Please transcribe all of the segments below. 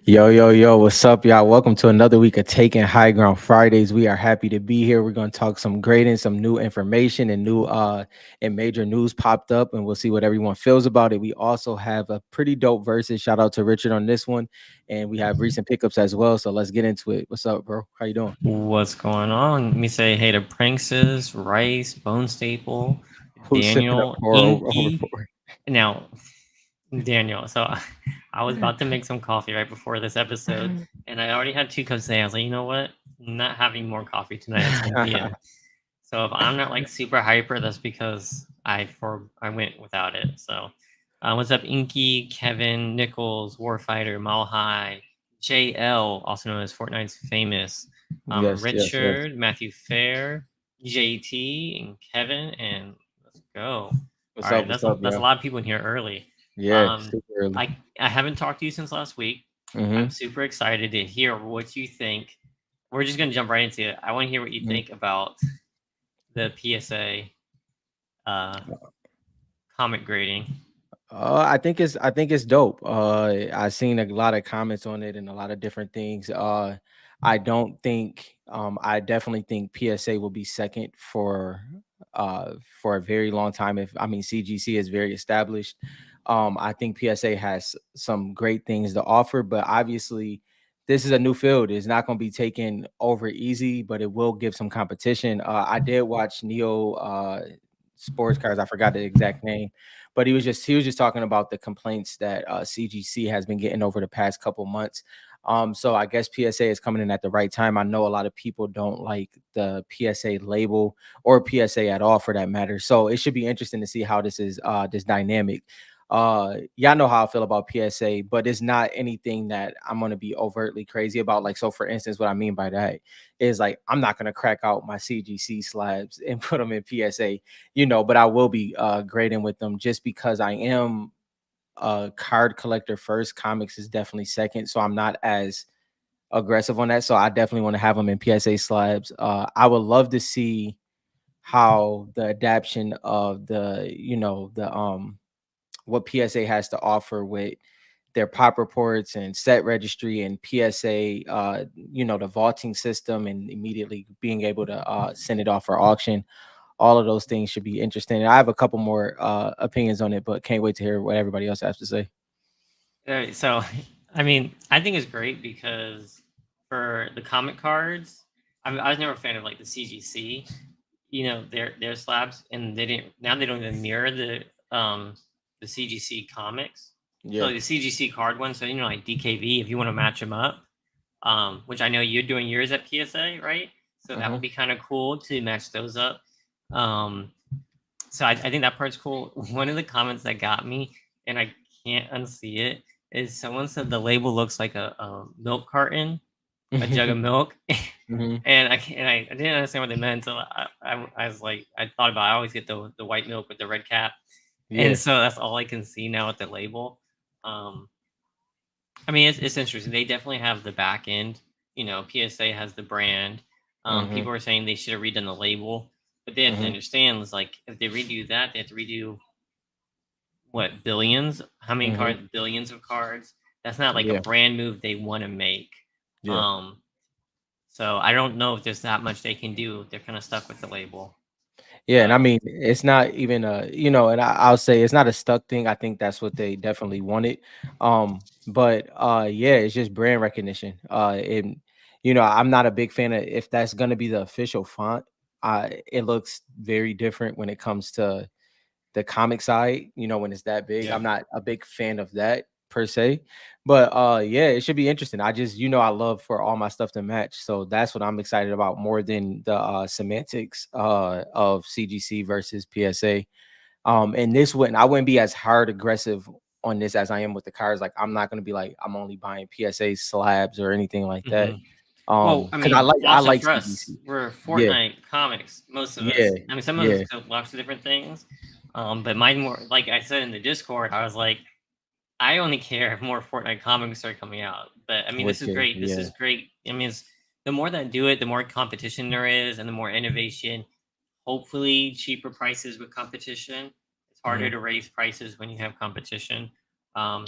Yo, what's up, y'all? Welcome to another week of Taking High Ground Fridays. We are happy to be here. We're going to talk some great and some new information and new and major news popped up, and we'll see what everyone feels about it. We also have a pretty dope versus. Shout out to Richard on this one, and we have recent pickups as well. So let's get into it. What's up, bro? How you doing? What's going on? Let me say hey to Pranks's, Rice, Bone Staple, Who's sipping a Daniel, pour over Inky. pour? Now, Daniel, so I was about to make some coffee right before this episode, and I already had 2 cups today. I was like, you know what? I'm not having more coffee tonight at 10 p.m. So if I'm not like super hyper, that's because I went without it. So what's up, Inky, Kevin, Nichols, Warfighter, Mile High, JL, also known as Fortnite's famous, Yes. Richard, Matthew Fair, JT, and Kevin, and let's go. All What's up? right, What's up, that's a yo? lot of people in here early. Yeah, Um, super early. I haven't talked to you since last week. I'm Mm-hmm. super excited to hear what you think. We're just gonna jump right into it. I want to hear what you think about the PSA uh, comic grading. I think it's dope. I seen a lot of comments on it and a lot of different things. I don't think I definitely think PSA will be second for a very long time. If I mean CGC is very established. I think PSA has some great things to offer, but obviously this is a new field. It's not going to be taken over easy, but it will give some competition. I did watch Neo Sports Cards. I forgot the exact name, but he was just talking about the complaints that CGC has been getting over the past couple months. So I guess PSA is coming in at the right time. I know a lot of people don't like the PSA label or PSA at all for that matter. So it should be interesting to see how this dynamic. Y'all know how I feel about PSA, but it's not anything that I'm gonna be overtly crazy about. Like, so for instance, what I mean by that is like I'm not gonna crack out my CGC slabs and put them in PSA, but I will be grading with them just because I am a card collector first. Comics is definitely second, so I'm not as aggressive on that. So I definitely want to have them in PSA slabs. I would love to see how the adaptation of the what PSA has to offer with their pop reports and set registry and PSA, the vaulting system and immediately being able to send it off for auction. All of those things should be interesting. And I have a couple more opinions on it, but can't wait to hear what everybody else has to say. So, I mean, I think it's great because for the comic cards, I was never a fan of like the CGC. Their slabs, and they didn't. Now they don't even mirror the CGC comics. So Yeah. the CGC card one. So like DKV, if you want to match them up, which I know you're doing yours at PSA, right? So that Hmm. would be kind of cool to match those up. Um, so I think that part's cool. One of the comments that got me, and I can't unsee it, is someone said the label looks like a milk carton, a jug of milk, Hmm. and I didn't understand what they meant until I was like I thought about it. I always get the white milk with the red cap, and Yeah. so that's all I can see now with the label. Um, I mean, it's interesting. They definitely have the back end. PSA has the brand. Hmm. People are saying they should have redone the label, but they have to Hmm. understand is like if they redo that, they have to redo what billions? How many Hmm. cards? Billions of cards. That's not like a Yeah. brand move they want to make. Yeah. Um, so I don't know if there's that much they can do. They're kind of stuck with the label. Yeah, and I So mean, it's not even and I'll say it's not a stuck thing. I think that's what they definitely wanted. But yeah, it's just brand recognition. And I'm not a big fan of if that's gonna be the official font. It looks very different when it comes to the comic side, when it's that big. yeah. I'm not a big fan of that per se. But yeah, it should be interesting. I just I love for all my stuff to match. So that's what I'm excited about more than the semantics of CGC versus PSA. And this wouldn't I wouldn't be as hard aggressive on this as I am with the cards. Like I'm not gonna be like I'm only buying PSA slabs or anything like that. hmm Well, I Because I mean, like I also like for us, CGC. we're Yeah, Fortnite comics. Most of yeah, us. I mean, some of us yeah. could watch the different things. But mine more like I said in the Discord. I was like, I only care if more Fortnite comics are coming out. But I mean, this Which is is great. This yeah. is great. I mean, the more that do it, the more competition there is, and the more innovation. Hopefully, cheaper prices with competition. It's harder Mhm. to raise prices when you have competition. Um,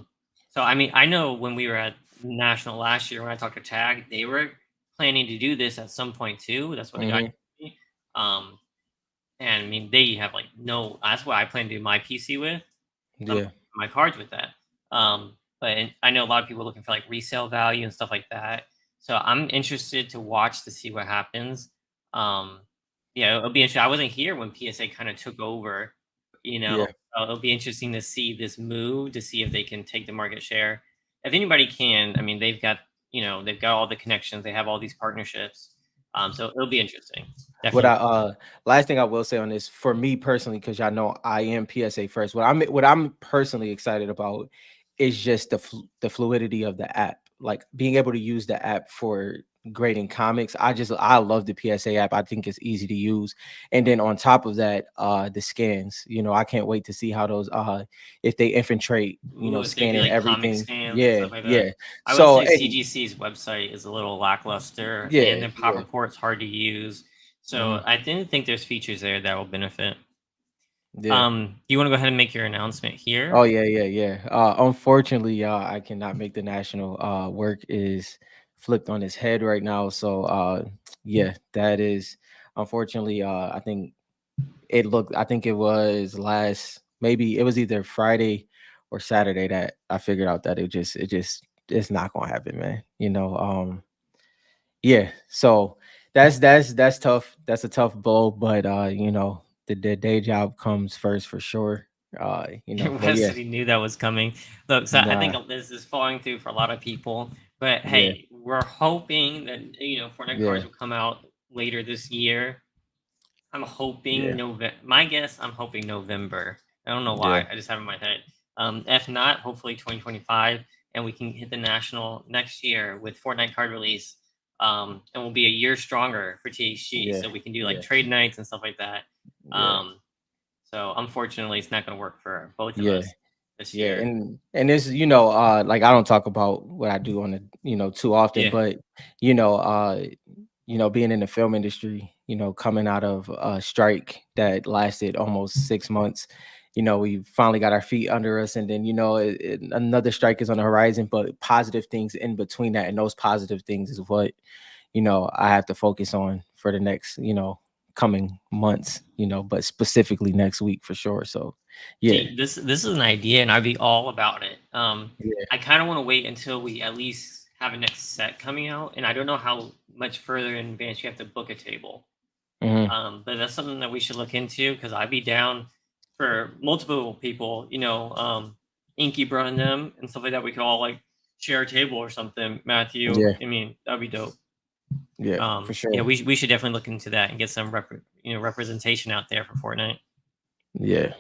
so I mean, I know when we were at national last year when I talked to Tag, they were planning to do this at some point too. That's what the guy Hmm. told me. Um, and I mean, they have like no. That's what I plan to do my PC with. Some Yeah. my cards with that. But I know a lot of people are looking for like resale value and stuff like that. So I'm interested to watch to see what happens. Um, yeah, it'll be interesting. I wasn't here when PSA kind of took over, you know. Yeah. So it'll be interesting to see this move to see if they can take the market share. If anybody can, I mean, they've got all the connections, they have all these partnerships. So it'll be interesting. What Definitely. I last thing I will say on this for me personally, because y'all know I am PSA first. What I'm personally excited about is just the fluidity of the app, like being able to use the app for grading comics. I love the PSA app. I think it's easy to use, and then on top of that, the scans. I can't wait to see how those if they infiltrate, Ooh, if they do scanning like comic everything. scans and Yeah, stuff like that. yeah. I would So say and CGC's website is a little lackluster and yeah, their pop yeah. report's hard to use. So Mhm, I didn't think there's features there that will benefit. yeah. Do you want to go ahead and make your announcement Oh here? yeah, yeah, yeah. Unfortunately, I cannot make the national. Work is flipped on its head right now. So, yeah, that is unfortunately. I think it looked. I think it was last. Maybe it was either Friday or Saturday that I figured out that it's not gonna happen, man. Yeah. So that's tough. That's a tough blow, but the day job comes first for sure. But West yeah. City knew that was coming. Look, so I think Nah. this is falling through for a lot of people. But Yeah. hey, we're hoping that Fortnite cards Yeah. will come out later this year. I'm hoping Yeah. November. My guess, I'm hoping November. I don't know Yeah. why. I just have it in my head. If not, hopefully 2025, and we can hit the national next year with Fortnite card release. And we'll be a year stronger for THG, Yeah. so we can do like Yeah. trade nights and stuff like that. Yeah. Um, so unfortunately, it's not going to work for both of Yeah. us this Yeah. year. And this, like I don't talk about what I do on the, too often, Yeah. but being in the film industry, coming out of a strike that lasted almost 6 months, we finally got our feet under us, and then another strike is on the horizon, but positive things in between that, and those positive things is what I have to focus on for the next, coming months, but specifically next week for sure. So, yeah, See, this is an idea, and I'd be all about it. yeah, I kind of want to wait until we at least have a next set coming out, and I don't know how much further in advance you have to book a table. hmm, But that's something that we should look into because I'd be down for multiple people. Inky Bro and them and stuff like that. We could all like share a table or something. Matthew, yeah, I mean, that'd be dope. yeah, for Yeah, sure. we should definitely look into that and get some representation out there for Fortnite. Yeah,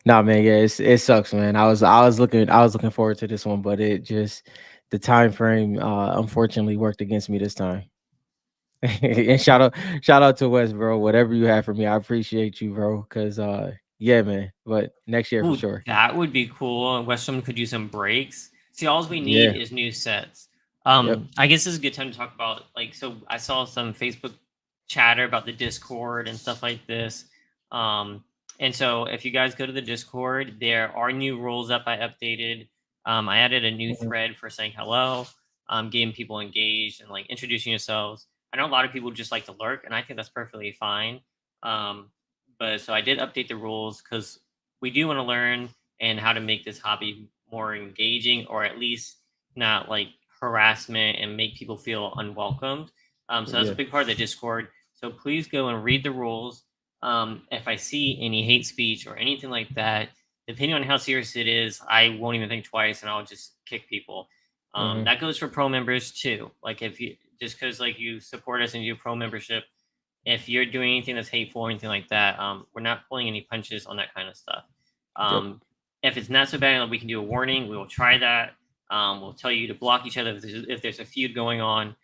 nah, man, yeah, it sucks, man. I was looking forward to this one, but it just the time frame, unfortunately, worked against me this time. And shout out to Wes, bro. Whatever you have for me, I appreciate you, bro. Cause yeah, man. But next year for Ooh, sure. that would be cool. Western could use some breaks. See, all we need Yeah. is new sets. Yep. I guess this is a good time to talk about like so I saw some Facebook chatter about the Discord and stuff like this. Um, and so if you guys go to the Discord, there are new rules up I updated. I added a new Mhm. thread for saying hello, getting people engaged and like introducing yourselves. I know a lot of people just like to lurk, and I think that's perfectly fine. Um, but so I did update the rules because we do want to learn and how to make this hobby more engaging or at least not like harassment and make people feel unwelcomed. So that's a Yeah. big part of the Discord. So please go and read the rules. If I see any hate speech or anything like that, depending on how serious it is, I won't even think twice and I'll just kick people. Hmm. That goes for pro members too. Like if you just because like you support us and you do pro membership, if you're doing anything that's hateful or anything like that, we're not pulling any punches on that kind of stuff. Yep. Um, if it's not so bad, we can do a warning. We will try that. We'll tell you to block each other if there's a feud going on.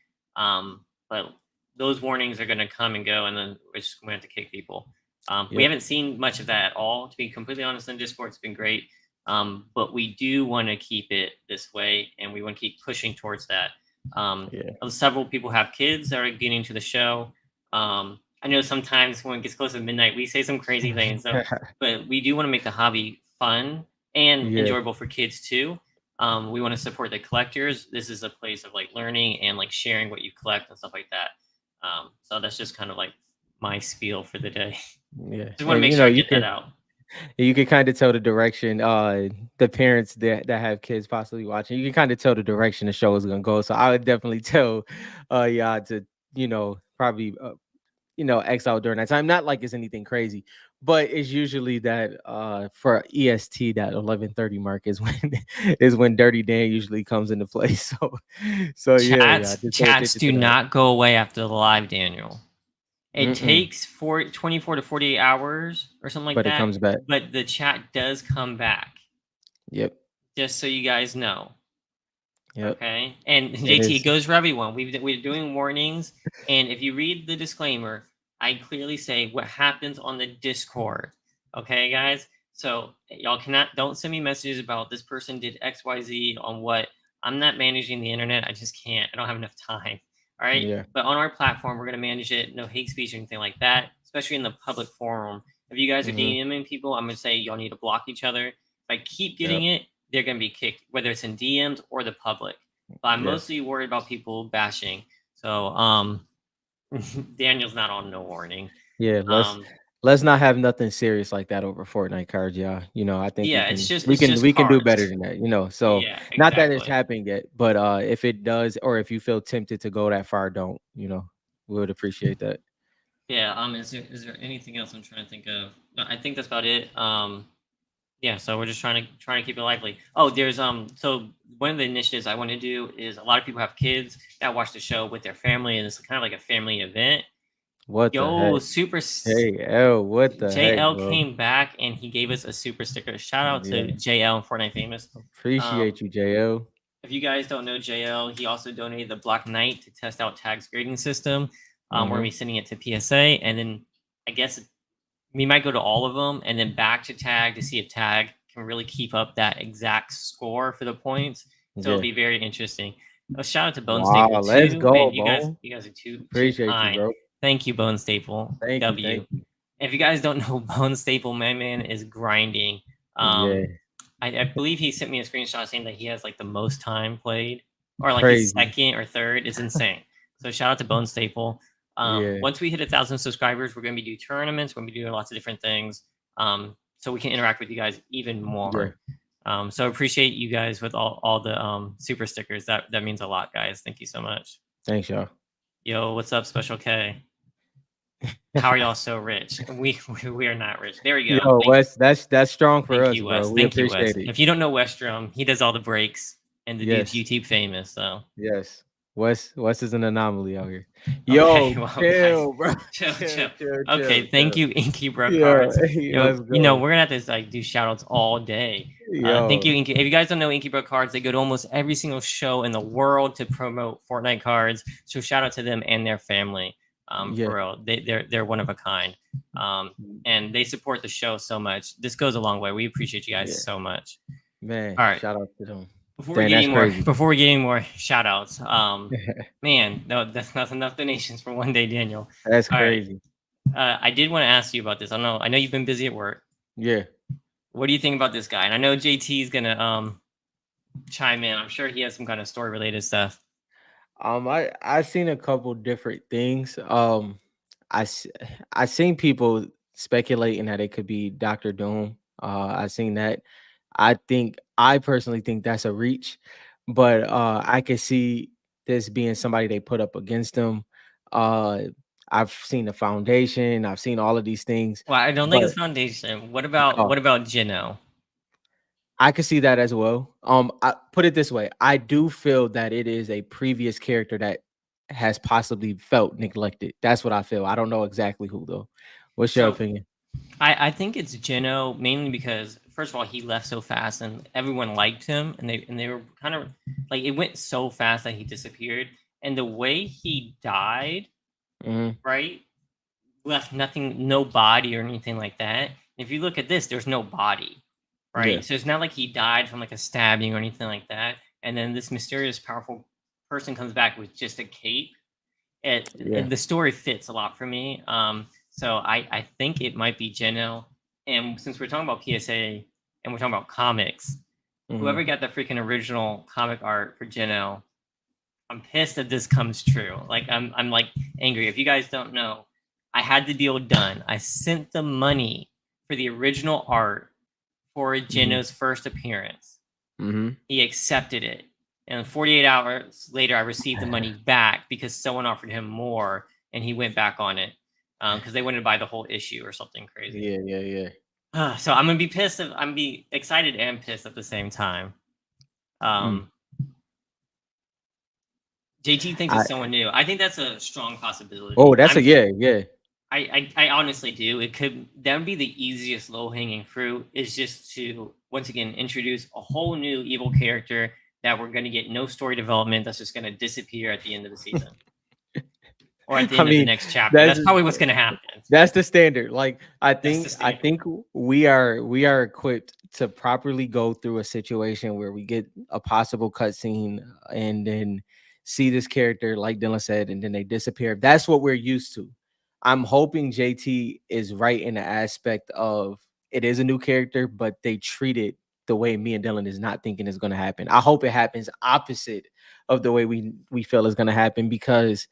But those warnings are going to come and go, and then we're just going to have to kick people. We Yep. haven't seen much of that at all. To be completely honest, in Discord, it's been great. But we do want to keep it this way, and we want to keep pushing towards that. Yeah. Several people have kids that are getting to the show. I know sometimes when it gets close to midnight, we say some crazy things. So, but we do want to make the hobby fun and Yeah. enjoyable for kids too. We want to support the collectors. This is a place of like learning and like sharing what you collect and stuff like that. So that's just kind of like my spiel for the day. Yeah, Just want to and make you know, sure I get that out. you can kind of tell the direction the parents that have kids possibly watching. You can kind of tell the direction the show is gonna go. So I would definitely tell y'all to, probably X out during that time. Not like it's anything crazy, but it's usually that for EST that 11:30 mark is when is when Dirty Dan usually comes into play. So yeah, just pay Chats attention do to that. not go away after the live, Daniel. It Mm-mm. takes 24 to 48 hours or something like But it that, comes back. but the chat does come back. Yep. Just so you guys know. Yep. Okay. And It JT, it is. goes for everyone. We're doing warnings. And if you read the disclaimer, I clearly say what happens on the Discord. Okay, guys? So y'all don't send me messages about this person did XYZ on what. I'm not managing the internet. I just can't. I don't have enough time. All right. Yeah. But on our platform, we're gonna manage it. No hate speech or anything like that, especially in the public forum. If you guys are Mm-hmm. DMing people, I'm gonna say y'all need to block each other. If I keep Yep. getting it, they're going to be kicked, whether it's in DMs or the public. But I'm Yes. mostly worried about people bashing. So Daniel's not on no warning. Yeah. Um, Let's not have nothing serious like that over Fortnite cards, y'all. I think we yeah, can we it's can just we can do better cards. than that. So Yeah, not that it's exactly. happened yet, but if it does, or if you feel tempted to go that far, don't. We would appreciate that. Yeah. Is there anything else I'm trying to think of? No, I think that's about it. Yeah. So we're just trying to keep it lively. Oh, there's so one of the initiatives I want to do is a lot of people have kids that watch the show with their family, and it's kind of like a family event. What the Yo, heck? Hey, L, what the heck, JL bro? came back and he gave us a super sticker. Shout out to Yeah, JL and Fortnite Famous. Um, appreciate you, JL. if you guys don't know JL, he also donated the Black Knight to test out Tag's grading system. We're gonna Mm-hmm. be sending it to PSA, and then I guess we might go to all of them and then back to Tag to see if Tag can really keep up that exact score for the points. So it'll Yeah. be very interesting. A shout out to Bone Staple Wow, let's too, go, man. Bone. You guys are too Appreciate you, kind. bro. Thank you, Bone Staple. Thank you, W. thank you. If you guys don't know, Bone Staple, my man is grinding. Yeah, I believe he sent me a screenshot saying that he has like the most time played, or like he's crazy. second or third. It's insane. So shout out to Bone Staple. Yeah, Once we hit 1,000 subscribers, we're going to be doing tournaments. We're going to be doing lots of different things, so we can interact with you guys even yeah. more. So appreciate you guys with all the super stickers. That means a lot, guys. Thank you so much. Thanks, y'all. Yo, what's up, Special K? How are y'all so rich? We are not rich. There we go. Yo, Wes, that's strong for Thank us, you, bro. Wes. We Thank you, Wes. appreciate it. If you don't know Westrom, he does all the breaks and the dude's Yes, YouTube famous. So yes. Wes is an anomaly out here. okay, Yo, well, guys, chill, bro. chill, Chill, chill. chill, chill, Okay, thank chill. you, Inky Bro Yo, Cards. let's go. We're gonna have to like do shout outs all day. Thank Yo, you, Inky. If you guys don't know Inky Bro Cards, they go to almost every single show in the world to promote Fortnite cards. So shout out to them and their family. yeah, For real, they're one of a kind. Um, and they support the show so much. This goes a long way. We appreciate you guys yeah. so much. Man, All right. shout out to them. Before we Dang, get any that's more crazy. before we get any more shout outs, man, no, that's not enough donations for one day, Daniel. That's All right. crazy. I did want to ask you about this. I know you've been busy at work. Yeah. What do you think about this guy? And I know JT is gonna chime in. I'm sure he has some kind of story related stuff. I seen a couple different things. I s- I seen people speculating that it could be Doctor Doom. I seen that. I personally think that's a reach, but I could see this being somebody they put up against him. Uh, I've seen the foundation. I've seen all of these things, Well, I don't think but it's foundation. oh, What about Gino? I could see that as well. I put it this way: I do feel that it is a previous character that has possibly felt neglected. That's what I feel. I don't know exactly who though. What's your So opinion? I think it's Gino mainly because first of all he left so fast and everyone liked him and they were kind of like it went so fast that he disappeared and the way he died, Hmm. right, left nothing, no body or anything like that. If you look at this, there's no body, Yeah, right? So it's not like he died from like a stabbing or anything like that. And then this mysterious, powerful person comes back with just a cape. yeah, The story fits a lot for me. So I think it might be Geno. And since we're talking about PSA and we're talking about comics, Whoever Mhm. got the freaking original comic art for Geno, I'm pissed that this comes true. Like I'm like angry. If you guys don't know, I had the deal done. I sent the money for the original art for Mhm. Geno's first appearance. Mhm. He accepted it. And 48 hours later, I received the money back because someone offered him more and he went back on it because they wanted to buy the whole issue or something crazy. Yeah, yeah, yeah. So I'm gonna be pissed. I'm gonna be excited and pissed at the same time. Mm. Um, JT thinks I it's someone new. I think that's a strong Oh, possibility. that's a yeah, yeah. I honestly do. It could that would be the easiest low hanging fruit is just to once again introduce a whole new evil character that we're going to get no story development. That's just going to disappear at the end of the season or at the I end of the mean, next chapter. that's That's probably what's going to happen. that's the standard. Like That's the I standard. think we are equipped to properly go through a situation where we get a possible cutscene and then see this character, like Dylan said, and then they disappear. That's what we're used to. I'm hoping JT is right in the aspect of it is a new character, but they treat it the way me and Dylan is not thinking is going to happen. I hope it happens opposite of the way we feel is going to happen because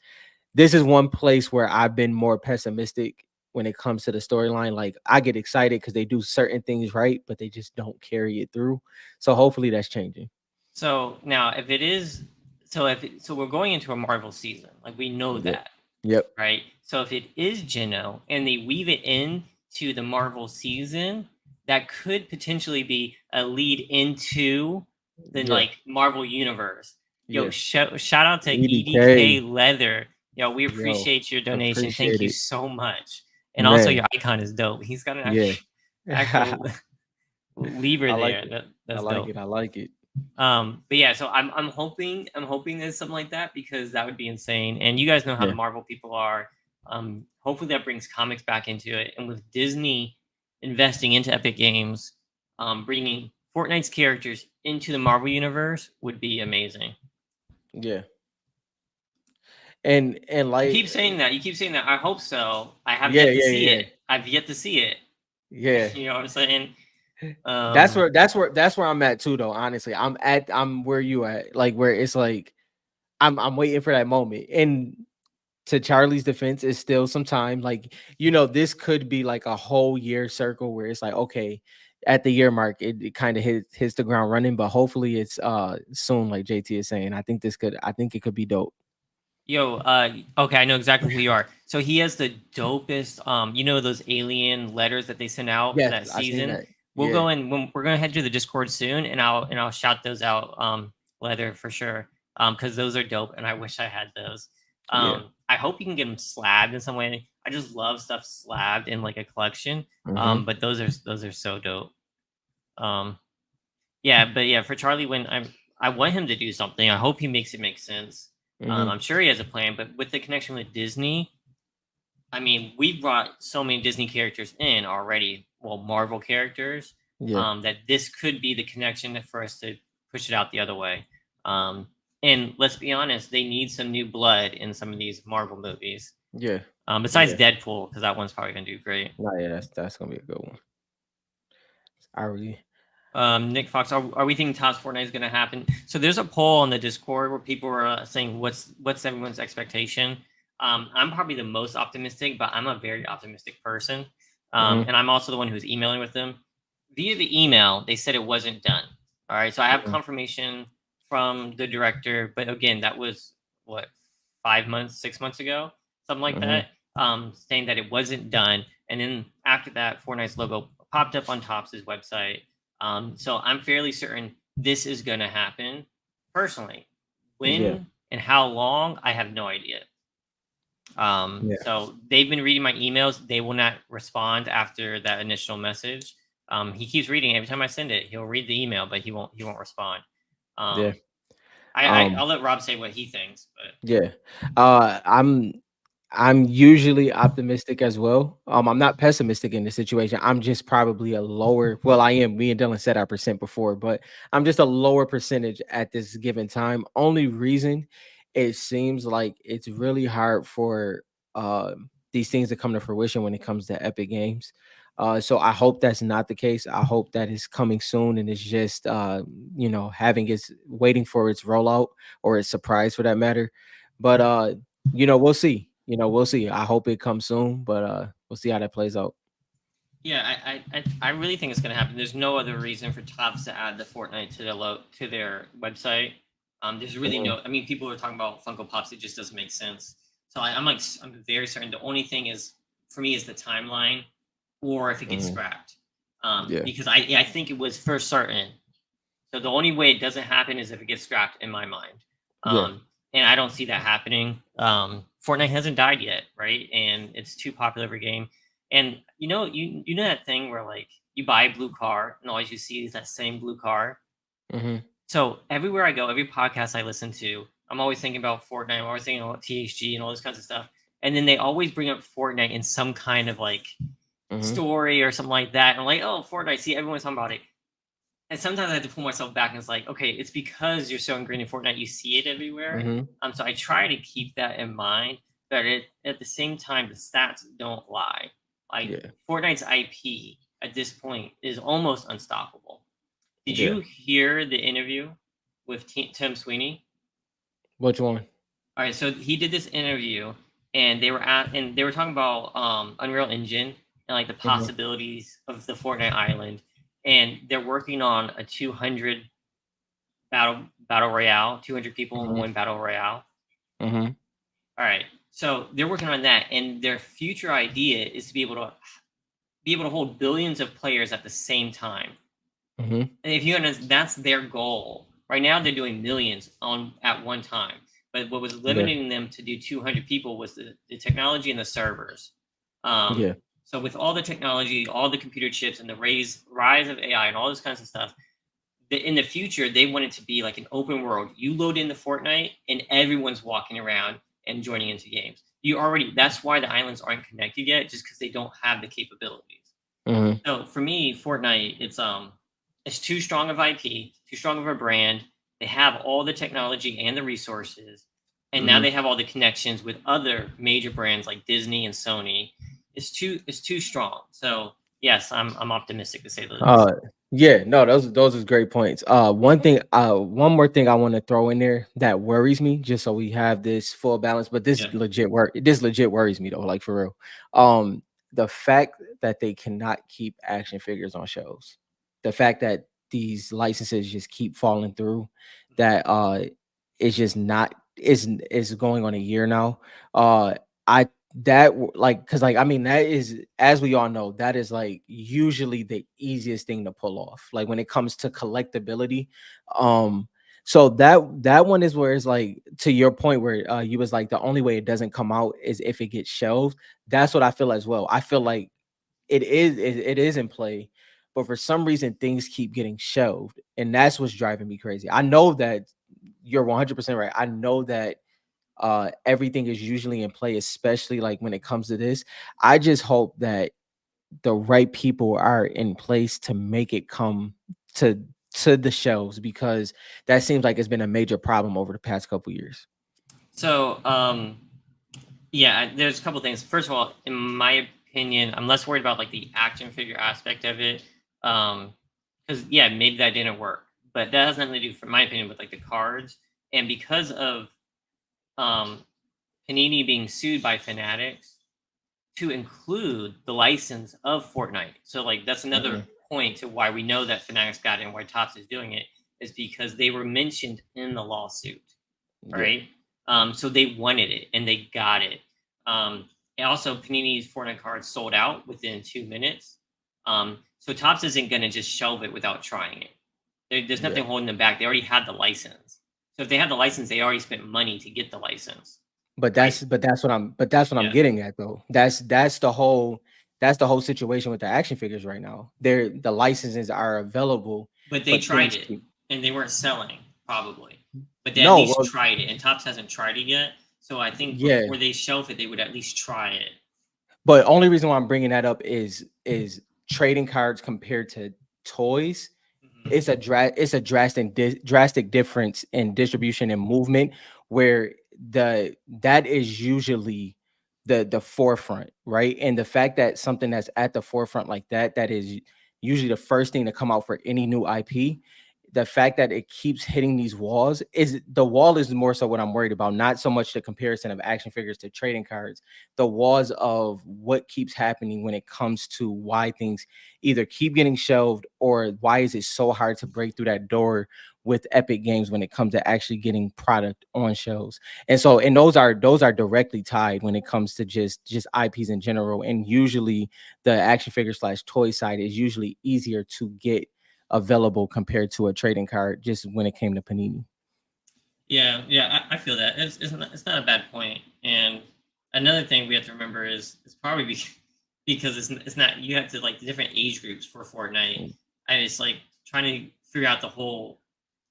this is one place where I've been more pessimistic when it comes to the storyline. Like I get excited because they do certain things right, but they just don't carry it through. So hopefully that's changing. So now, if it is, so we're going into a Marvel season, like we know Yep. that, Yep. right? So if it is Geno and they weave it in to the Marvel season, that could potentially be a lead into the Yeah. like Marvel universe. Yo, Yeah. shout out to EDK EDK. Leather. Yo, we Yo. appreciate your donation. Thank Appreciate you it. so much. And also, Man. your icon is dope. He's got an Yeah. actual lever I like there. it. I That's like dope. it. I like it. But yeah, so I'm hoping there's something like that because that would be insane. And you guys know how the Yeah. Marvel people are. Hopefully that brings comics back into it. And with Disney investing into Epic Games, bringing Fortnite's characters into the Marvel universe would be amazing. Yeah. And You like keep saying that. You keep saying that. I hope so. I have yeah, yet to yeah, see yeah. it. I've yet to see it. Yeah. You know what I'm saying? That's Um, where that's where I'm at too though. Honestly. I'm where you at. Like where it's like I'm waiting for that moment. And to Charlie's defense, it's still some time. Like, this could be like a whole year circle where it's like, okay, at the year mark, it kind of hits the ground running, but hopefully it's soon, like JT is saying. I think it could be dope. Yo, okay, I know exactly who you are. So he has the dopest, those alien letters that they send out for Yes, that I seen season. that. We'll Yeah, go in when we're gonna head to the Discord soon, and I'll shout those out, leather for sure, because those are dope, and I wish I had those. yeah. I hope you can get them slabbed in some way. I just love stuff slabbed in like a collection. Mm-hmm. But those are so dope. Um, yeah, but yeah, for Charlie, when I want him to do something. I hope he makes it make sense. Mm-hmm. I'm sure he has a plan, but with the connection with Disney, I mean, we've brought so many Disney characters in already. Well, Marvel characters. Yeah, That this could be the connection for us to push it out the other way. Um, and let's be honest, they need some new blood in some of these Marvel movies. yeah, Besides yeah. Deadpool, because that one's probably gonna do great. No, yeah, that's gonna be a good one. I really Nick Fox, are we thinking Tops Fortnite is going to happen? So there's a poll on the Discord where people are saying what's everyone's expectation. I'm probably the most optimistic, but I'm a very optimistic person, mm-hmm, and I'm also the one who's emailing with them. Via the email, they said it wasn't done. All right, so I have mm-hmm, confirmation from the director, but again, that was what 5 months, 6 months ago, something like mm-hmm. that, saying that it wasn't done. And then after that, Fortnite's logo popped up on Tops' website, so I'm fairly certain this is going to happen. Personally, Yeah, when and how long, I have no idea. yeah, So they've been reading my emails. They will not respond after that initial message. He keeps reading every time I send it. He'll read the email, but he won't respond. yeah. Um, I'll Um, let Rob say what he thinks, but yeah. I'm usually optimistic as well. I'm not pessimistic in this situation. I'm just probably a lower. Well, I am. Me and Dylan said our percent before, but I'm just a lower percentage at this given time. Only reason it seems like it's really hard for these things to come to fruition when it comes to Epic Games. So I hope that's not the case. I hope that it's coming soon and it's just having its waiting for its rollout or its surprise for that matter. But we'll see. We'll see. I hope it comes soon, but we'll see how that plays out. Yeah, I really think it's gonna happen. There's no other reason for Topps to add the Fortnite to their website. There's really Mhm. no. I mean, people are talking about Funko Pops. It just doesn't make sense. So I'm very certain. The only thing is for me is the timeline, or if it gets Mhm. scrapped. Yeah. Because I think it was for certain. So the only way it doesn't happen is if it gets scrapped in my mind. Yeah. And I don't see that happening. Fortnite hasn't died yet, right? And it's too popular of a game. And you know that thing where like you buy a blue car and always you see is that same blue car. Mhm. So everywhere I go, every podcast I listen to, I'm always thinking about Fortnite. I'm always thinking about THG and all this kinds of stuff. And then they always bring up Fortnite in some kind of like Mhm. story or something like that. And I'm like, oh, Fortnite. See, everyone's talking about it. And sometimes I have to pull myself back and it's like, okay, it's because you're so ingrained in Fortnite, you see it everywhere. Mhm. So I try to keep that in mind, but at the same time, the stats don't lie. Like Yeah. Fortnite's IP at this point is almost unstoppable. Did Yeah. you hear the interview with Tim Sweeney? Which one? All right, so he did this interview, and they were talking about Unreal Engine and like the Mhm. possibilities of the Fortnite island, and they're working on a 200 battle royale, 200 people in Mhm. one battle royale. Mhm. All right, so they're working on that, and their future idea is to be able to hold billions of players at the same time. Mhm. And if you understand, that's their goal. Right now, they're doing millions on at one time. But what was Yeah. limiting them to do 200 people was the technology and the servers. Um, Yeah. so with all the technology, all the computer chips, and the rise of AI and all this kinds of stuff, in the future they want it to be like an open world. You load into Fortnite, and everyone's walking around and joining into games. You already That's why the islands aren't connected yet, just because they don't have the capabilities. Mhm. So for me, Fortnite, it's too strong of IP, too strong of a brand. They have all the technology and the resources, and now Mhm. they have all the connections with other major brands like Disney and Sony. It's too strong. So yes, I'm optimistic to say the least. Uh, yeah, no, those is great points. One more thing I want to throw in there that worries me, just so we have this full balance. But Yeah. this legit worries me though, like for real. Um, the fact that they cannot keep action figures on shelves, the fact that these licenses just keep falling through, that it's just not is going on a year now. I like because like I mean that is, as we all know, that is like usually the easiest thing to pull off like when it comes to collectability. So that one is where it's like, to your point where you was like the only way it doesn't come out is if it gets shelved. That's what I feel as well. I feel like it is in play, but for some reason things keep getting shelved, and that's what's driving me crazy. I know that you're 100% right. I know that everything is usually in play, especially like when it comes to this. I just hope that the right people are in place to make it come to the shelves, because that seems like it's been a major problem over the past couple years. So yeah, there's a couple things. First of all, in my opinion, I'm less worried about like the action figure aspect of it. Because yeah, maybe that didn't work, but that has nothing to do, for my opinion, with like the cards. And because of um Panini being sued by Fanatics to include the license of Fortnite. So like that's another Mhm. point to why we know that Fanatics got it and why Topps is doing it, is because they were mentioned in the lawsuit. All Yeah, right. So they wanted it and they got it. And also, Panini's Fortnite cards sold out within 2 minutes. So Topps isn't going to just shelve it without trying it. There's yeah. nothing holding them back. They already had the license. So if they had the license, they already spent money to get the license, right? But that's what I'm Yeah. getting at though. That's the whole situation with the action figures right now. The licenses are available, But they but tried things it keep. and they weren't selling, probably. But they at No, least well, tried it, and Topps hasn't tried it yet. So I think yeah. before they shelf it, they would at least try it. But only reason why I'm bringing that up is trading cards compared to toys. Mhm. It's a drastic difference in distribution and movement, where that is usually the forefront, right? And the fact that something that's at the forefront like that, that is usually the first thing to come out for any new IP, the fact that it keeps hitting these walls, is the wall is more so what I'm worried about, not so much the comparison of action figures to trading cards. The walls of what keeps happening when it comes to why things either keep getting shelved, or why is it so hard to break through that door with Epic Games when it comes to actually getting product on shelves. And so, and those are directly tied when it comes to just IPs in general. And usually the action figure slash toy side is usually easier to get available compared to a trading card, just when it came to Panini. Yeah, yeah, I feel that. It's not a bad point. And another thing we have to remember is it's probably because it's not, you have to like the different age groups for Fortnite. Mm, And it's like trying to figure out the whole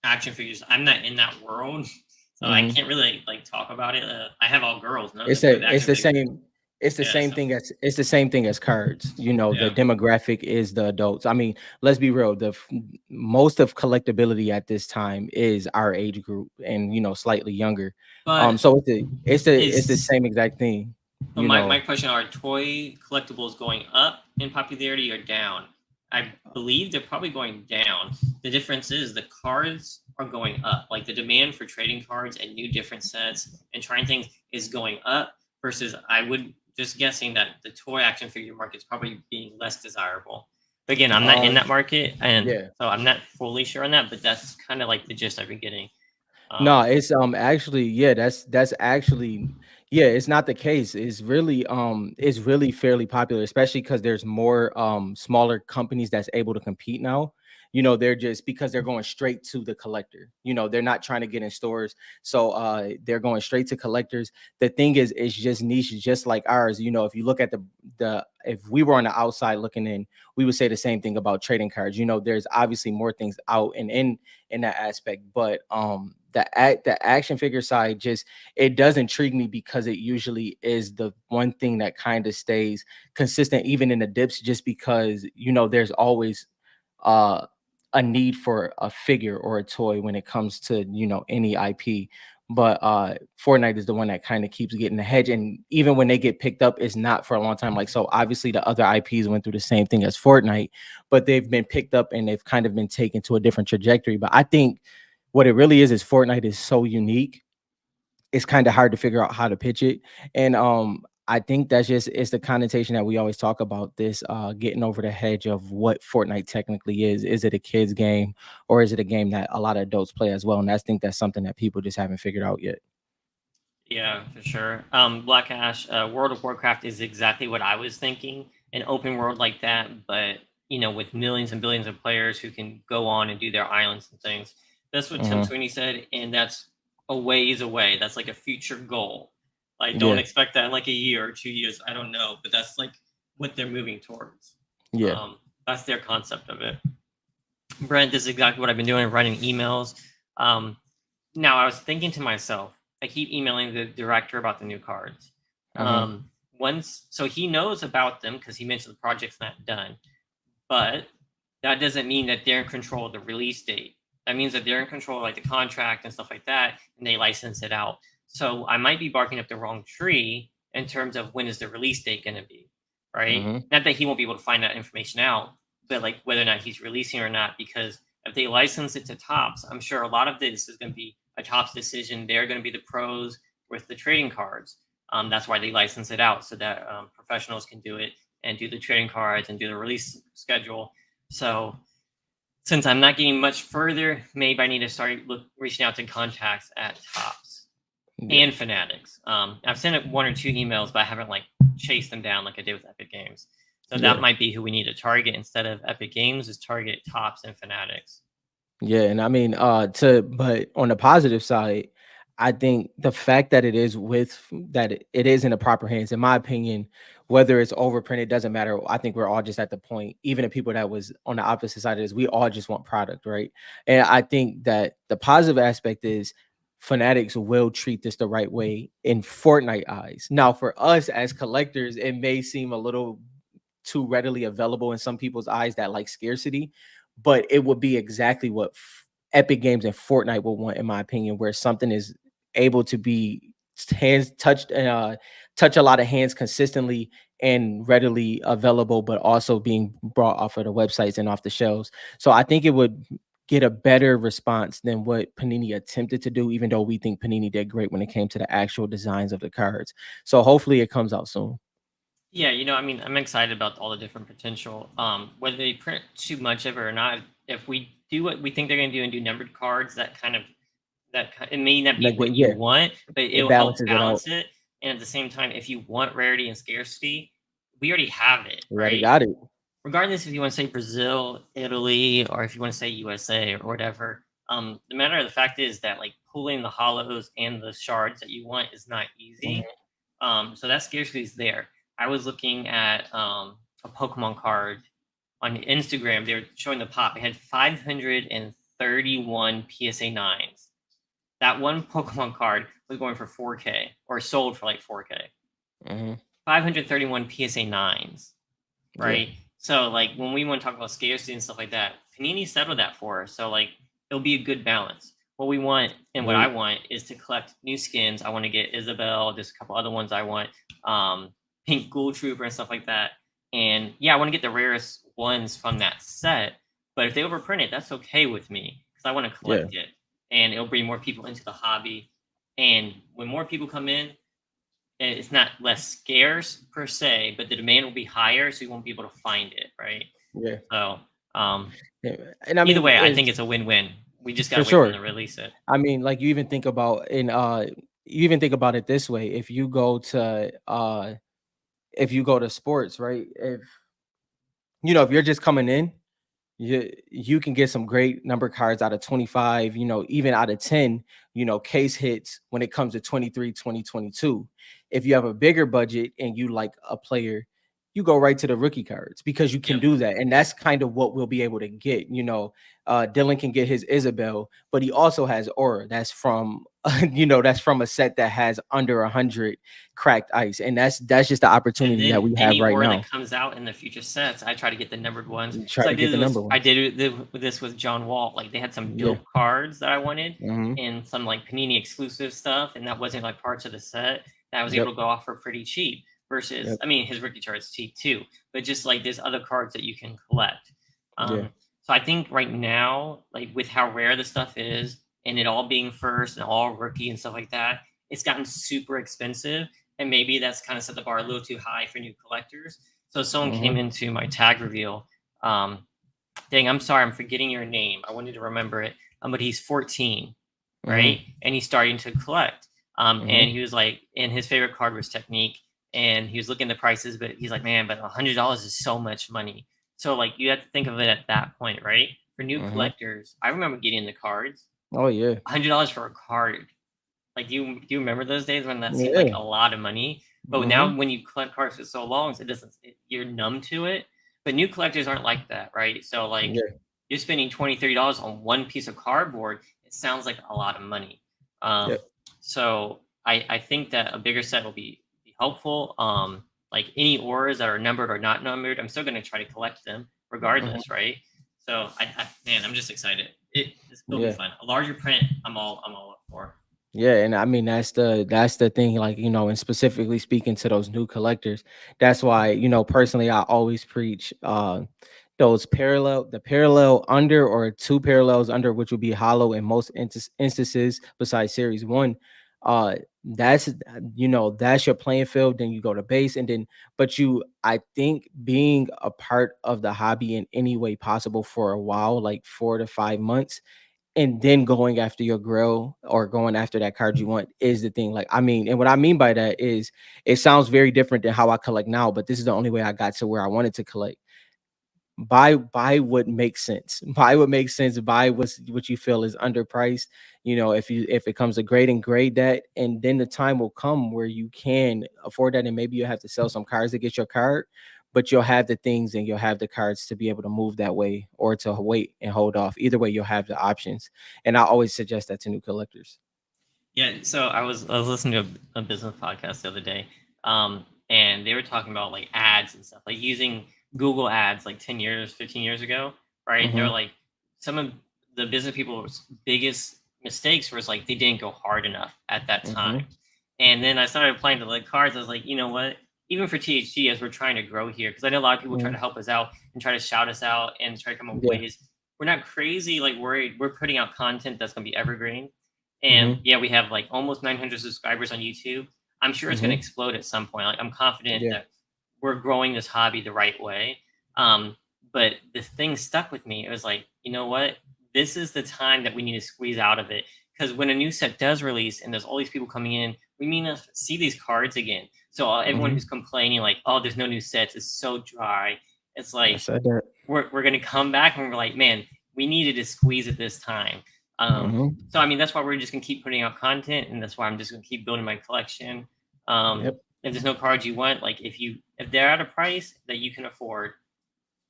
action figures. I'm not in that world, so I mhm. can't really like talk about it. I have all girls, none of It's them play a the it's action the figures. same it's the Yeah, same so thing as it's the same thing as cards. You know, the yeah. demographic is the adults. I mean, let's be real. Most of collectability at this time is our age group, and slightly younger. But So it's the is same exact thing. But You my know, question, are toy collectibles going up in popularity or down? I believe they're probably going down. The difference is the cards are going up. Like the demand for trading cards and new different sets and trying things is going up versus I would just guessing that the toy action figure market is probably being less desirable. But again, I'm not uh, in that market and yeah. so I'm not fully sure on that, but that's kind of like the gist I've been getting. No, Um, it's actually, yeah, that's actually, yeah, it's not the case. It's really fairly popular, especially because there's more smaller companies that's able to compete now. They're just because they're going straight to the collector. They're not trying to get in stores. So they're going straight to collectors. The thing is, it's just niche, just like ours. If you look at the if we were on the outside looking in, we would say the same thing about trading cards. There's obviously more things out and in that aspect. But the action figure side, just it does intrigue me because it usually is the one thing that kind of stays consistent even in the dips, just because there's always uh a need for a figure or a toy when it comes to any IP. But Fortnite is the one that kind of keeps getting the hedge, and even when they get picked up, it's not for a long time. Like, so obviously the other IPs went through the same thing as Fortnite, but they've been picked up and they've kind of been taken to a different trajectory. But I think what it really is Fortnite is so unique. It's kind of hard to figure out how to pitch it. And I think that's just it's the connotation that we always talk about, this getting over the hedge of what Fortnite technically is. Is it a kids game, or is it a game that a lot of adults play as well? And I think that's something that people just haven't figured out yet. Yeah, for sure. Black Ash, World of Warcraft is exactly what I was thinking. An open world like that, but with millions and billions of players who can go on and do their islands and things. That's what Tim Hmm. Sweeney said, and that's a ways away. That's like a future goal. Like, don't Yeah. expect that in like a year or 2 years. I don't know, but that's like what they're moving towards. Yeah. That's their concept of it. Brent, this is exactly what I've been doing, writing emails. Um, Now, I was thinking to myself, I keep emailing the director about the new cards. Hmm. So he knows about them because he mentioned the project's not done, but that doesn't mean that they're in control of the release date. That means that they're in control of like the contract and stuff like that, and they license it out. So I might be barking up the wrong tree in terms of when is the release date going to be, right? Hmm. Not that he won't be able to find that information out, but like whether or not he's releasing or not. Because if they license it to Tops, I'm sure a lot of this is going to be a Tops decision. They're going to be the pros with the trading cards. That's why they license it out so that professionals can do it and do the trading cards and do the release schedule. So since I'm not getting much further, maybe I need to start reaching out to contacts at Tops Yeah. and Fanatics. I've sent one or two emails, but I haven't like chased them down like I did with Epic Games. So that Yeah. might be who we need to target instead of Epic Games, is target Tops and Fanatics. Yeah, and I mean, but on the positive side, I think the fact that it is in the proper hands, in my opinion, whether it's overprinted doesn't matter. I think we're all just at the point, even the people that was on the opposite side of this, we all just want product, right? And I think that the positive aspect is Fanatics will treat this the right way in Fortnite eyes. Now, for us as collectors, it may seem a little too readily available in some people's eyes, that like scarcity, but it would be exactly what Epic Games and Fortnite would want, in my opinion, where something is able to be hands touched touch a lot of hands consistently and readily available, but also being brought off of the websites and off the shelves. So I think it would get a better response than what Panini attempted to do, even though we think Panini did great when it came to the actual designs of the cards. So hopefully it comes out soon. Yeah, I mean, I'm excited about all the different potential. Whether they print too much of it or not, if we do what we think they're going to do and do numbered cards, it may not be Like, what you yeah, want, but it it will help balances it out. balance it. And at the same time, if you want rarity and scarcity, we already have it, We already right? got it. Regardless if you want to say Brazil, Italy, or if you want to say USA or whatever. The matter of the fact is that like pulling the hollows and the shards that you want is not easy. Mhm. So that scarcity is there. I was looking at a Pokemon card on Instagram. They were showing the pop. It had 531 PSA 9s. That one Pokemon card was going for 4K or sold for like 4K. Mhm. 531 PSA 9s, Yeah, right? So like when we want to talk about scarcity and stuff like that, Panini settled that for us. So like it'll be a good balance. What we want and what I great. want is to collect new skins. I want to get Isabel. There's a couple other ones I want, Pink Ghoul Trooper and stuff like that. And yeah, I want to get the rarest ones from that set. But if they overprint it, that's okay with me because I want to Yeah, collect it, and it'll bring more people into the hobby. And when more people come in, it's not less scarce per se, but the demand will be higher, so you won't be able to find it, right? yeah, So, um, yeah. And I either mean, way, I think it's it's a win-win. We just for gotta wait for them sure. to release it. I mean, like you even think about you even think about it this way. If you go to sports, right? If if you're just coming in, you can get some great number cards out of 25, even out of 10, case hits when it comes to 23, 2022. If you have a bigger budget and you like a player, you go right to the rookie cards because you can Yep, do that. And that's kind of what we'll be able to get. Dylan can get his Isabel, but he also has Aura. That's from that's from a set that has under 100 cracked ice. And that's just the and opportunity that then we have any right aura that now. comes out in the future sets, I try to get the numbered ones. You try So to get the number I ones. did this with John Wall. Like they had some Yeah. dope cards that I wanted, Hmm. and some like Panini exclusive stuff, and that wasn't like parts of the set that I was able Yep. to go off for pretty cheap. Versus, Yep. I mean, his rookie chart is cheap too, but just like there's other cards that you can collect. Yeah. So I think right now, like with how rare the stuff is, and it all being first and all rookie and stuff like that, it's gotten super expensive, and maybe that's kind of set the bar a little too high for new collectors. So someone came Hmm. into my tag reveal. Dang, I'm sorry, I'm forgetting your name. I wanted to remember it. But he's 14, right? Hmm. And he's starting to collect. And Hmm. he was like, and his favorite card was Technique. And he was looking at the prices, but he's like, man, but $100 is so much money. So like you have to think of it at that point, right? For new Hmm. collectors, I remember getting the cards. Oh yeah. $100 for a card. Like, do you remember those days when that seemed like Yeah. a lot of money? But now Hmm. when you collect cards for so long, it doesn't. You're numb to it. But new collectors aren't like that, right? So like Yeah. you're spending $20, $30 on one piece of cardboard. It sounds like a lot of money. Yeah. So I think that a bigger set will be helpful. Like any auras that are numbered or not numbered, I'm still going to try to collect them Hmm. regardless, right? So man, I'm just excited. It'll be Yeah. fun. A larger print, I'm all up for. Yeah, and I mean that's the thing, like, and specifically speaking to those new collectors. That's why, personally I always preach the parallel under or two parallels under, which would be hollow in most instances besides series one. That's that's your playing field. Then you go to base, and then but I think being a part of the hobby in any way possible for a while, like 4 to 5 months, and then going after your grill or going after that card you want is the thing. Like, I mean, and what I mean by that is it sounds very different than how I collect now, but this is the only way I got to where I wanted to collect. Buy what makes sense. Buy what makes sense. Buy what you feel is underpriced. If it comes to grade, and grade that, and then the time will come where you can afford that, and maybe you have to sell some cards to get your card, but you'll have the things and you'll have the cards to be able to move that way or to wait and hold off. Either way, you'll have the options. And I always suggest that to new collectors. Yeah, so I was listening to a business podcast the other day, and they were talking about like ads and stuff, like using Google Ads like 10 years, 15 years ago, right? And they're Hmm. like some of the business people's biggest mistakes was like they didn't go hard enough at that Hmm. time, And then I started applying to like cards. I was like, you know what? Even for THG, as we're trying to grow here, because I know a lot of people try to Mhm. help us out and try to shout us out and try to come up with Yeah. ways. We're not crazy, like worried. We're putting out content that's gonna be evergreen. And Mhm. yeah, we have like almost 900 subscribers on YouTube. I'm sure it's gonna Mhm. explode at some point. Like I'm confident Yeah. that we're growing this hobby the right way. Um, but the thing stuck with me. It was like, you know what? This is the time that we need to squeeze out of it. Because when a new set does release and there's all these people coming in, we may not see these cards again. So everyone Mhm. who's complaining, like, oh, there's no new sets, is so dry. It's I like said that. we're gonna come back and we're like, man, we needed to squeeze it this time. Mhm. So I mean, that's why we're just gonna keep putting out content, and that's why I'm just gonna keep building my collection. Yep. If there's no cards you want, like if they're at a price that you can afford,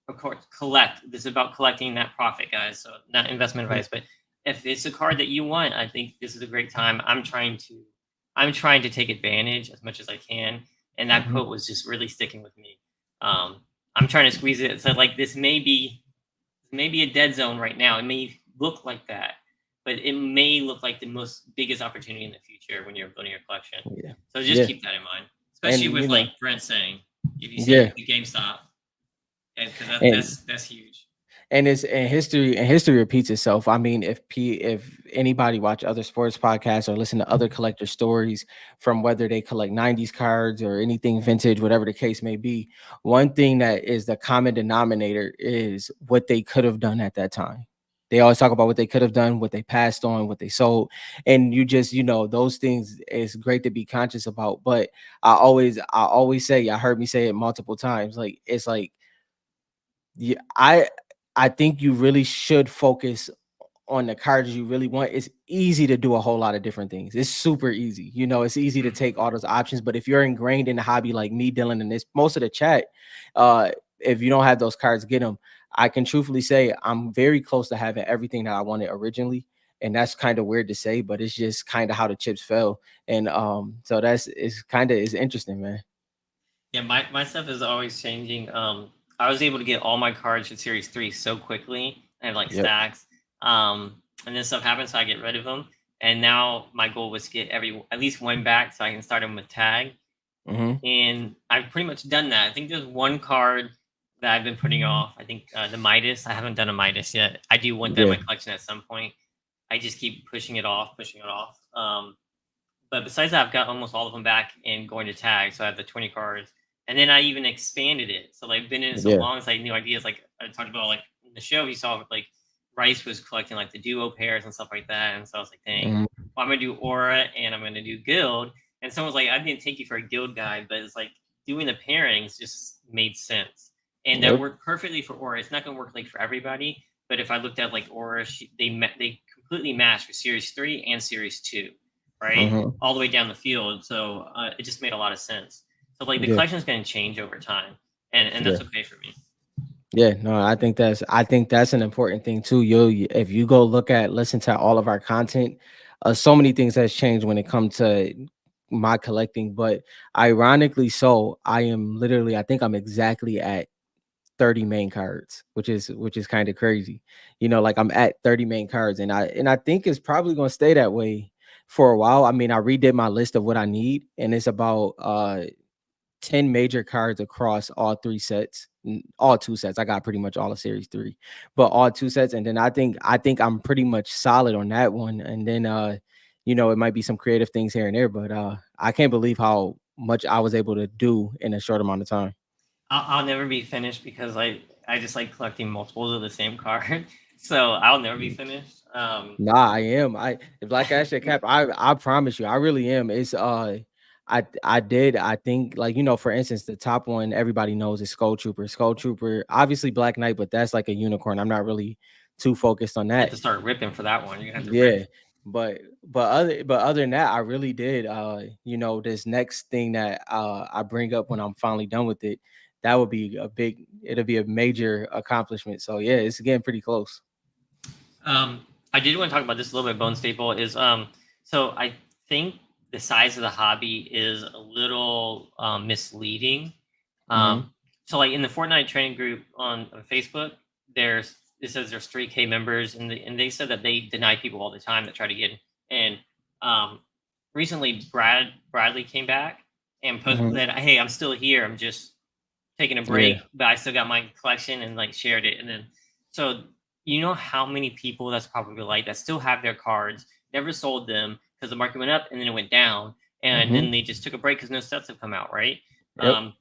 of course, collect. This is about collecting that profit, guys. So not investment Mhm. advice, but if it's a card that you want, I think this is a great time. I'm trying to take advantage as much as I can. And that Mhm. quote was just really sticking with me. Um, I'm trying to squeeze it. So like this may be a dead zone right now. It may look like that, but it may look like the most biggest opportunity in the future when you're building your collection. Yeah. So just Yeah. keep that in mind, especially And with like Brent saying, if you see yeah. the GameStop, because that's And that's that's huge. it's and history repeats itself. I mean, if anybody watch other sports podcasts or listen to other collector stories from whether they collect 90s cards or anything vintage, whatever the case may be, one thing that is the common denominator is what they could have done at that time. They always talk about what they could have done, what they passed on, what they sold. And you just, those things is great to be conscious about. But I always say, I heard me say it multiple times, like it's like, yeah, I think you really should focus on the cards you really want. It's easy to do a whole lot of different things. It's super easy. It's easy to Mhm. take all those options. But if you're ingrained in the hobby like me, Dylan, and this most of the chat, uh, if you don't have those cards, get them. I can truthfully say I'm very close to having everything that I wanted originally. And that's kind of weird to say, but it's just kind of how the chips fell. And so it's kind of is interesting, man. Yeah, my stuff is always changing. I was able to get all my cards for Series 3 so quickly. I have like Yep. stacks. And then stuff happens, so I get rid of them. And now my goal was to get at least one back so I can start them with tag. Hmm. And I've pretty much done that. I think there's one card that I've been putting off. I think the Midas. I haven't done a Midas yet. I do want that in Yeah. my collection at some point. I just keep pushing it off, pushing it off. But besides that, I've got almost all of them back and going to tag. So I have the 20 cards. And then I even expanded it. So like been in it so Yeah. long, it's like new ideas. Like I talked about like in the show, you saw like Rice was collecting like the duo pairs and stuff like that. And so I was like, dang, Mhm. well, I'm gonna do Aura and I'm gonna do Guild. And someone was like, I didn't take you for a guild guy, but it's like doing the pairings just made sense. And that Yep. worked perfectly for Aura. It's not gonna work like for everybody, but if I looked at like Aura, they completely matched for Series 3 and Series 2, right? Mhm. All the way down the field. So it just made a lot of sense. So like the Yeah. collection is going to change over time, and Yeah. that's okay for me. Yeah, no, I think that's an important thing too. If you go listen to all of our content, so many things has changed when it comes to my collecting. But ironically, so I am literally, I think I'm exactly at 30 main cards, which is kind of crazy. Like I'm at 30 main cards, and I think it's probably gonna stay that way for a while. I mean, I redid my list of what I need, and it's about 10 major cards across all three sets, all two sets. I got pretty much all of series three, but all two sets. And then I think I'm pretty much solid on that one. And then it might be some creative things here and there, but I can't believe how much I was able to do in a short amount of time. I'll never be finished because I just like collecting multiples of the same card. So I'll never be finished. Nah, I am. If like I said, Cap, I promise you, I really am. It's I think, like, for instance, the top one everybody knows is Skull Trooper. Skull Trooper, obviously Black Knight, but that's like a unicorn. I'm not really too focused on You have that. to start ripping for that one. You have to rip. Yeah. But other than that, I really did this next thing that I bring up when I'm finally done with it, that would be it'll be a major accomplishment. So yeah, it's getting pretty close. Um, I did want to talk about this a little bit. Bone Staple is so I think the size of the hobby is a little misleading. Hmm. Um, so like in the Fortnite training group on Facebook, it says there's 3K members, and they said that they deny people all the time that try to get in. And um, recently Bradley came back and put Mhm. that, hey, I'm still here. I'm just taking a Yeah. break, but I still got my collection and like shared it. And then so you know how many people that's probably like that still have their cards, never sold them because the market went up and then it went down, and Mhm. then they just took a break because no sets have come out, right? Yep. Um,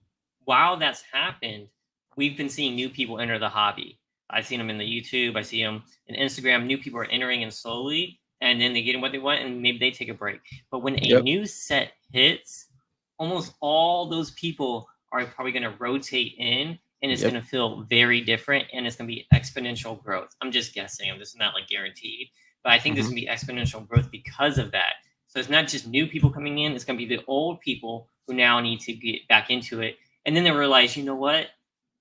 while that's happened, we've been seeing new people enter the hobby. I've seen them in the YouTube, I see them in Instagram. New people are entering in slowly, and then they get what they want, and maybe they take a break. But when a Yep. new set hits, almost all those people are probably going to rotate in, and it's Yep. going to feel very different, and it's going to be exponential growth. I'm just guessing. I'm just not like guaranteed, but I think there's Mhm. going to be exponential growth because of that. So it's not just new people coming in, it's going to be the old people who now need to get back into it. And then they realize, you know what?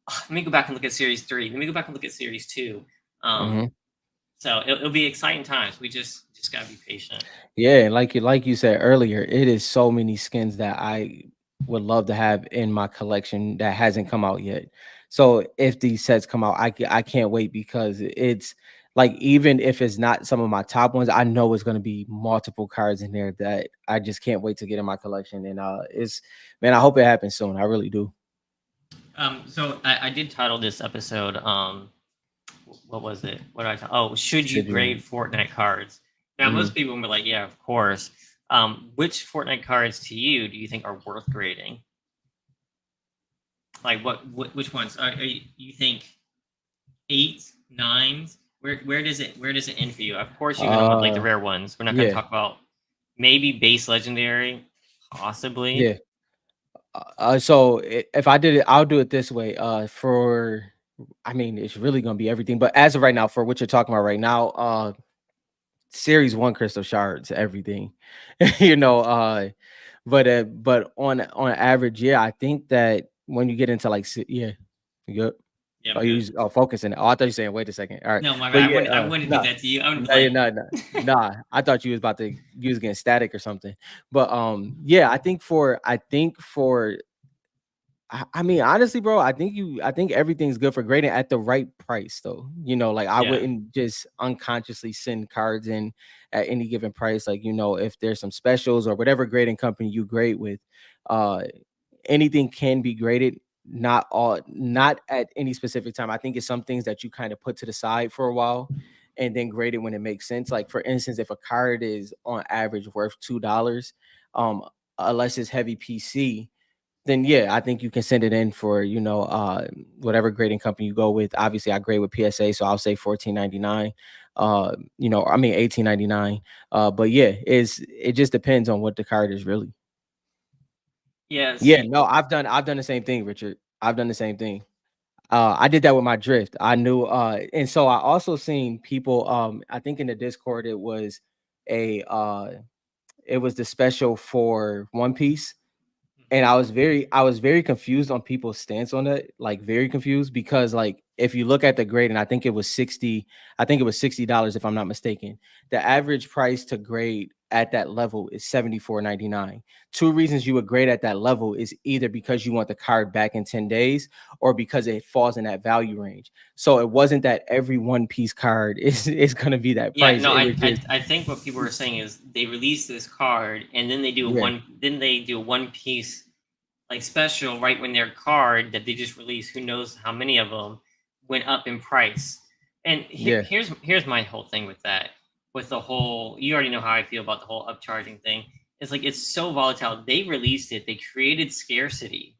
Let me go back and look at series 3. Let me go back and look at series 2. Um, Mhm. so it'll be exciting times. We just got to be patient. Yeah, like you said earlier, it is so many skins that I would love to have in my collection that hasn't come out yet. So if these sets come out, I can't wait because it's like even if it's not some of my top ones, I know it's going to be multiple cards in there that I just can't wait to get in my collection. And it's man, I hope it happens soon. I really do. So I did title this episode. What was it? What did I? Oh, should you Should you? grade Fortnite cards? Now, most Mhm. people will be like, yeah, of course. Which Fortnite cards to you do you think are worth grading? Like, which ones? You think eights, nines? Where does it end for you? Of course, you're gonna want like the Uh, rare ones. We're not gonna yeah, talk about maybe base legendary, possibly. yeah. So if I did it, I'll do it this way. For I mean, it's really gonna be everything. But as of right now, for what you're talking about right now, series one crystal shards, everything. you know, but on average, yeah, I think that when you get into like yeah, you good. Yeah, Oh, I'm you good. was focusing. Oh, I thought you saying wait a second. All right, No, my but bad. yeah, I wouldn't do no, that to you. I would be no, you're like, not. Nah, I thought you was about to you was getting static or something. But yeah, I think for I mean, honestly, bro, I think everything's good for grading at the right price, though. Like I yeah. wouldn't just unconsciously send cards in at any given price. Like, if there's some specials or whatever grading company you grade with, uh, anything can be graded. Not at any specific time. I think it's some things that you kind of put to the side for a while and then grade it when it makes sense. Like for instance, if a card is on average worth $2, um, unless it's heavy PC, then yeah, I think you can send it in for, whatever grading company you go with. Obviously, I grade with PSA, so I'll say 14.99. I mean 18.99. But yeah, it just depends on what the card is really. Yeah, Yeah, see, no, I've done the same thing, Richard. I've done the same thing. I did that with my drift. I knew and so I also seen people I think in the Discord a it was the special for One Piece. And I was very confused on people's stance on it, like very confused because like if you look at the grade, and I think it was $60 if I'm not mistaken. The average price to grade at that level is 74.99. Two reasons you would grade at that level is either because you want the card back in 10 days or because it falls in that value range. So it wasn't that every one piece card is gonna be that yeah, price. no, It I, was I just I think what people are saying is they release this card and then yeah, they do a one piece like special right when their card that they just released, who knows how many of them went up in price. And yeah. here's my whole thing with that, with the whole, you already know how I feel about the whole upcharging thing. It's like it's so volatile. They released it, they created scarcity,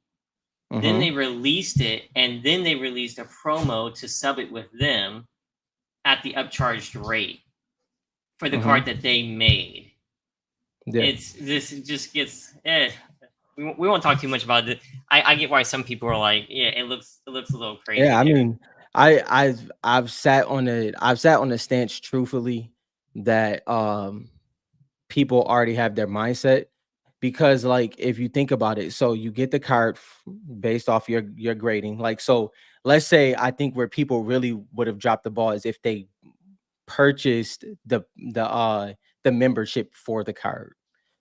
then Mm-hmm. they released it, and then they released a promo to sub it with them at the upcharged rate for the Mm-hmm. card that they made. Yeah. It's this just gets we won't talk too much about it. I get why some people are like, yeah, it looks a little crazy Yeah, I here. mean, I've sat on the stance truthfully that people already have their mindset because like if you think about it, so you get the card based off your grading. Like so let's say I think where people really would have dropped the ball is if they purchased the membership for the card.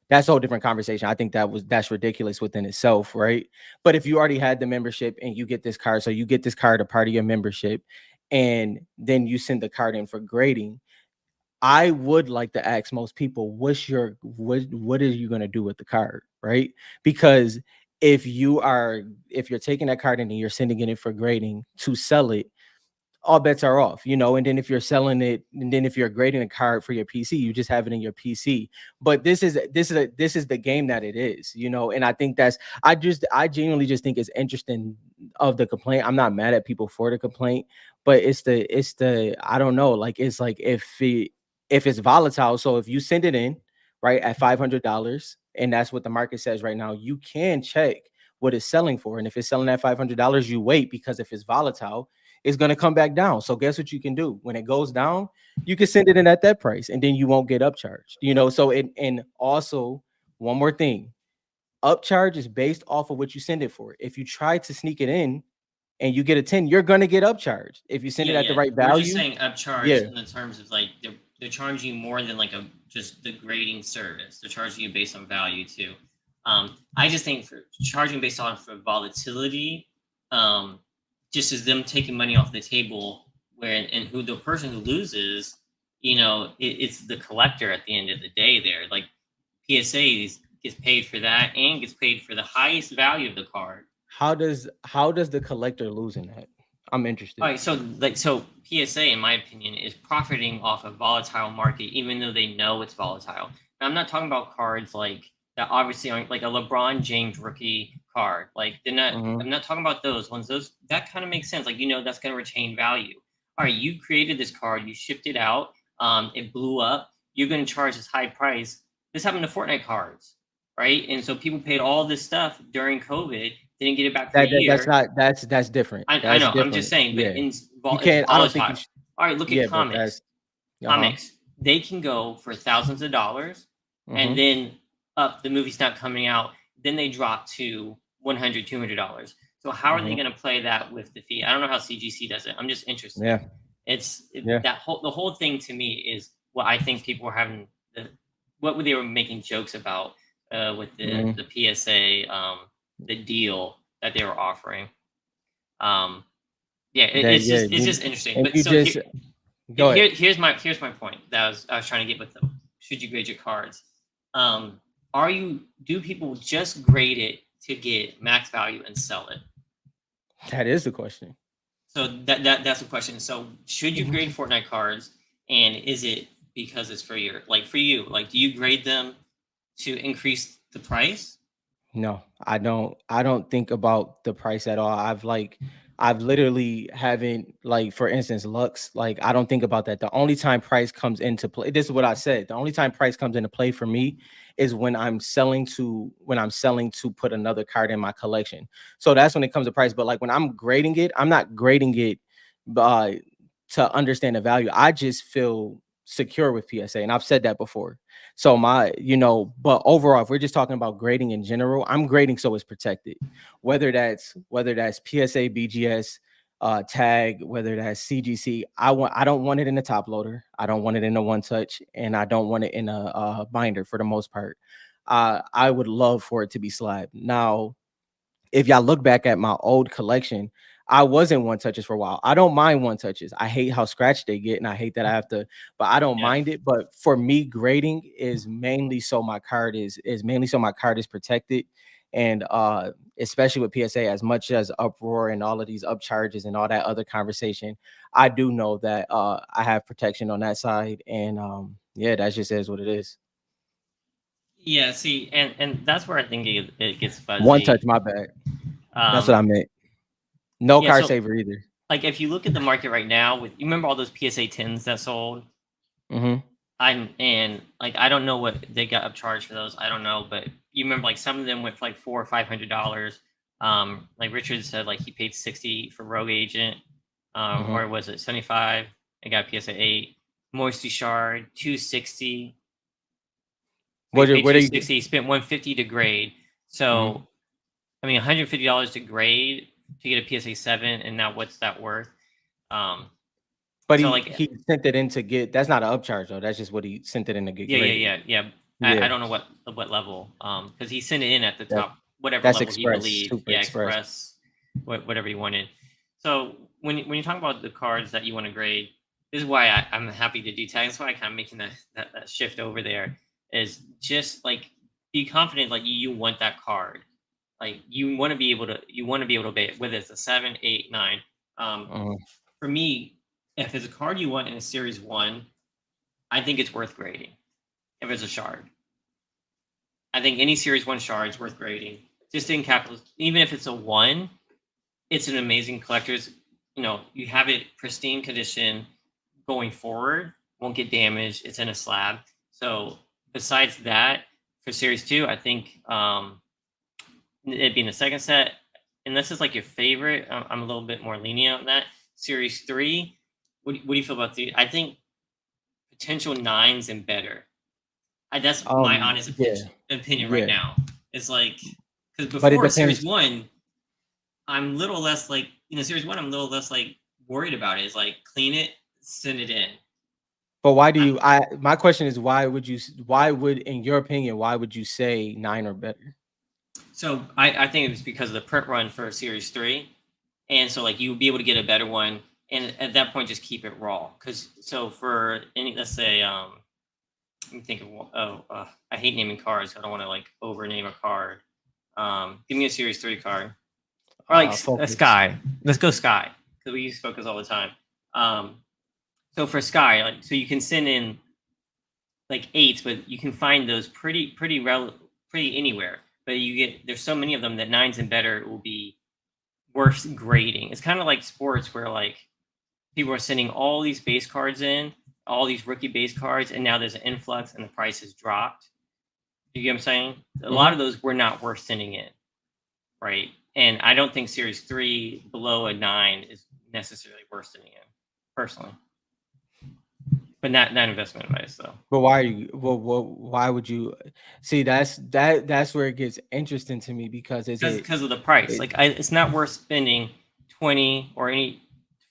That's a whole different conversation. I think that's ridiculous within itself, right? But if you already had the membership and you get this card, so you get this card a part of your membership, and then you send the card in for grading. I would like to ask most people, what are you gonna do with the card, right? Because if you are if you're taking that card and then you're sending it in for grading to sell it, all bets are off, and then if you're selling it, and then if you're grading a card for your PC, you just have it in your PC. But this is the game that it is, and I think I genuinely just think it's interesting of the complaint. I'm not mad at people for the complaint, but it's the I don't know, like it's like if it's volatile. So if you send it in right at $500, and that's what the market says right now, you can check what it's selling for. And if it's selling at $500, you wait, because if it's volatile, it's going to come back down. So guess what you can do? When it goes down, you can send it in at that price, and then you won't get upcharged. So and also one more thing, upcharge is based off of what you send it for. If you try to sneak it in and you get a 10, you're going to get upcharged. If you send Yeah, it at the yeah. right We're just value, saying yeah. upcharge in the terms of like they're charging you more than like a just the grading service. They're charging you based on value too. I just think for charging based on for volatility, um, just as them taking money off the table, where and who the person who loses, it's the collector at the end of the day. There, like PSA gets paid for that and gets paid for the highest value of the card. How does the collector lose in that? I'm All interested. right, so PSA, in my opinion, is profiting off a volatile market, even though they know it's volatile. Now, I'm not talking about cards like that. Obviously, aren't like a LeBron James rookie card. Like they're not. Hmm. I'm not talking about those ones. Those that kind of makes sense. Like that's going to retain value. All right, you created this card, you shipped it out, it blew up. You're going to charge this high price. This happened to Fortnite cards, right? And so people paid all this stuff during COVID, didn't get it back for a That's year. not that's different. I That's know. I'm just different. saying, but Yeah. You it's can't. I don't think volatile. you should. All right, look at Yeah, but that's comics. uh-huh. Comics, they can go for thousands of dollars, and Hmm. then up the movie's not coming out. Then they drop to 100, $200. So how are they Hmm. going to play that with the fee? I don't know how CGC does it. I'm just interested. Yeah. Yeah. The whole thing to me is what I think people were having what they were making jokes about with Mhm. the PSA the deal that they were offering. Um, yeah, That yeah, it's just interesting. and But you so just go ahead. here's my point that I was trying to get with them. Should you grade your cards? Um, do people just grade it to get max value and sell it? That is the question. So that's the question. So should you grade Fortnite cards, and is it because it's for you? Like, do you grade them to increase the price? No, I don't think about the price at all. I've literally haven't, like, for instance, Lux, like I don't think about that. The only time price comes into play, this is what I said. The only time price comes into play for me is when I'm selling to put another card in my collection. So that's when it comes to price. But like when I'm grading it, I'm not grading it uh to understand the value. I just feel secure with PSA. And I've said that before. So but overall, if we're just talking about grading in general, I'm grading so it's protected. Whether that's PSA, BGS, tag, whether that's CGC. I don't want it in a top loader. I don't want it in a one touch, and I don't want it in a binder for the most part. I would love for it to be slab. Now, if y'all look back at my old collection, I was in one touches for a while. I don't mind one touches. I hate how scratched they get, and I hate that I have to, but I don't Yeah. mind it. But for me, grading is mainly so my card is mainly so my card is protected. And especially with PSA, as much as uproar and all of these upcharges and all that other conversation, I do know that I have protection on that side. And yeah, that just is what it is. Yeah, see, and that's where I think it gets One touch, fuzzy. my bad. That's what Um, I meant. No yeah, card so saver either. like if you look at the market right now, with you remember all those PSA tens that sold, Hmm. and like I don't know what they got upcharged for those. I don't know, but you remember like some of them went for like $400 or $500. Like Richard said, like he paid 60 for Rogue Agent, Hmm. or was it 75? I got PSA 8. Moisty Shard 260. So he paid Where do you? 260. He spent 150 to grade. Mhm. So I mean, $150 to grade to get a PSA 7, and now what's that worth? Um, But so he like, he sent it in to get. That's not an upcharge though. That's just what he sent it in to get graded. yeah. I Yeah, don't know what level, because he sent it in at the that top, whatever that's level he express, believed. super Yeah, express. Express, whatever he wanted. So when you talk about the cards that you want to grade, this is why I'm happy to do tag. That's why I kind of making that shift over there is just like be confident, like you want that card. Like you want to be able to obey it, whether it's a 7, 8, 9. Um, Mhm. for me, if it's a card you want in a series one, I think it's worth grading. If it's a shard, I think any series one shard is worth grading. Just in capital, even if it's a one, it's an amazing collector's. You have it pristine condition going forward, won't get damaged. It's in a slab. So besides that, for series two, I think it being the second set, unless it's like your favorite, I'm a little bit more lenient on that. Series three, what do you feel about the? I think potential nines and better. That's my honest Yeah, opinion right yeah, now. It's like because but it before series depends. one, I'm little less like series one. I'm a little less like worried about it. It's like clean it, send it in. But why do I, you? My question is, why would you? Why would, in your opinion, why would you say nine or better? so I think it was because of the print run for series three, and so like you would be able to get a better one, and at that point just keep it raw. Because so for any, let's say let me think of I hate naming cards. So I don't want to like over name a card. Give me a series three card. Or like a Focus. sky. Let's go sky because we use focus all the time. Um, so for sky, like so you can send in like eights, but you can find those pretty anywhere. But there's so many of them that nines and better will be worth grading. It's kind of like sports where like people are sending all these base cards in, all these rookie base cards, and now there's an influx and the price has dropped. You get what I'm saying? A lot Hmm. of those were not worth sending in, right? And I don't think Series 3 below a 9 is necessarily worth sending in, personally. But not investment advice, though. But why are you? Why would you? See, that's where it gets interesting to me because is it? Because of the price. it Like, it's not worth spending 20 or any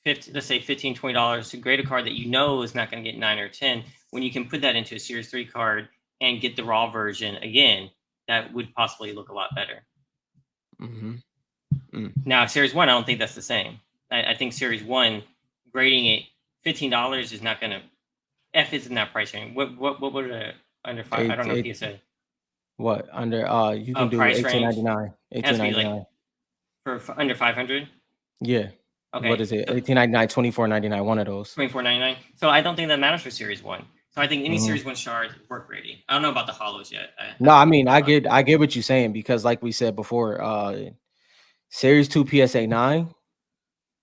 50, let's say 15, $20 to grade a card that you know is not going to get 9 or 10 when you can put that into a Series 3 card and get the raw version again. That would possibly look a lot better. hmm mm. Now, Series 1, I don't think that's the same. I think Series 1, grading it $15 is not going to F is in that price range. What would a under five? I It don't know it PSA. what under you can do Price range 1899, has eighteen to be ninety like nine. for under 500. Yeah. What Okay, is it? so 1899, 24.99. One of those. 24.99. So I don't think that matters for Series One. So I think any Mhm. Series One shard work rating. I don't know about the hollows yet. I No, haven't I looked mean, at the hollow. I get what you're saying because, like we said before, Series Two PSA 9,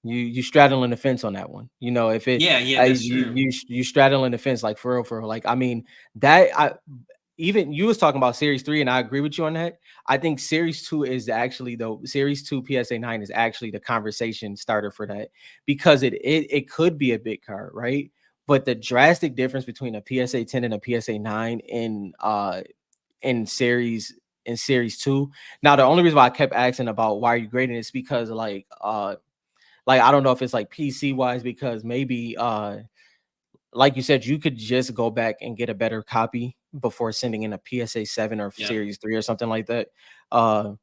you straddling the fence on that one. You know, if it Yeah, yeah, that's true. you straddling the fence like for real. Like I mean, that I even you was talking about Series 3, and I agree with you on that. I think Series 2 is actually though Series 2 PSA 9 is actually the conversation starter for that because it could be a big card, right? But the drastic difference between a PSA 10 and a PSA 9 in series 2. Now, the only reason why I kept asking about why are you grading is because like I don't know if it's like PC wise because maybe like you said, you could just go back and get a better copy before sending in a PSA 7 or Yeah. Series 3 or something like that. Uh,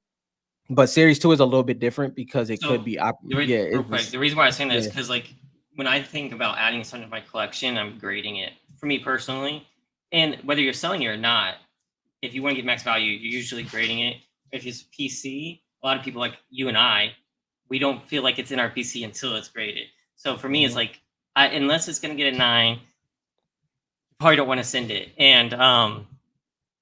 but Series 2 is a little bit different because it could So be, yeah, real it's quick, just, the reason why I'm saying that is yeah. because like when I think about adding something to my collection, I'm grading it for me personally. And whether you're selling it or not, if you want to get max value, you're usually grading it. If it's PC, a lot of people like you and I, we don't feel like it's in our PC until it's graded. So for me, it's Mhm, like unless it's going to get a 9, you probably don't want to send it. And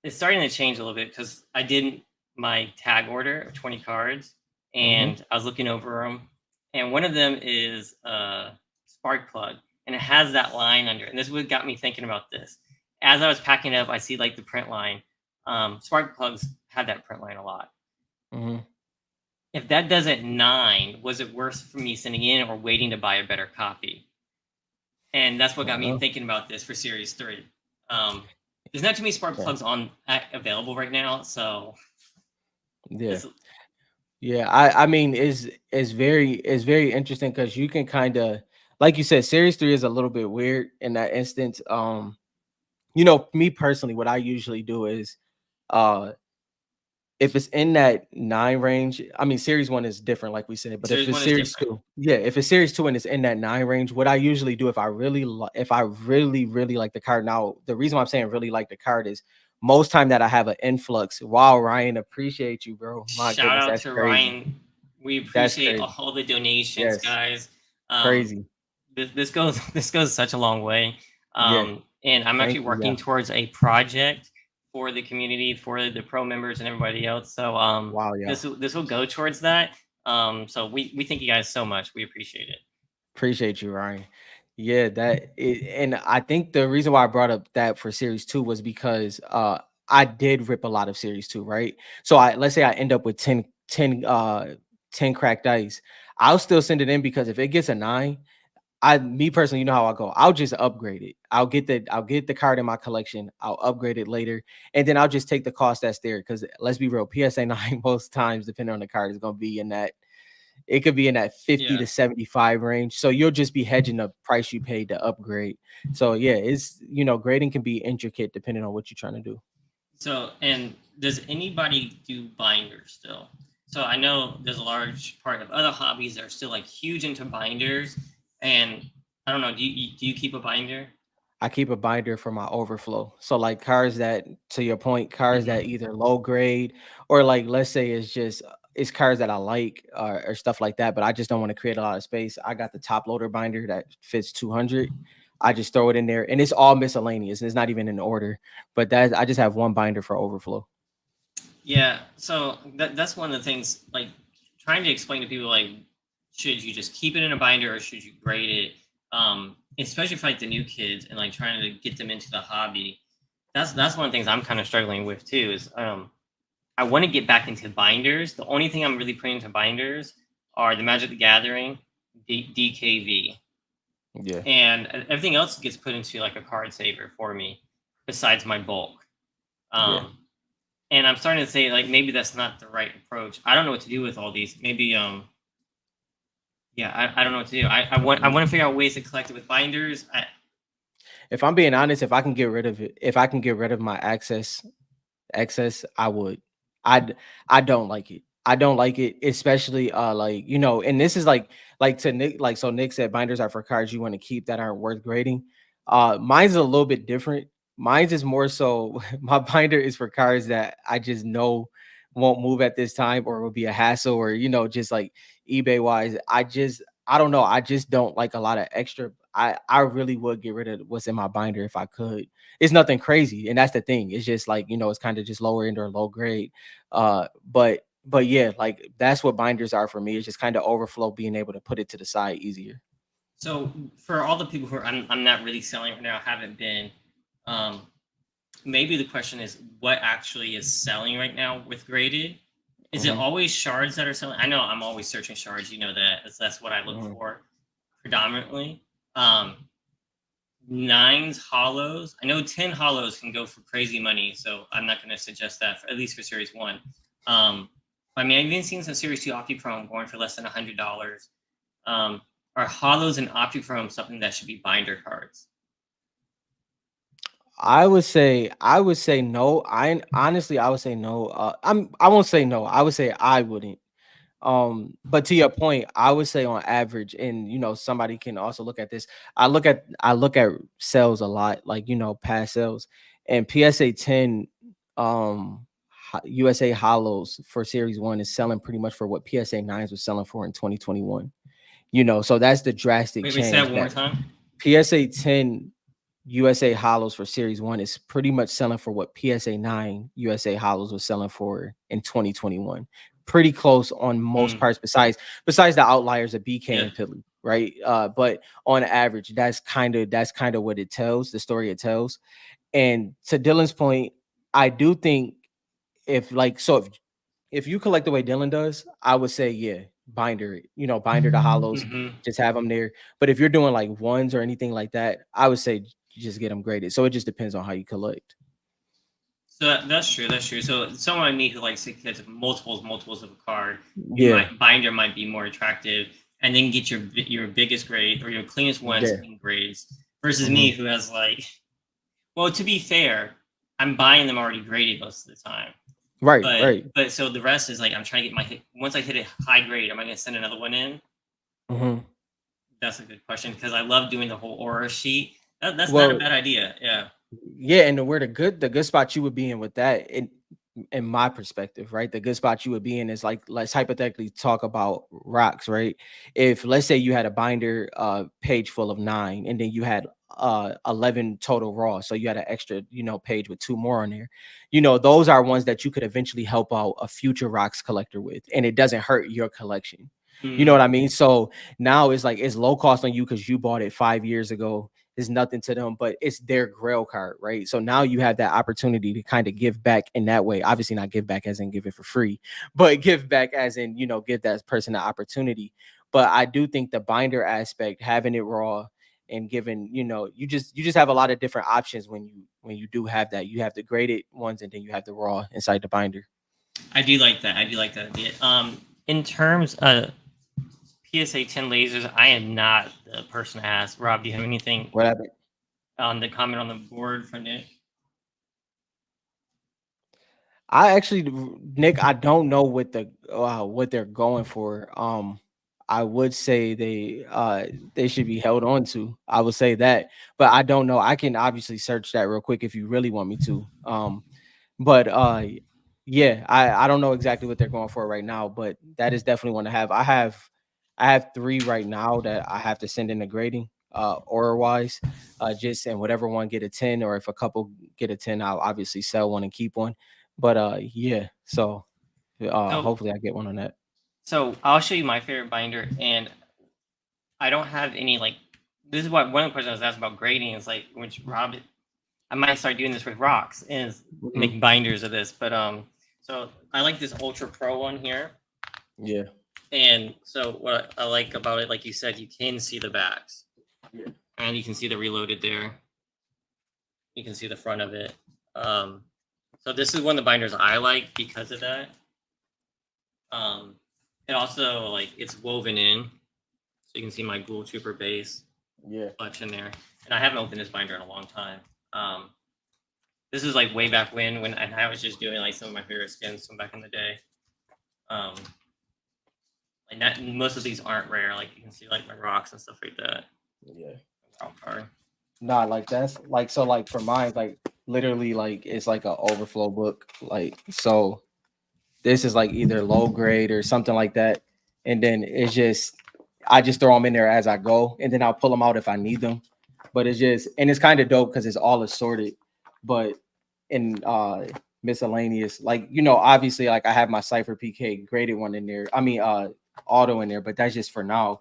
it's starting to change a little bit because I did my tag order of 20 cards, mhm, and I was looking over them, and one of them is a spark plug, and it has that line under it. And this what got me thinking about this. As I was packing it up, I see like the print line. Spark plugs had that print line a lot. mhm. If that doesn't 9, was it worth for me sending in or waiting to buy a better copy? And that's what got me Well, thinking about this for Series 3. There's not too many spark yeah, plugs on available right now, so yeah. it's Yeah, I mean, it's very interesting because you can kind of, like you said, Series 3 is a little bit weird in that instance. You know, me personally, what I usually do is, uh if it's in that 9 range, I mean, series 1 is different, like we said, but if Series it's one is series different. 2, yeah, if it's series 2 and it's in that 9 range, what I usually do if I really, really like the card. Now, the reason why I'm saying really like the card is most time that I have an influx. Wow, Ryan, appreciate you, bro. My Shout goodness, out that's to crazy. Ryan. We That's appreciate crazy. all the donations, Yes, guys. Um, crazy. this goes this goes such a long way. Yeah, And I'm actually thank you. Yeah. working towards a project for the community, for the pro members and everybody else. So Wow, yeah. this will go towards that. So we thank you guys so much. We appreciate it. Appreciate you, Ryan. Yeah, and I think the reason why I brought up that for series 2 was because I did rip a lot of series 2, right? So I let's say I end up with 10 cracked dice. I'll still send it in because if it gets a 9, me personally, you know how I go. I'll just upgrade it. I'll get the card in my collection. I'll upgrade it later, and then I'll just take the cost that's there. Because let's be real, PSA 9 most times, depending on the card, is going to be in that it could be in that 50 Yeah. to 75 range. So you'll just be hedging the price you paid to upgrade. So yeah, it's grading can be intricate depending on what you're trying to do. So, and does anybody do binders still? So I know there's a large part of other hobbies that are still like huge into binders, and I don't know. Do you keep a binder? I keep a binder for my overflow. So like cars that, to your point, cars that Hmm. either low grade or like let's say it's cars that I like or stuff like that, but I just don't want to create a lot of space. I got the top loader binder that fits 200. I just throw it in there, and it's all miscellaneous. And it's not even in order, but that I just have one binder for overflow. Yeah. So that's one of the things. Like trying to explain to people like, should you just keep it in a binder or should you grade it? Especially for like the new kids and like trying to get them into the hobby. That's one of the things I'm kind of struggling with too. Is I want to get back into binders. The only thing I'm really putting into binders are the Magic the Gathering, DKV, Yeah, and everything else gets put into like a card saver for me, besides my bulk. yeah. Um, and I'm starting to say like maybe that's not the right approach. I don't know what to do with all these. Maybe yeah, I don't know what to do. I want to figure out ways to collect it with binders. If I'm being honest, if I can get rid of my excess, I would. I don't like it. I don't like it, especially like and this is like to Nick, like so Nick said binders are for cards you want to keep that aren't worth grading. Mine's a little bit different. Mine's is more so my binder is for cards that I just know won't move at this time or will be a hassle or just like eBay wise. I don't know. I just don't like a lot of extra. I really would get rid of what's in my binder if I could. It's nothing crazy, and that's the thing. It's just like it's kind of just lower end or low grade. But yeah, like that's what binders are for me. It's just kind of overflow, being able to put it to the side easier. So for all the people who I'm not really selling right now, haven't been. Um, Maybe the question is what actually is selling right now with graded. Is it Hmm. always shards that are selling? I know I'm always searching shards. You know that that's what I look Hmm. for predominantly. Um, Nines hollows. I know 10 hollows can go for crazy money, so I'm not going to suggest that at least for series one. Um, I mean, I've even seen some series two OptiChrome going for less than $100. Um, are hollows and OptiChrome something that should be binder cards? I would say no. I honestly I would say no. I won't say no. I would say I wouldn't. But to your point, I would say on average, and somebody can also look at this. I look at sales a lot, like past sales, and PSA 10 USA hollows for series 1 is selling pretty much for what PSA 9s was selling for in 2021. So that's the drastic Wait, say that change one more that time. PSA 10 USA hollows for series 1 is pretty much selling for what PSA 9 USA hollows was selling for in 2021. Pretty close on most Mm, parts, besides the outliers of BK yeah. and Philly, right? But on average, that's kind of what it tells, the story it tells. And to Dylan's point, I do think if you collect the way Dylan does, I would say yeah, binder it. Binder the hollows, Hmm. just have them there. But if you're doing like ones or anything like that, I would say just get them graded. So it just depends on how you collect. So that's true. That's true. So someone like me who likes to get multiples of a card, you Yeah, might binder might be more attractive, and then get your biggest grade or your cleanest ones yeah. in grades. Versus me, Hmm. who has like, well, to be fair, I'm buying them already graded most of the time. Right, But right. so the rest is like I'm trying to get my once I hit a high grade, am I going to send another one in? Mhm. That's a good question because I love doing the whole aura sheet. That's not a Well, bad idea. Yeah. yeah, and where the good spot you would be in with that, in my perspective, right? The good spot you would be in is like, let's hypothetically talk about rocks, right? If let's say you had a binder page full of 9, and then you had 11 total raw, so you had an extra, page with 2 more on there. Those are ones that you could eventually help out a future rocks collector with, and it doesn't hurt your collection. You know what Mm, I mean? So now it's like it's low cost on you because you bought it 5 years ago. Is nothing to them, but it's their grail card, right? So now you have that opportunity to kind of give back in that way. Obviously, not give back as in give it for free, but give back as in, give that person the opportunity. But I do think the binder aspect, having it raw and giving, you just have a lot of different options when you do have that. You have the graded ones, and then you have the raw inside the binder. I do like that. I do like that idea. In terms of PSA 10 lasers, I am not the person to ask. Rob, do you have anything What happened? on the comment on the board for Nick? I actually, Nick, I don't know what they're going for. I would say they should be held on to. I would say that, but I don't know. I can obviously search that real quick if you really want me to. But yeah, I don't know exactly what they're going for right now, but that is definitely one to have. I have 3 right now that I have to send in the grading, order wise. Just, and whatever one get a 10, or if a couple get a 10, I'll obviously sell one and keep one. But yeah, so So, hopefully I get one on that. I'll show you my favorite binder, and I don't have any like. This is what one of the questions I was asked about grading is like, which Rob, I might start doing this with rocks and Mhm. make binders of this. But so I like this Ultra Pro one here, Yeah. and so what I like about it, like you said, you can see the backs, Yeah. and you can see the reloaded there. You can see the front of it. Um, so this is one of the binders I like because of that. Um, it also like it's woven in, so you can see my Ghoul Trooper base Yeah. collection there. And I haven't opened this binder in a long time. Um, this is like way back when I was just doing like some of my favorite skins from back in the day. Um, like that, most of these aren't rare. Like you can see like my rocks and stuff like that. Yeah. Wild card. Nah, like that's like, so like for mine, like literally like it's like a overflow book. Like, so this is like either low grade or something like that. And then it's just, I just throw them in there as I go, and then I'll pull them out if I need them. But it's just, and it's kind of dope because it's all assorted. But in miscellaneous, like, obviously, like I have my Cypher PK graded one in there. I mean, auto in there, but that's just for now.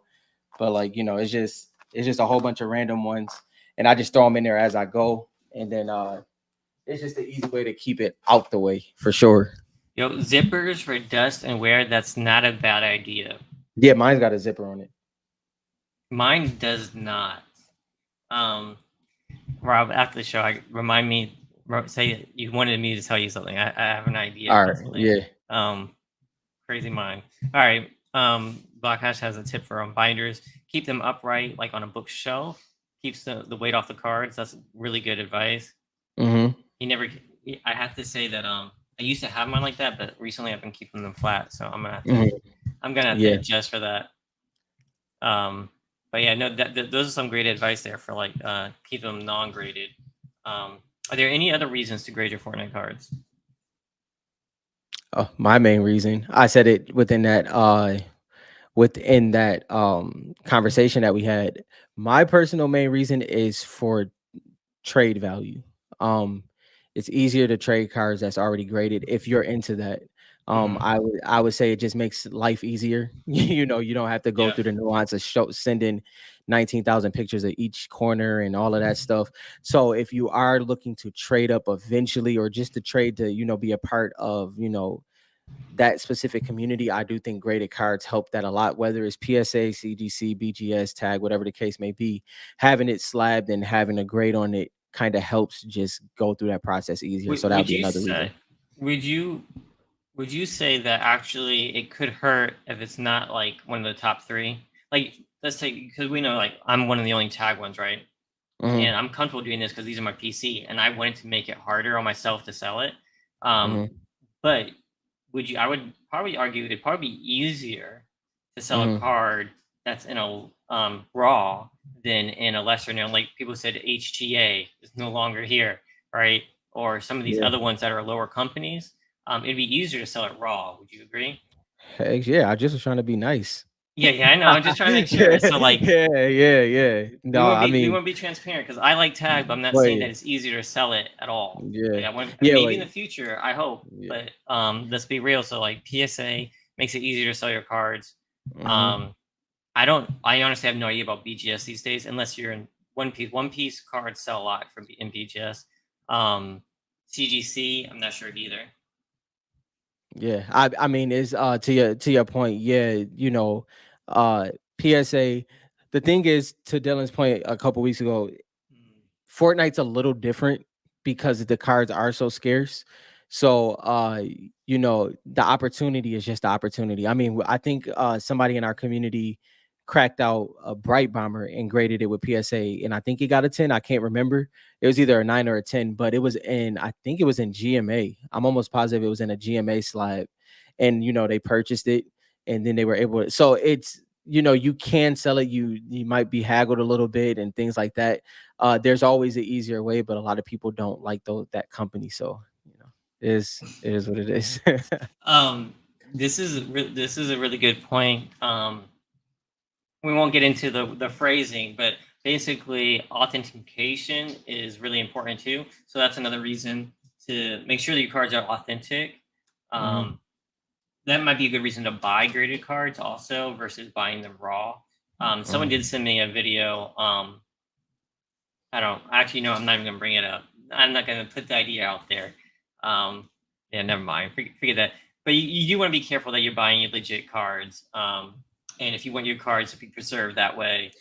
But like, it's just a whole bunch of random ones, and I just throw them in there as I go. And then it's just the easy way to keep it out the way for sure. Yo, zippers for dust and wear. That's not a bad idea. Yeah, mine's got a zipper on it. Mine does not. Um, Rob, after the show, remind me. Say you wanted me to tell you something. I have an idea All about right. something. Yeah. Um, crazy mind. All right. Black Hash has a tip for binders. Keep them upright, like on a bookshelf. Keeps the weight off the cards. That's really good advice. Mm-hmm. He never. I have to say that I used to have mine like that, but recently I've been keeping them flat. So Mm-hmm. I'm gonna have to Yeah. adjust for that. Um, but yeah, no, those are some great advice there for like keep them non-graded. Are there any other reasons to grade your Fortnite cards? My main reason, I said it within that conversation that we had. My personal main reason is for trade value. Um, it's easier to trade cards that's already graded if you're into that. Mm-hmm. I would say it just makes life easier. You don't have to go Yeah. through the nuance of sending 19,000 pictures of each corner and all of that stuff. So if you are looking to trade up eventually, or just to trade to, be a part of, that specific community, I do think graded cards help that a lot, whether it's PSA, CGC, BGS, tag, whatever the case may be. Having it slabbed and having a grade on it kind of helps just go through that process easier. So that would Would be you another say? reason. Would you Would you say that actually it could hurt if it's not like one of the top three? Like, let's say because we know like I'm one of the only tag ones, right? Hmm. And I'm comfortable doing this because these are my PC, and I wanted to make it harder on myself to sell it. Um, Hmm. But would you? I would probably argue it'd probably be easier to sell a Mhm. card that's in a raw than in a lesser known. Like people said, HGA is no longer here, right? Or some of these Yeah. other ones that are lower companies. It'd be easier to sell it raw. Would you agree? Heck yeah, I just was trying to be nice. Yeah, yeah, I know. I'm just trying to make sure. Yeah, So like yeah. No, I we mean, want to be transparent because I like tag, but I'm not but saying that it's easier to sell it at all. yeah, Like I want yeah, maybe in the like future, I hope, yeah. but let's be real. So like PSA makes it easier to sell your cards. Mhm. Um I honestly have no idea about BGS these days unless you're in One Piece. One Piece cards sell a lot from in BGS. Um CGC, I'm not sure either. Yeah, I mean, it's to your point, yeah, uh PSA. The thing is, to Dylan's point a couple weeks ago, Mm. Fortnite's a little different because the cards are so scarce. So, the opportunity is just the opportunity. I mean, I think somebody in our community cracked out a Bright Bomber and graded it with PSA, and I think he got a 10. I can't remember. It was either a 9 or a 10, but it was in, I think it was in GMA. I'm almost positive it was in a GMA slab. And they purchased it and then they were able to, so it's, you can sell it. You might be haggled a little bit and things like that. There's always an easier way, but a lot of people don't like that company. So, it is what it is. Um this is a really good point. We won't get into the phrasing, but basically authentication is really important too. So that's another reason to make sure that your cards are authentic. Mhm, Um, that might be a good reason to buy graded cards also versus buying them raw. Someone mhm. did send me a video. I don't actually no, I'm not even gonna bring it up. I'm not gonna put the idea out there. Yeah, never mind. Forget that. But you do want to be careful that you're buying legit cards. And if you want your cards to be preserved that way,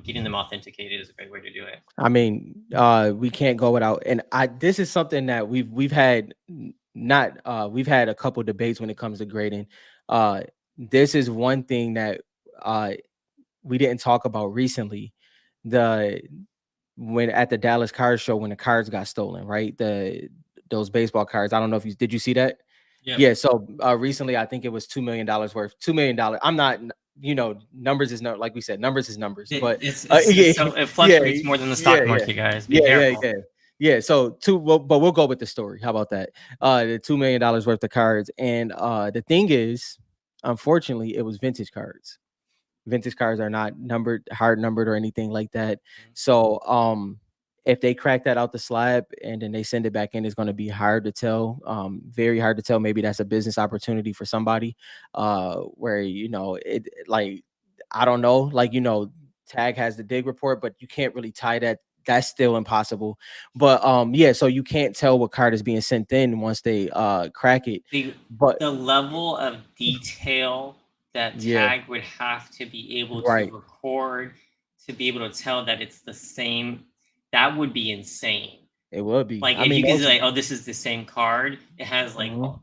getting them authenticated is a great way to do it. I mean, we can't go without, and this is something that we've had not we've had a couple debates when it comes to grading. Uh, this is one thing that uh we didn't talk about recently. The When at the Dallas Card Show, when the cards got stolen, right? Those baseball cards. I don't know if you did you see that? Yep. Yeah. So recently, I think it was $2 million worth. $2 million. I'm not. Numbers is not, like we said. Numbers is numbers. But It's yeah, so it yeah, fluctuates more than the yeah, stock yeah, market, guys. Be yeah, yeah, careful. yeah. Yeah. So but we'll go with the story. How about that? The $2 million worth of cards, and the thing is, unfortunately, it was vintage cards. Vintage cars are not numbered, hard numbered or anything like that. So if they crack that out the slab and then they send it back in, it's going to be hard to tell. Very hard to tell. Maybe that's a business opportunity for somebody. Where like, I don't know, like, Tag has the dig report, but you can't really tie that. That's still impossible. But yeah, so you can't tell what card is being sent in once they crack it. the But the level of detail that yeah, tag would have to be able to right. record to be able to tell that it's the same, that would be insane. It would be. Like I if mean, you could say like, oh, this is the same card, it has like mhm.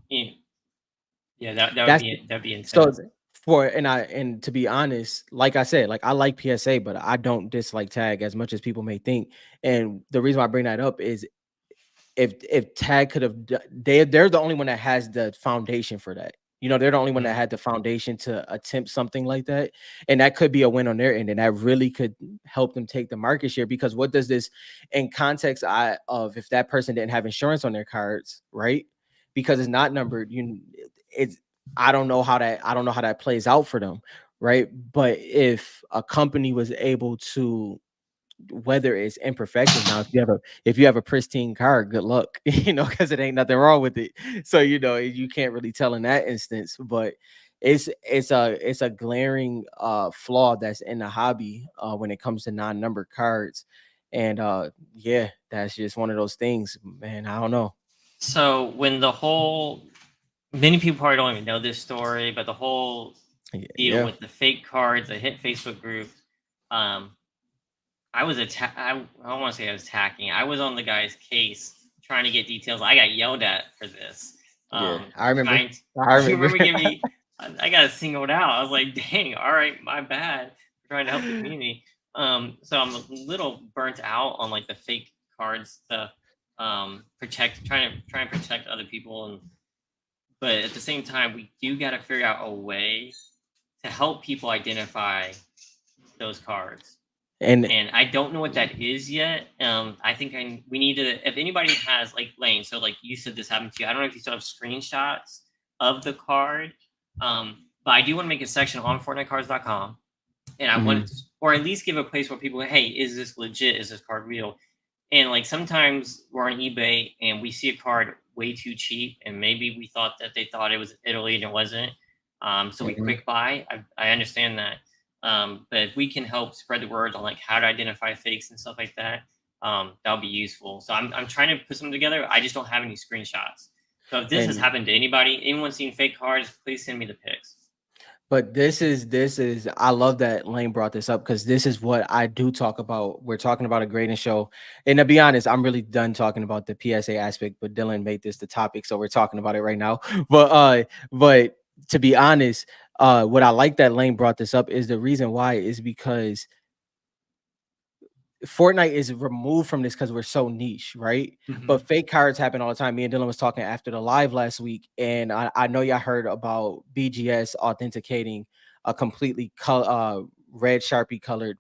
yeah, that would That's be that'd be so intense. and to be honest, like I said, like I like PSA, but I don't dislike Tag as much as people may think. And the reason why I bring that up is, if Tag could have, they're the only one that has the foundation for that. They're the only one that Mm. had the foundation to attempt something like that, and that could be a win on their end, and that really could help them take the market share. Because what does this, in context, of if that person didn't have insurance on their cards, right? Because it's not numbered, it's I don't know how that plays out for them, right? But if a company was able to, whether it's imperfections. Now, if you have a pristine car, good luck, because it ain't nothing wrong with it. So you can't really tell in that instance. But it's a glaring flaw that's in the hobby when it comes to non-numbered cards. And yeah, that's just one of those things, man. I don't know. So when the whole many people probably don't even know this story, but the whole Yeah, deal yeah, with the fake cards that hit Facebook groups, um, I don't want to say I was attacking. I was on the guy's case trying to get details. I got yelled at for this. yeah. I remember. Trying to, I you remember. remember giving me? I got singled out. I was like, dang, all right, my bad. For trying to help the community. So I'm a little burnt out on like the fake card stuff. Trying to protect other people but at the same time, we do got to figure out a way to help people identify those cards. And And I don't know what that is yet. I think we need to. If anybody has like Lane, so like you said, this happened to you. I don't know if you still have screenshots of the card, but I do want to make a section on FortniteCards.com, and I want mhm. to, or at least give a place where people, hey, is this legit? Is this card real? And like sometimes we're on eBay and we see a card way too cheap, and maybe we thought that they thought it was Italy and it wasn't. So we Mhm. quick buy. I understand that. But if we can help spread the word on like how to identify fakes and stuff like that, that'll be useful. So I'm trying to put something together. I just don't have any screenshots. So if this has And happened to anybody, anyone seen fake cards, please send me the pics. but this is I love that Lane brought this up because this is what I do talk about. We're talking about a grading show. And to be honest, I'm really done talking about the PSA aspect, but Dylan made this the topic, so we're talking about it right now. But to be honest, what I like that Lane brought this up is the reason why is because Fortnite is removed from this because we're so niche, right? Mm-hmm. But fake cards happen all the time. Me and Dylan was talking after the live last week, and I know y'all heard about BGS authenticating a completely red Sharpie colored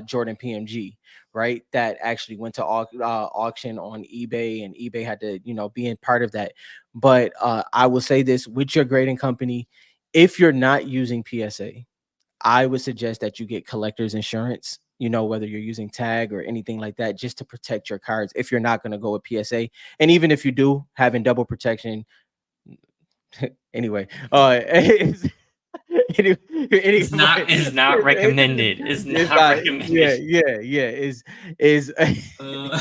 Jordan PMG, right? That actually went to auction on eBay, and eBay had to, be in part of that. But I will say this with your grading company, if you're not using PSA, I would suggest that you get collector's insurance, whether you're using tag or anything like that, just to protect your cards if you're not going to go with PSA. And even if you do, having double protection anyway, any- anyway, Is not recommended. Is it's not not, recommended. yeah, is Uh,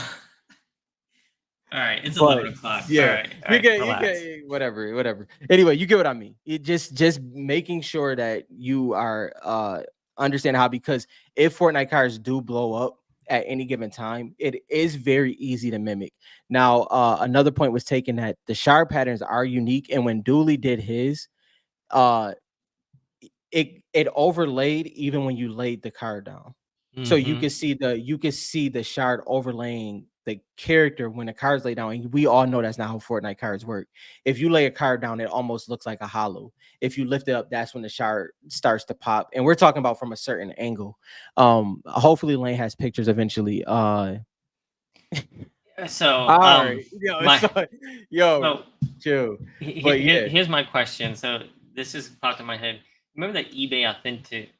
all right, it's but 11 o'clock. yeah, All right, you relax. get whatever. Anyway, you get what I mean. It just making sure that you are understand how, because if Fortnite cards do blow up at any given time, it is very easy to mimic. Now, another point was taken that the shard patterns are unique, and when Dooley did his, uh it overlaid even when you laid the card down. So Mm-hmm. you could see the shard overlaying the character when the card's laid down. And we all know that's not how Fortnite cards work. If you lay a card down, it almost looks like a hollow. If you lift it up, that's when the shard starts to pop. And we're talking about from a certain angle. Hopefully Lane has pictures eventually. So, All right. Yo, my so, yo, so chill. But yeah, here's my question. So this is popped in my head. Remember that eBay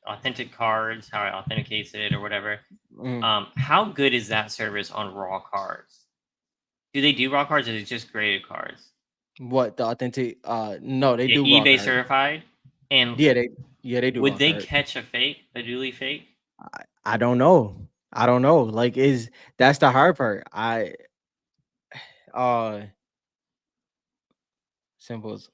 authentic cards, how it authenticates it or whatever. mm, How good is that service on raw cards? Do they do raw cards, or is it just graded cards? what the authentic no, they do raw eBay card. certified, and Yeah, they do would raw they card. catch a duly fake? I don't know. I don't know. Like, is that's the hard part. Uh Symbols.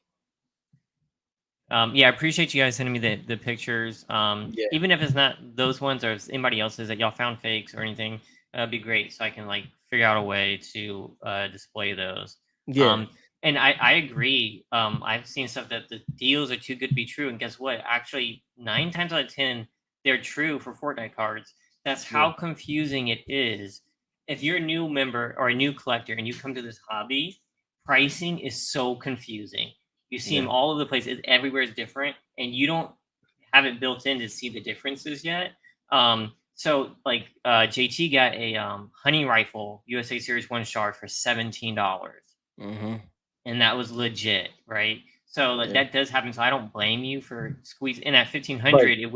Yeah, I appreciate you guys sending me the pictures. Yeah, Even if it's not those ones or if anybody else's that y'all found fakes or anything, that'd be great. So I can like figure out a way to display those. yeah, Um, and I agree. I've seen stuff that the deals are too good to be true, and guess what? Actually, 9 times out of 10, they're true for Fortnite cards. That's yeah, how confusing it is. If you're a new member or a new collector and you come to this hobby, pricing is so confusing. You see yeah, them all over the place. Everywhere is different, and you don't have it built in to see the differences yet. So like JT got a hunting rifle USA Series One shard for $17, mm-hmm, and that was legit, right? So like yeah. that does happen. So I don't blame you for squeezing. And at fifteen But hundred, it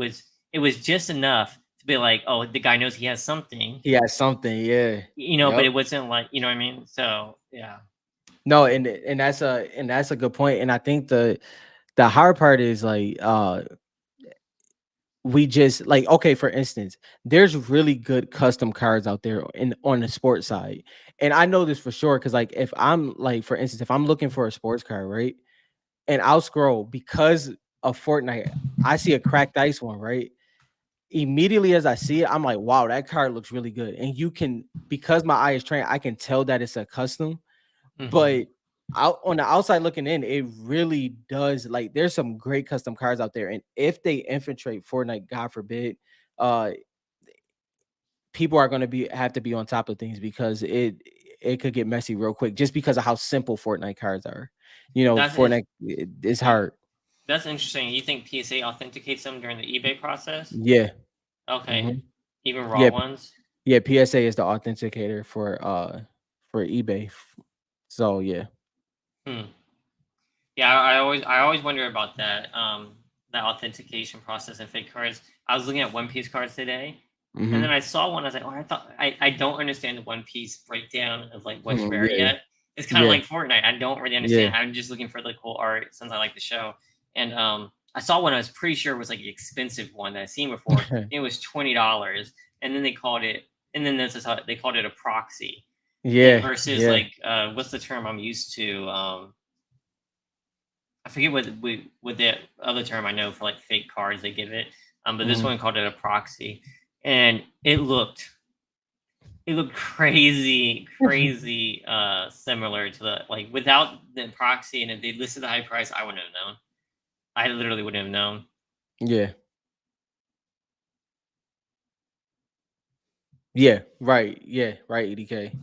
was just enough to be like, oh, the guy knows he has something, he has something. Yeah, but yep. it wasn't like, you know what I mean? So yeah. No, and that's a good point. And I think the hard part is like we just like, okay, for instance, there's really good custom cards out there in on the sports side. And I know this for sure because, like, if I'm like, for instance, if I'm looking for a sports card, right? And I'll scroll because of Fortnite. I see a cracked ice one, right? Immediately as I see it, I'm like, wow, that card looks really good. And you can, because my eye is trained, I can tell that it's a custom. Hmm. But out on the outside looking in, it really does, like, there's some great custom cards out there. And if they infiltrate Fortnite, God forbid, uh people are going to be have to be on top of things because it could get messy real quick just because of how simple Fortnite cards are. You know, That's in, Fortnite it's yeah, hard. that's interesting. You think PSA authenticates them during the eBay process? Yeah. Okay, Hmm. even raw Yeah. ones. Yeah. PSA is the authenticator for eBay. So yeah. Hmm. Yeah, I always wonder about that that authentication process in fake cards. I was looking at One Piece cards today, and then Hmm. I saw one. I was like, oh, I don't understand the One Piece breakdown of like what's rare Yeah. yet. It's kind of Yeah. like Fortnite. I don't really Yeah. understand. I'm just looking for the cool art since I like the show. And I saw one I was pretty sure was like the expensive one that I've seen before. It was $20, and then they called it, and then this is how they called it a proxy. And Yeah. versus Yeah. like what's the term I'm used to? I forget what the other term I know for like fake cards they give it. But this Hmm. one called it a proxy, and it looked crazy, crazy similar to the like without the proxy, and if they listed the high price, I wouldn't have known. I literally wouldn't have known. Yeah. Yeah. Right. Yeah. Right. EDK.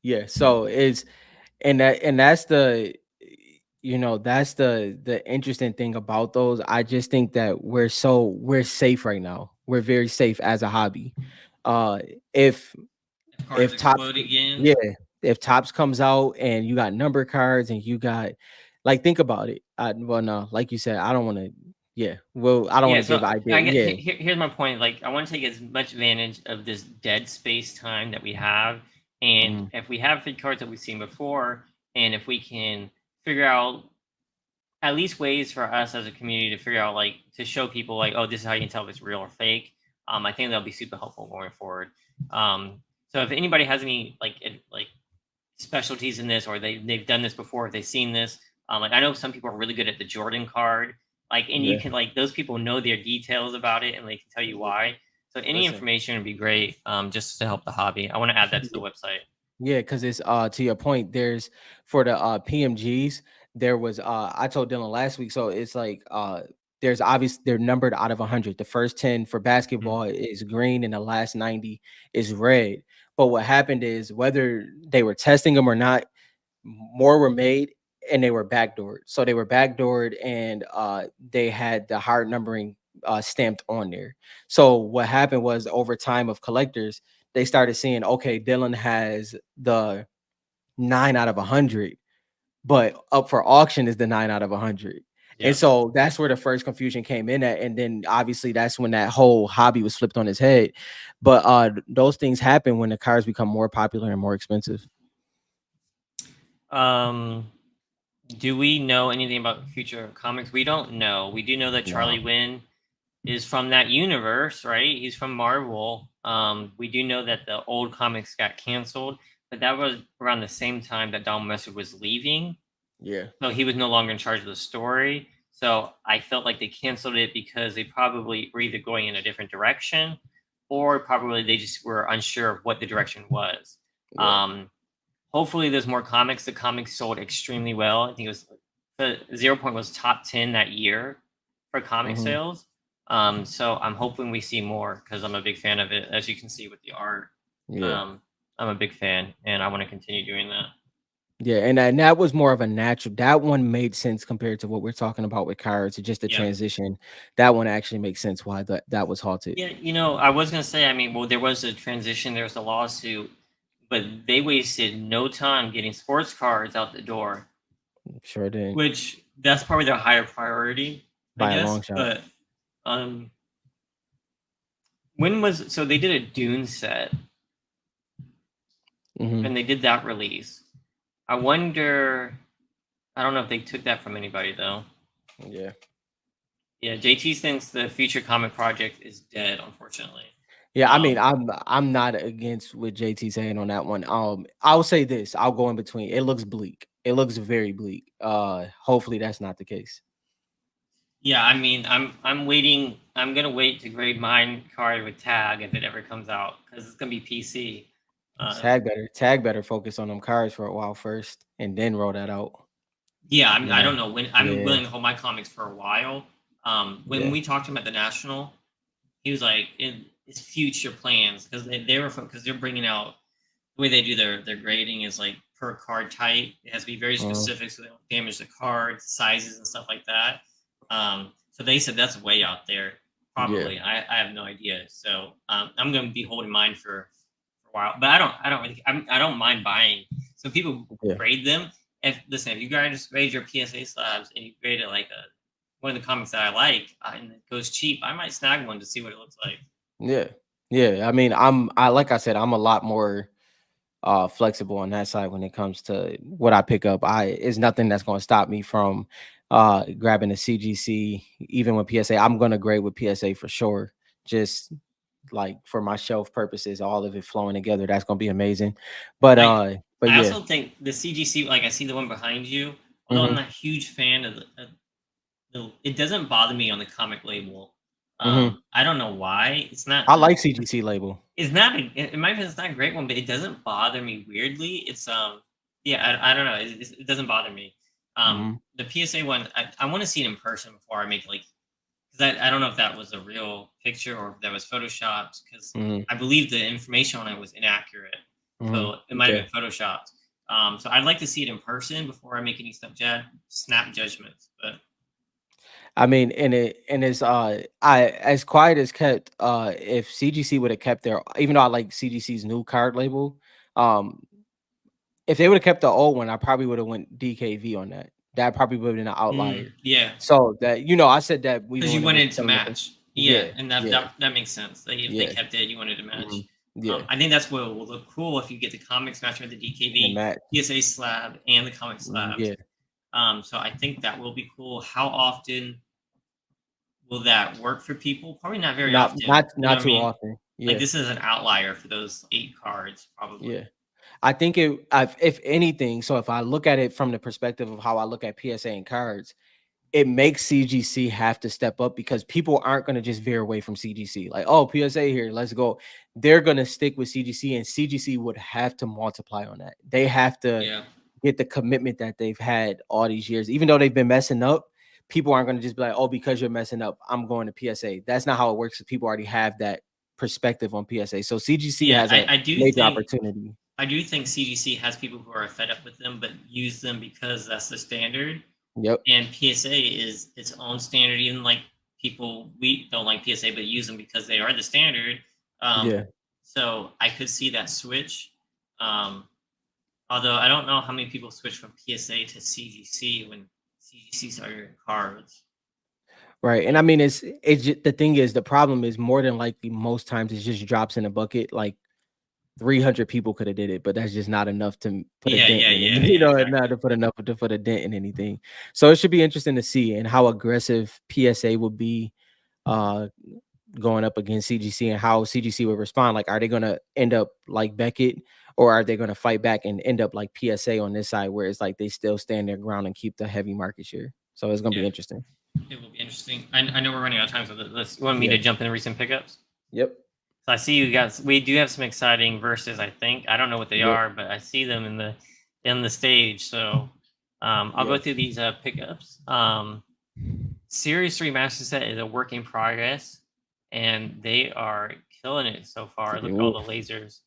Yeah. So it's and that's the that's the interesting thing about those. I just think that we're safe right now. We're very safe as a hobby. Uh if If cards if Tops explode again, yeah, if Tops comes out and you got number cards and you got like think about it. Well no, like you said, I don't want to yeah. Well, I don't want yeah. to give So idea. I get Yeah. here's my point. Like I want to take as much advantage of this dead space time that we have, and Mhm. if we have free cards that we've seen before, and if we can figure out at least ways for us as a community to figure out like to show people like, oh, this is how you can tell if it's real or fake. I think that'll be super helpful going forward. So if anybody has any like specialties in this, or they've done this before, if they've seen this, like I know some people are really good at the Jordan card, like, and you Yeah. can like those people know their details about it and they can tell you Yeah. why. So any Listen. information would be great, just to help the hobby. I want to add that to the website. Yeah, because it's to your point, there's for the PMGs, there was I told Dylan last week, so it's like there's obvious they're numbered out of 100. The first 10 for Mhm. basketball is green and the last 90 is red. But what happened is whether they were testing them or not, more were made and they were backdoored. So they were backdoored and they had the hard numbering stamped on there. So what happened was over time of collectors, they started seeing, okay, Dylan has the 9 out of 100, but up for auction is the 9 out of 100. And Yep. so that's where the first confusion came in at. And then obviously that's when that whole hobby was flipped on its head. But those things happen when the cars become more popular and more expensive. Um, do we know anything about future comics? We don't know. We do know that Charlie No. Wynn is from that universe, right? He's from Marvel. We do know that the old comics got canceled, but that was around the same time that Don Messer was leaving. Yeah. So he was no longer in charge of the story. So I felt like they canceled it because they probably were either going in a different direction, or probably they just were unsure of what the direction was. Yeah. Um, Hopefully there's more comics. The comics sold extremely well. I think it was the Zero Point was top 10 that year for comic Hmm. sales. So I'm hoping we see more because I'm a big fan of it. As you can see with the art, Yeah. um, I'm a big fan and I want to continue doing that. Yeah, and that was more of a natural. That one made sense compared to what we're talking about with cards. Just the Yeah. transition. That one actually makes sense why that was halted. Yeah. I was going to say, I mean, well, there was a transition, there was a lawsuit, but they wasted no time getting sports cards out the door, Sure did which that's probably their higher priority, I by a guess. long shot. But um, when was so they did a Dune set Hmm. and they did that release. I wonder. I don't know if they took that from anybody though. Yeah, Yeah, JT thinks the future comic project is dead, unfortunately. yeah. I mean, Um, I'm not against what JT saying on that one. I'll say this. I'll go in between. It looks bleak. It looks very bleak. Hopefully that's not the case. yeah, I mean, I'm waiting. I'm gonna wait to grade mine card with tag if it ever comes out because it's gonna be PC. Tag better focus on them cards for a while first, and then roll that out. Yeah, I Yeah, don't know when. I'm yeah, willing to hold my comics for a while. When yeah, we talked to him at the National, he was like, it's future plans because they're bringing out. the way they do their grading is like per card type. It has to be very Uh, specific so they don't damage the cards, sizes, and stuff like that. So they said that's way out there. yeah, Probably, I have no idea. So I'm going to be holding mine for a while, but I don't mind buying. So people yeah. grade them. If listen, if you guys grade your PSA slabs and you grade it like a one of the comics that I like, and it goes cheap, I might snag one to see what it looks like. Yeah. Yeah. I mean, I like I said, I'm a lot more flexible on that side when it comes to what I pick up. I It's nothing that's gonna stop me from grabbing a CGC, even with PSA. I'm gonna grade with PSA for sure. Just like for my shelf purposes, all of it flowing together, that's gonna be amazing. I But I yeah. also think the CGC, like I see the one behind you, although I'm Hmm. not a huge fan of it doesn't bother me on the comic label. Hmm. I don't know why. It's not I the like CGC label. it's not a, in my opinion, it's not a great one, but it doesn't bother me weirdly. It's yeah, I don't know. It doesn't bother me. Hmm. The PSA one, I want to see it in person before I make it, like, because I don't know if that was a real picture or if that was photoshopped, because Hmm. I believe the information on it was inaccurate, Hmm. so it might have Okay. been photoshopped. So I'd like to see it in person before I make any snap judgments. But I mean, and it's I as quiet as kept. If CGC would have kept their, even though I like CGC's new card label, um, if they would have kept the old one, I probably would have went DKV on that. That probably would have been an outlier. yeah, So that, I said that even because you when it was wanted to telling the match. Yeah, yeah, and yeah, that makes sense. Like if they yeah, kept it, you wanted to hmm, match. yeah, I think that's what will look cool if you get the comics matching with the and the DKV, match, PSA slab, and the comic slabs. yeah, So I think that will be cool. How often will that work for people? Probably not very not often. not You know not what I too mean? often, Like yeah, this is an outlier for those 8 cards, yeah. probably. I think if anything, so if I look at it from the perspective of how I look at PSA and cards, it makes CGC have to step up because people aren't going to just veer away from CGC. Like, oh, PSA here, let's go. They're going to stick with CGC, and CGC would have to multiply on that. They have to Yeah. get the commitment that they've had all these years. Even though they've been messing up, people aren't going to just be like, oh, because you're messing up, I'm going to PSA. That's not how it works. People already have that perspective on PSA. So CGC Yeah, has a major opportunity. I do think CGC has people who are fed up with them, but use them because that's the standard. Yep. And PSA is its own standard. Even like people we don't like PSA, but use them because they are the standard. Um, Yeah. so I could see that switch. Um, Although I don't know how many people switch from PSA to CGC when CGC started in cards. Right. And I mean, the thing is, the problem is more than likely most times it just drops in a bucket. Like 300 people could have did it, but that's just not enough to put a Yeah, dent yeah, in it. yeah, yeah, Not exactly. to put enough to put a dent in anything. So it should be interesting to see and how aggressive PSA will be uh going up against CGC and how CGC would respond. Like, are they gonna end up like Beckett, or are they gonna fight back and end up like PSA on this side where it's like they still stand their ground and keep the heavy market share? So it's gonna Yeah, be interesting. it will be interesting. I know we're running out of time, so let's. You want me Yeah. to jump in recent pickups? Yep. So I see you guys. We do have some exciting verses. I think I don't know what they Yep. are, but I see them in the stage. So I'll go Yeah. through these pickups. Series 3 Master Set is a work in progress, and they are killing it so far. Look at all the Oof, lasers.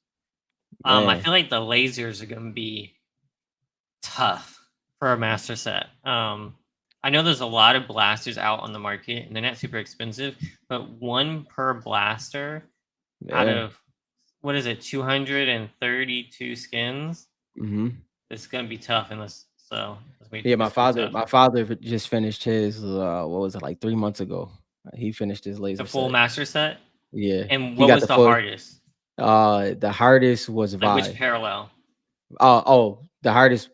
I man. feel like the lasers are going to be tough for a master set. I know there's a lot of blasters out on the market, and they're not super expensive, but one per blaster out Yeah. of what is it, 232 skins? Mhm. It's going to be tough unless so. Yeah, It's gonna be tough. my father just finished his, what was it, like 3 months ago? He finished his The laser full set. master set. Yeah. And He what got was the the full hardest? the hardest was Like which Vi. parallel? Oh, the hardest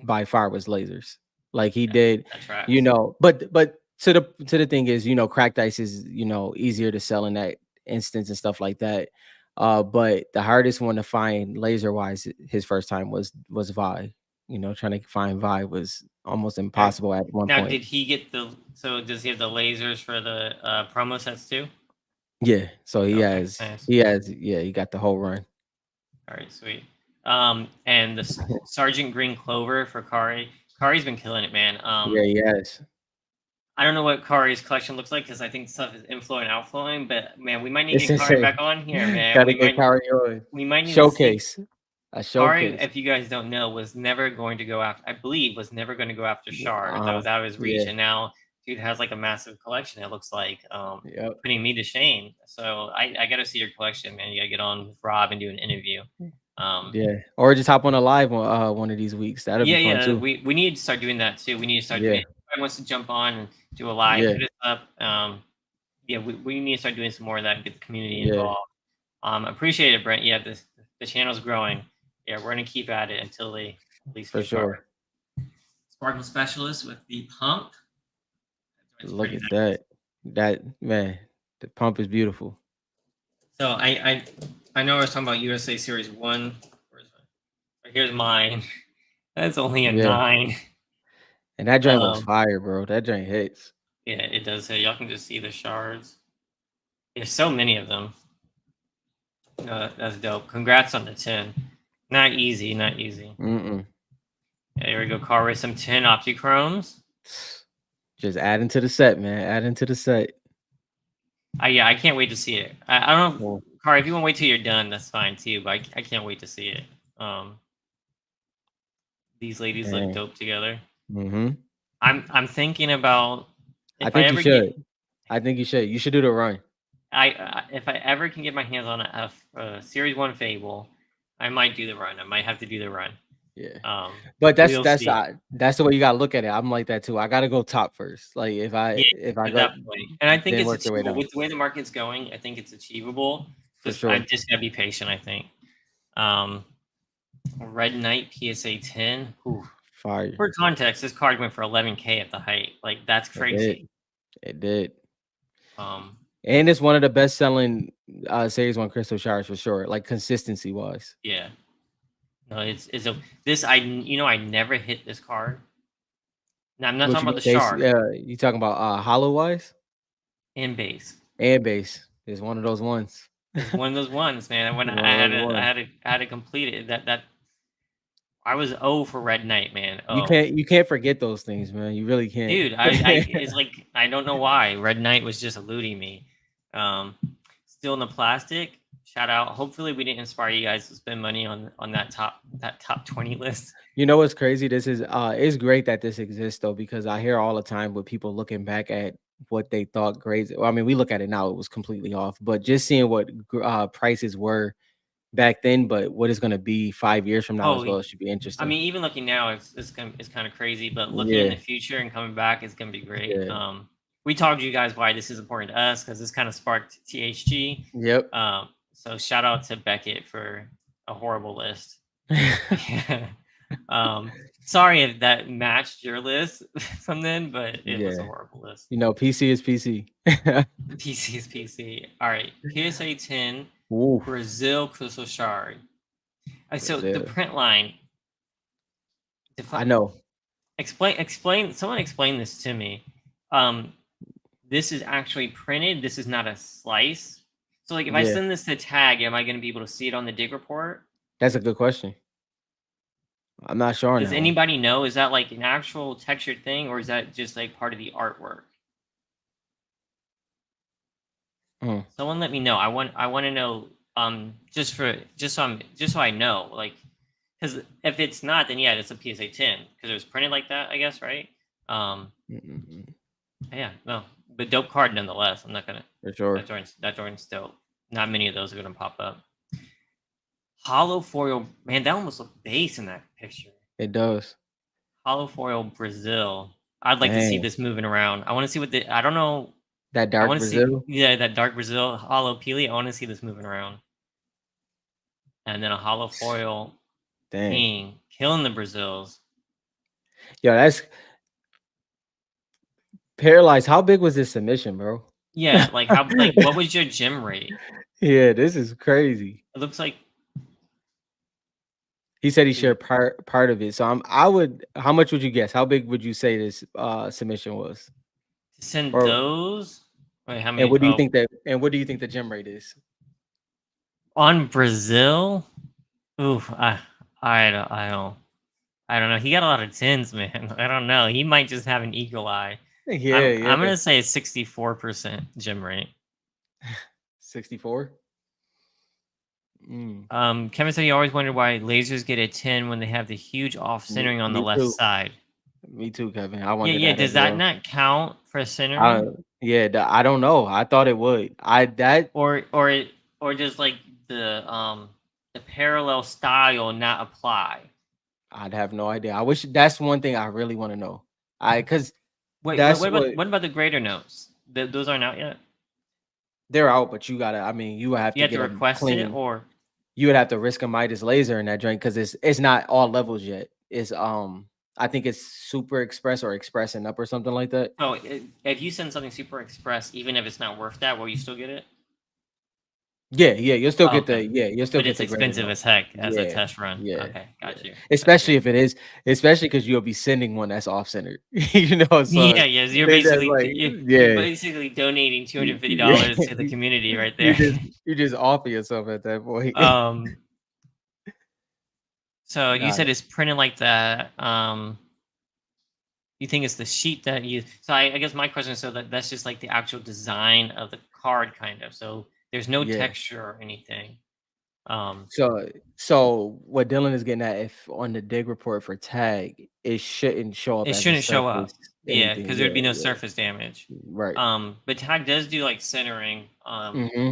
by far was lasers. Like he Yeah, did, that tracks. but to the thing is, cracked ice is, easier to sell in that instance and stuff like that. But the hardest one to find laser wise his first time was Vi. Trying to find Vi was almost Okay. impossible at one Now, point. did he get the? So does he have the lasers for the promo sets too? Yeah, so Okay, nice. yeah, he got the whole run. All right, sweet. And the Sergeant Green Clover for Kari. Kari's been killing it, man. Yeah, yes. I don't know what Kari's collection looks like because I think stuff is inflowing, outflowing. But man, we might need to It's get Kari insane. back on here, man. Gotta get Kyrie on. We might need to see. Showcase. A Kari, showcase. if you guys don't know, was never going to go after. I believe was never going to go after Shard. That Uh-huh. was out of his reach, Yeah. and now dude has like a massive collection. It looks like, Yep. putting me to shame. So I got to see your collection, man. You got to get on with Rob and do an interview. Um, Yeah. Or just hop on a live one of these weeks. That'll be yeah, fun yeah. too. We need to start doing that too. We need to start doing. Yeah. It. Everybody wants to jump on and do a live. Yeah. Hit us up. Yeah, we need to start doing some more of that. Get the community Yeah. involved. Appreciate it, Brent. Yeah, the channel's growing. Yeah, we're gonna keep at it until they release For new cards. sure. Sparkle Specialist with the pump. It's Look pretty at nice. that. That man, the pump is beautiful. So I know I was talking about USA Series 1. Where's mine? Here's mine. That's only a Yeah. 9. And that joint looks Um, fire, bro. That joint hits. yeah, it does. Y'all can just see the shards. There's so many of them. That's dope. Congrats on the 10. Not easy, not easy. Mm-mm. Yeah, here we go. Car race some 10 Optichromes. Just adding to the set, man. Adding to the set. Yeah, I can't wait to see it. I don't know, Yeah. Car. If you want to wait till you're done, that's fine too. But I can't wait to see it. These ladies look Dang. dope together. Mm-hmm. I'm thinking about I if I think you ever get should. I think you should. You should do the run. if I ever can get my hands on a Series 1 Fable, I might do the run. I might have to do the run. Yeah. Um, But that's we'll that's see. uh, that's the way you gotta look at it. I'm like that too. I gotta go top first. Like if I Yeah, if I at go, that point, and I think then it's work your way achievable down. with the way the market's going. I think it's achievable. For I sure. just gotta be patient. I think. Um, Red Knight PSA 10. Ooh. Fire. For context, this card went for 11K at the height. Like that's It did. crazy. It did. Um, And it's one of the best selling series one crystal shards for sure. Like consistency wise. yeah. No, it's a this I never hit this card. Now I'm not What talking you about mean the base? shard Yeah, you talking about hollow wise and base. and base is one of those ones. It's one of those ones, man. When One of those ones. I had to complete it. That I was O for Red Knight, man. Oh, You can't forget those things, man. You really can't. dude, it's like I don't know why Red Knight was just eluding me. Um, Still in the plastic. Shout out. Hopefully, we didn't inspire you guys to spend money on that top 20 list. You know what's crazy? This is it's great that this exists though, because I hear all the time with people looking back at what they thought grades. Well, I mean, we look at it now, it was completely off, but just seeing what prices were back then, but what it's gonna be 5 years from now as Oh, well, it should be I interesting. mean, even looking now, it's kind of crazy, but looking in Yeah, the future and coming back is gonna be great. yeah. We talked to you guys why this is important to us because this kind of sparked THG. Yep. So shout out to Beckett for a horrible list. Yeah. Sorry if that matched your list from then, but it was a Yeah. horrible list. You know, PC is PC. PC is PC. All right, PSA 10 Ooh, Brazil Crystal Shard. So the Brazil. print line. I know. Explain. Someone explain this to me. Um, this is actually printed. This is not a slice. So, like, if I Yeah, send this to Tag, am I going to be able to see it on the dig report? that's a good question. I'm not sure on Does that one. anybody know? Is that like an actual textured thing, or is that just like part of the artwork? Mm, Someone let me know. I want to know. Just so I know, like, because if it's not, then yeah, it's a PSA 10 because it was printed like that, I guess, right? Um, mm, mm, mm. yeah, no, but dope card nonetheless. I'm not gonna. For sure. That joint's dope. Not many of those are gonna pop up. Hollow foil, man, that almost looked base in that picture. It does. Hollow foil Brazil. I'd like to see Dang. this moving around. I want to see what the I don't know. That I dark want to see Brazil. that dark Brazil hollow Peely. I want to see this moving around. And then a hollow foil Dang. King killing the Brazils. Yo, that's paralyzed. How big was this submission, bro? Yeah, like how what was your gem rate? Yeah, this is crazy. It looks like He said he dude, shared part of it. So I would how much would you guess? How big would you say this submission was? to send Or those. Wait, how and many? what do you Oh, think the gem rate is? on Brazil. Oof, I don't know. He got a lot of tens, man. I don't know. He might just have an eagle eye. Yeah, I'm yeah. gonna say 64% gem rate. 64. Mm. Kevin said he always wondered why lasers get a 10 when they have the huge off centering on the Me left too. side. Me too, Kevin. I Yeah, wonder yeah. that as Does that well. not count for I centering, yeah, I don't know. I thought it would. I that or does like the parallel style not apply? I'd have no idea. I wish that's one thing I really want to know. I because Wait, that's what about the greater notes? Those aren't out yet. they're out, but you gotta. I mean, you would have You to have to get a request it, clean. or You would have to risk a Midas laser in that drink because it's not all levels yet. It's I think it's super express or express and up or something like that. oh, if you send something super express, even if it's not worth that, will you still get it? Yeah, yeah, Oh, okay. you'll still But get it's the greater expensive note. as heck as a Yeah, test run. yeah, Okay, yeah. got you. Got you. Especially if it is, especially because you'll be sending one that's off centered. You know, so Yeah, yes, they just like you're yeah, basically donating yeah. $250 to the community right You there. just you just offer yourself at that point. um, so you Nah, said it's printed like that. You think it's the sheet that you? So I guess my question is, so that's just like the actual design of the card, kind of. So there's no yeah. texture or anything. Um, So what Dylan is getting at, if on the dig report for tag, it shouldn't show up it as a shouldn't show surface up. Yeah, anything. because there'd Yeah, be no yeah, surface damage. right. But tag does do like centering. Hmm.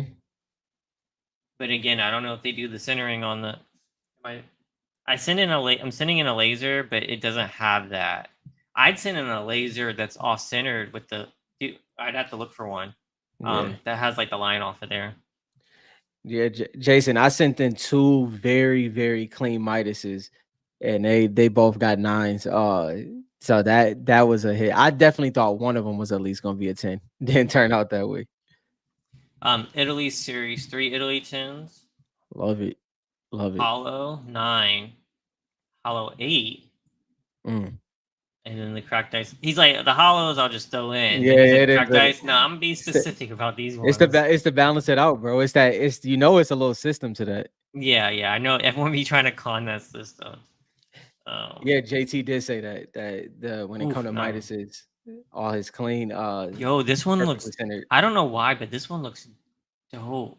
But again, I don't know if they do the centering on the. My, I send in I'm sending in a laser, but it doesn't have that. I'd send in a laser that's off centered with the. Dude, I'd have to look for one. Yeah, That has like the line off of there. yeah. Jason, I sent in two very very clean Midases, and they both got nines. So that was a hit. I definitely thought one of them was at least gonna be a 10. Didn't turn out that way. Italy Series 3 Italy tins, Love it, love it. Hollow 9, Hollow 8, Mm. and then the cracked dice. He's like, the hollows I'll just throw in. Yeah, Then he said it is. cracked dice. No, I'm gonna be specific about these ones. It's to balance it out, bro. It's it's a little system to that. Yeah, yeah, I know everyone be trying to con that system. Um, Yeah, JT did say that the when it come oof, to 9. Midas's, all his clean, Yo, this one perfectly looks. centered. I don't know why, but this one looks dope.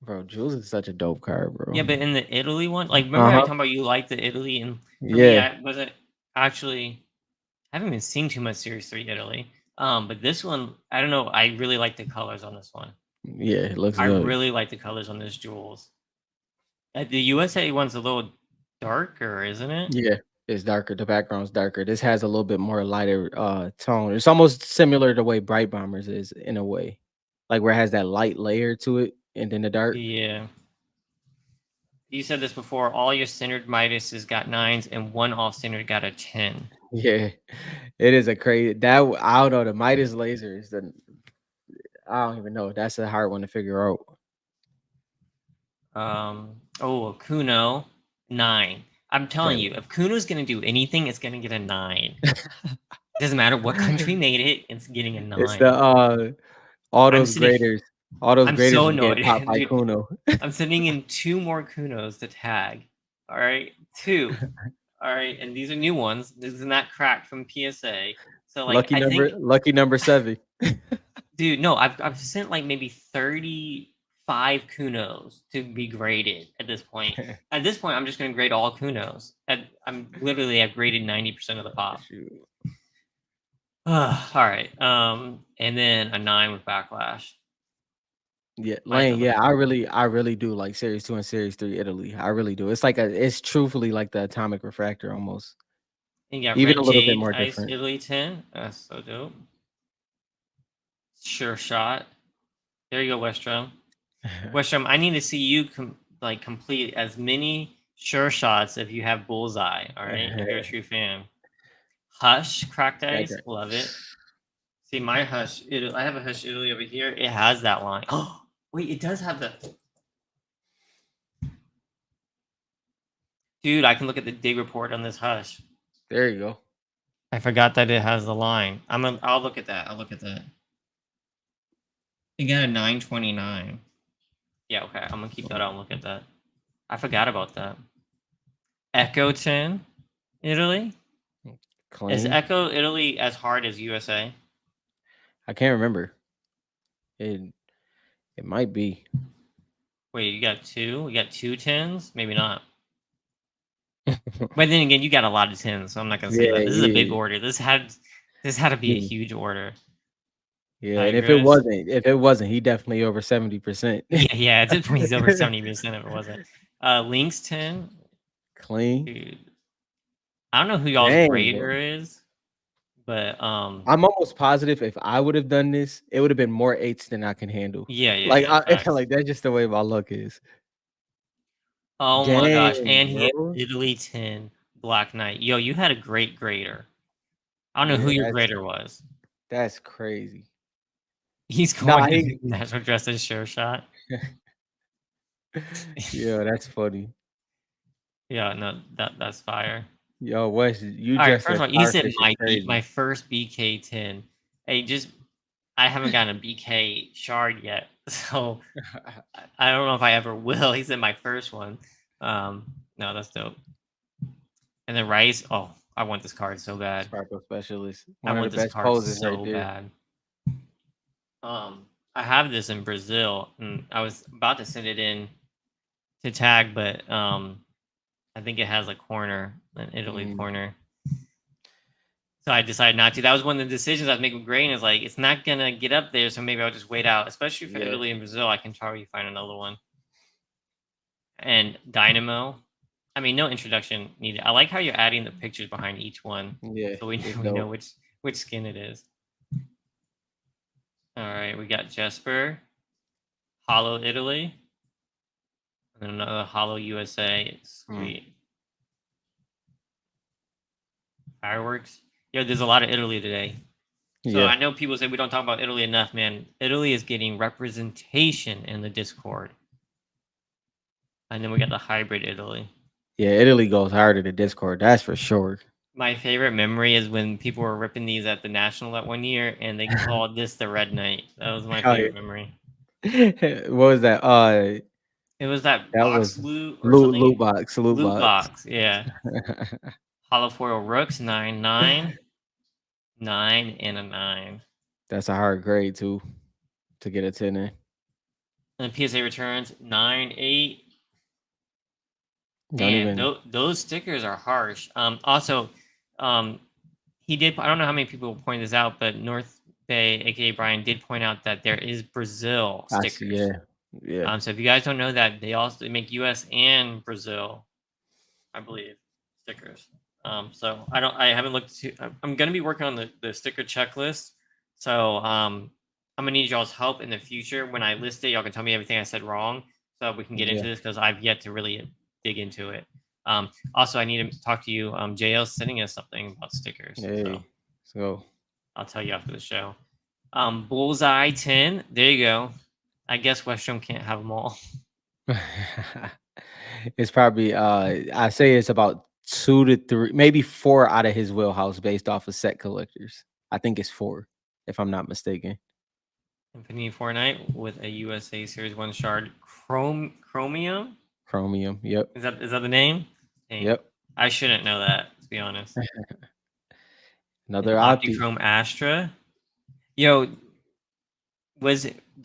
Bro, Jules is such a dope card, Yeah, bro. but in the Italy one, like, remember I Uh-huh. talking about you like the Italy, and for me, Yeah. I wasn't actually. I haven't been seeing too much Series 3 Italy. But this one, I don't know. I really like the colors on this one. Yeah, it looks I good. really like the colors on this jewels. The USA one's a little darker, isn't it? Yeah, it's darker. The background's darker. This has a little bit more lighter tone. It's almost similar to the way Bright Bombers is in a way. Like where it has that light layer to it and then the dark. Yeah. You said this before. All your centered Midas has got nines, and one off centered got a 10. Yeah. It is a crazy I don't know. The Midas laser is the I don't even know. That's a hard one to figure out. Oh, Kuno, 9. I'm telling Okay. you, if Kuno's gonna do anything, it's gonna get a 9. Doesn't matter what country made it, it's getting a It's the 9. all I'm those sitting graders. All those I'm graders so was getting annoyed, popped by dude. Kuno. I'm sending in 2 more Kunos to tag. All right, 2. All right, and these are new ones. This is not cracked from PSA. So like, I think, Lucky number 7. dude, no, I've sent like maybe 35 Kunos to be graded at this point. At this point, I'm just gonna grade all Kunos. I've graded 90% of the pop. Shoot. All right. And then a 9 with backlash. Yeah, Might have to Lane. look. Yeah, I really do like Series 2 and Series 3 Italy. I really do. It's truthfully like the Atomic Refractor almost. You got Even Red a little bit Jade more Ice different. Italy 10. That's so dope. Sure shot. There you go, Westrom. Westrom, I need to see you complete as many sure shots if you have bullseye. All right, if you're a true fan. Hush, cracked That ice, love it. See my Hush. I have a Hush Italy over here. It has that line. Oh, wait, it does have the. Dude, I can look at the dig report on this Hush. There you go. I forgot that it has the line. I'll look at that. I'll look at that. You got a 929. Yeah, okay. I'm gonna keep that out and look at that. I forgot about that. Echo 10, Italy. Is Clean. Echo Italy as hard as USA? I can't remember. It it might be. Wait, you got two? You got two tens? Maybe not. But then again, you got a lot of tens, so I'm not gonna say that. Yeah, This is a big yeah, order. This had to be a yeah, huge order. yeah. And Tigris. if it wasn't, he definitely over 70%. Yeah. At this point, he's over 70% if it wasn't. Lynx 10. Clean. Dude, I don't know who y'all's Dang, bro. grader is, but I'm almost positive if I would have done this, it would have been more eights than I can handle. Like yeah. Facts. like that's just the way my luck is. Oh my gosh. Dang, And he had bro. Italy 10 Black Knight. Yo, you had a great grader. I don't know who Yeah, your grader was. that's crazy. He's Nah, going to he national dress as sure shot. yeah, that's funny. Yeah, no, that's fire. Yo, Wes, you All right, dressed first as of all, you said Starfish is my crazy. first BK 10. Hey, just I haven't gotten a BK shard yet, so I don't know if I ever will. He said my first one. No, that's dope. And then Rice. Oh, I want this card so bad. Sparkle Specialist. I One of the want this best card poses right so there. bad. I have this in Brazil, and I was about to send it in to tag, but I think it has a corner, an Italy Mm, corner. So I decided not to. That was one of the decisions I was making with Grain. Is like it's not gonna get up there, so maybe I'll just wait out. Especially for yeah, Italy and Brazil, I can probably find another one. And Dynamo. I mean, no introduction needed. I like how you're adding the pictures behind each one, yeah, so we it's we know dope. which skin it is. All right, we got Jesper, Hollow Italy, and then another Hollow USA. Mm, Sweet. Fireworks. Yeah, there's a lot of Italy today. So yeah, I know people say we don't talk about Italy enough, man. Italy is getting representation in the Discord. And then we got the hybrid Italy. yeah. Italy goes harder to Discord. That's for sure. My favorite memory is when people were ripping these at the National that one year and they called this the Red Knight. That was my Hell favorite memory. yeah. What was that? It was that That box was loot or something. loot Loot box. box, yeah. Hollow foil rooks, 9, 9, 9, and a 9. That's a hard grade too to get a 10 in. And PSA returns 9, 8. Don't Man, even. those stickers are harsh. Also, um, he did. I don't know how many people point this out, but North Bay, aka Brian, did point out that there is Brazil I see. stickers. Yeah, yeah, So if you guys don't know that, they make U.S. and Brazil, I believe, stickers. So I haven't looked to. I'm gonna be working on the sticker checklist. So I'm gonna need y'all's help in the future when I list it. Y'all can tell me everything I said wrong, so we can get yeah. into this because I've yet to really dig into it. Also, I need to talk to you. JL's sending us something about stickers, so Hey, so I'll tell you after the show. Bullseye 10. There you go. I guess Westrom can't have them all. it's probably I say it's about 2 to 3, maybe 4 out of his wheelhouse based off of set collectors. I think it's 4, if I'm not mistaken. Infinity Fortnite with a USA Series 1 shard. Chromium? Chromium. Yep. Is that the name? Dang. Yep. I shouldn't know that, to be honest. And Another opti. Optichrome Astra. Yo,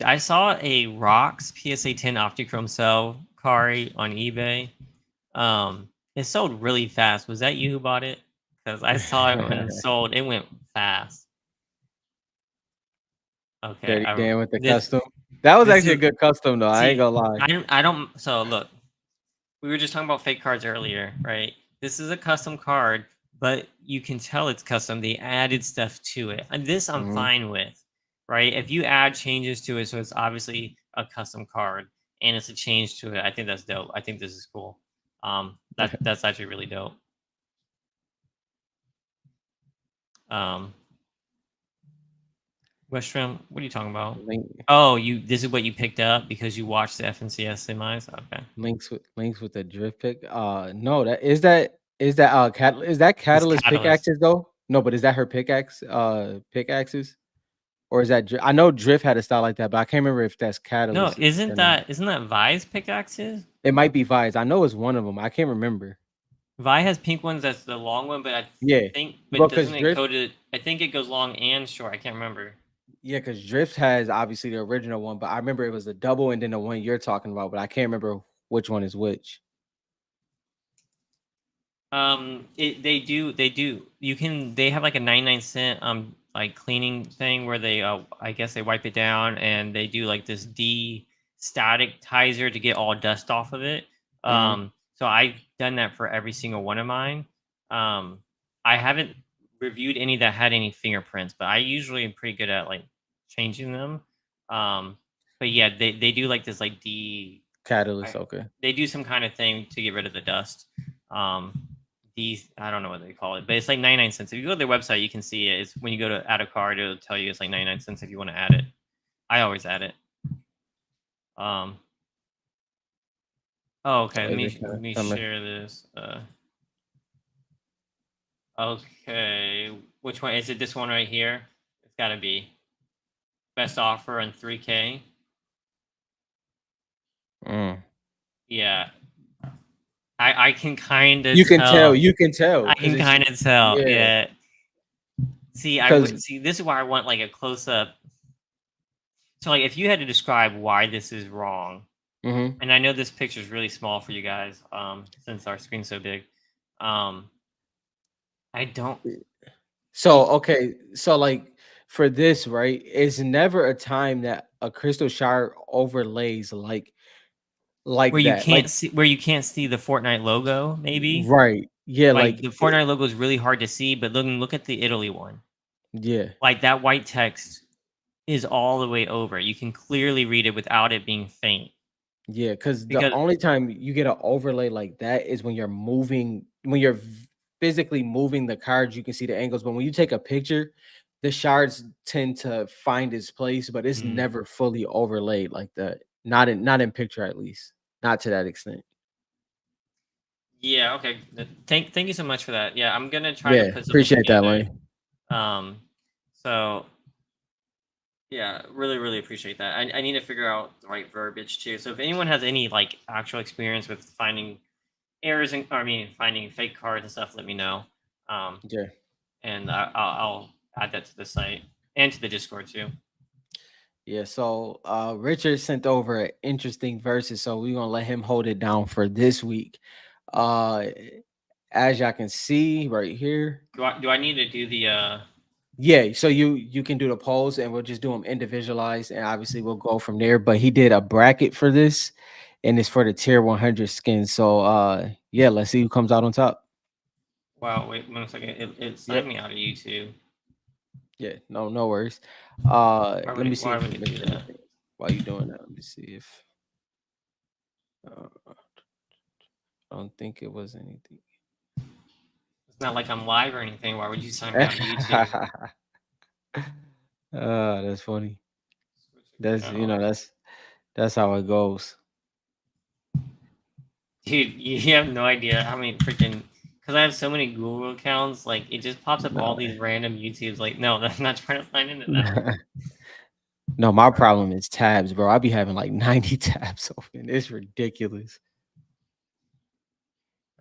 I saw a Rocks PSA 10 Optichrome sell Kari on eBay. It sold really fast. Was that you who bought it? Because I saw it when it sold. It went fast. Okay, Dirty Dan with the this custom. That was this actually is a good custom though. I ain't see. gonna lie. I don't. So look, we were just talking about fake cards earlier, right? This is a custom card, but you can tell it's custom. They added stuff to it, and this I'm Mhm. fine with, right? If you add changes to it, so it's obviously a custom card and it's a change to it, I think that's dope. I think this is cool. That's actually really dope. Um, Westrom, what are you talking about? Link, Oh, this is what you picked up because you watched the FNCS semis. Okay, links with the drift pick. No, is that it's Catalyst Catalyst. pickaxes though? No, but is that her pickaxe? Pickaxes, or is that? I know Drift had a style like that, but I can't remember if that's No, Catalyst isn't or not. that Vi's pickaxes? It might be Vise. I know it's one of them. I can't remember. Vi has pink ones. That's the long one, but I Yeah, think, but because doesn't it Drift. go to? I think it goes long and short. I can't remember. Yeah, because Drift has obviously the original one, but I remember it was the double and then the one you're talking about, but I can't remember which one is which. They do. They have like a 99 cent like cleaning thing where they I guess they wipe it down and they do like this de-static-tizer to get all dust off of it. Mhm. So I've done that for every single one of mine. Um, I haven't reviewed any that had any fingerprints, but I usually am pretty good at like changing them. Um, but yeah, they do like this like Catalyst, I, okay. they do some kind of thing to get rid of the dust. These I don't know what they call it, but it's like 99 cents. If you go to their website, you can see it. It's when you go to add a card, it'll tell you it's like 99 cents if you want to add it. I always add it. Um. Oh, okay. So Let is me it let kinda me coming share this. Okay. Which one is it? This one right here. It's got to be best offer on 3K. mm. Yeah, I can kind of tell. You can tell, I because can it's kind of tell. yeah, Yeah. See, I because would see. This is why I want like a close up. So, like, if you had to describe why this is wrong, mhm. and I know this picture is really small for you guys, since our screen's so big. Um, I don't. So, y- okay, so, like, for this, right, it's never a time that a crystal shard overlays like that, like where you can't see the Fortnite logo, maybe. right, yeah, Like like, the Fortnite logo is really hard to see, but look at the Italy one. yeah. Like that white text is all the way over. You can clearly read it without it being faint. Yeah, because the Because only time you get an overlay like that is when you're physically moving the cards, you can see the angles. But when you take a picture, the shards tend to find its place, but it's mm, never fully overlaid like that. Not in picture at least. Not to that extent. yeah, okay. Thank you so much for that. Yeah, I'm gonna try to Yeah, put something appreciate that, together. Lane. Um, so yeah, really appreciate that. I need to figure out the right verbiage too. So if anyone has any like actual experience with finding errors and I mean finding fake cards and stuff, let me know. Um, Yeah. and I'll add that to the site and to the Discord too. Yeah, so Richard sent over an interesting verses, so we're gonna let him hold it down for this week. Uh as y'all can see right here. Do I need to do the Yeah, so you can do the polls and we'll just do them individualized and obviously we'll go from there. But he did a bracket for this and it's for the tier 100 skins. So yeah, let's see who comes out on top. wow, wait 1 second. It signed Yep. me out of YouTube. Yeah, no worries. Let me see Why if would it it do missed that? anything while you doing that. Let me see if I don't think it was anything. It's not like I'm live or anything. Why would you sign me out of YouTube? That's funny. Switch That's account. that's how it goes. Dude, you have no idea how many freaking. Because I have so many Google accounts, like it just pops up all No. these random YouTubes. Like, no, that's not trying to sign into that one. No, my All right, problem is tabs, bro. I be having like 90 tabs open. It's ridiculous.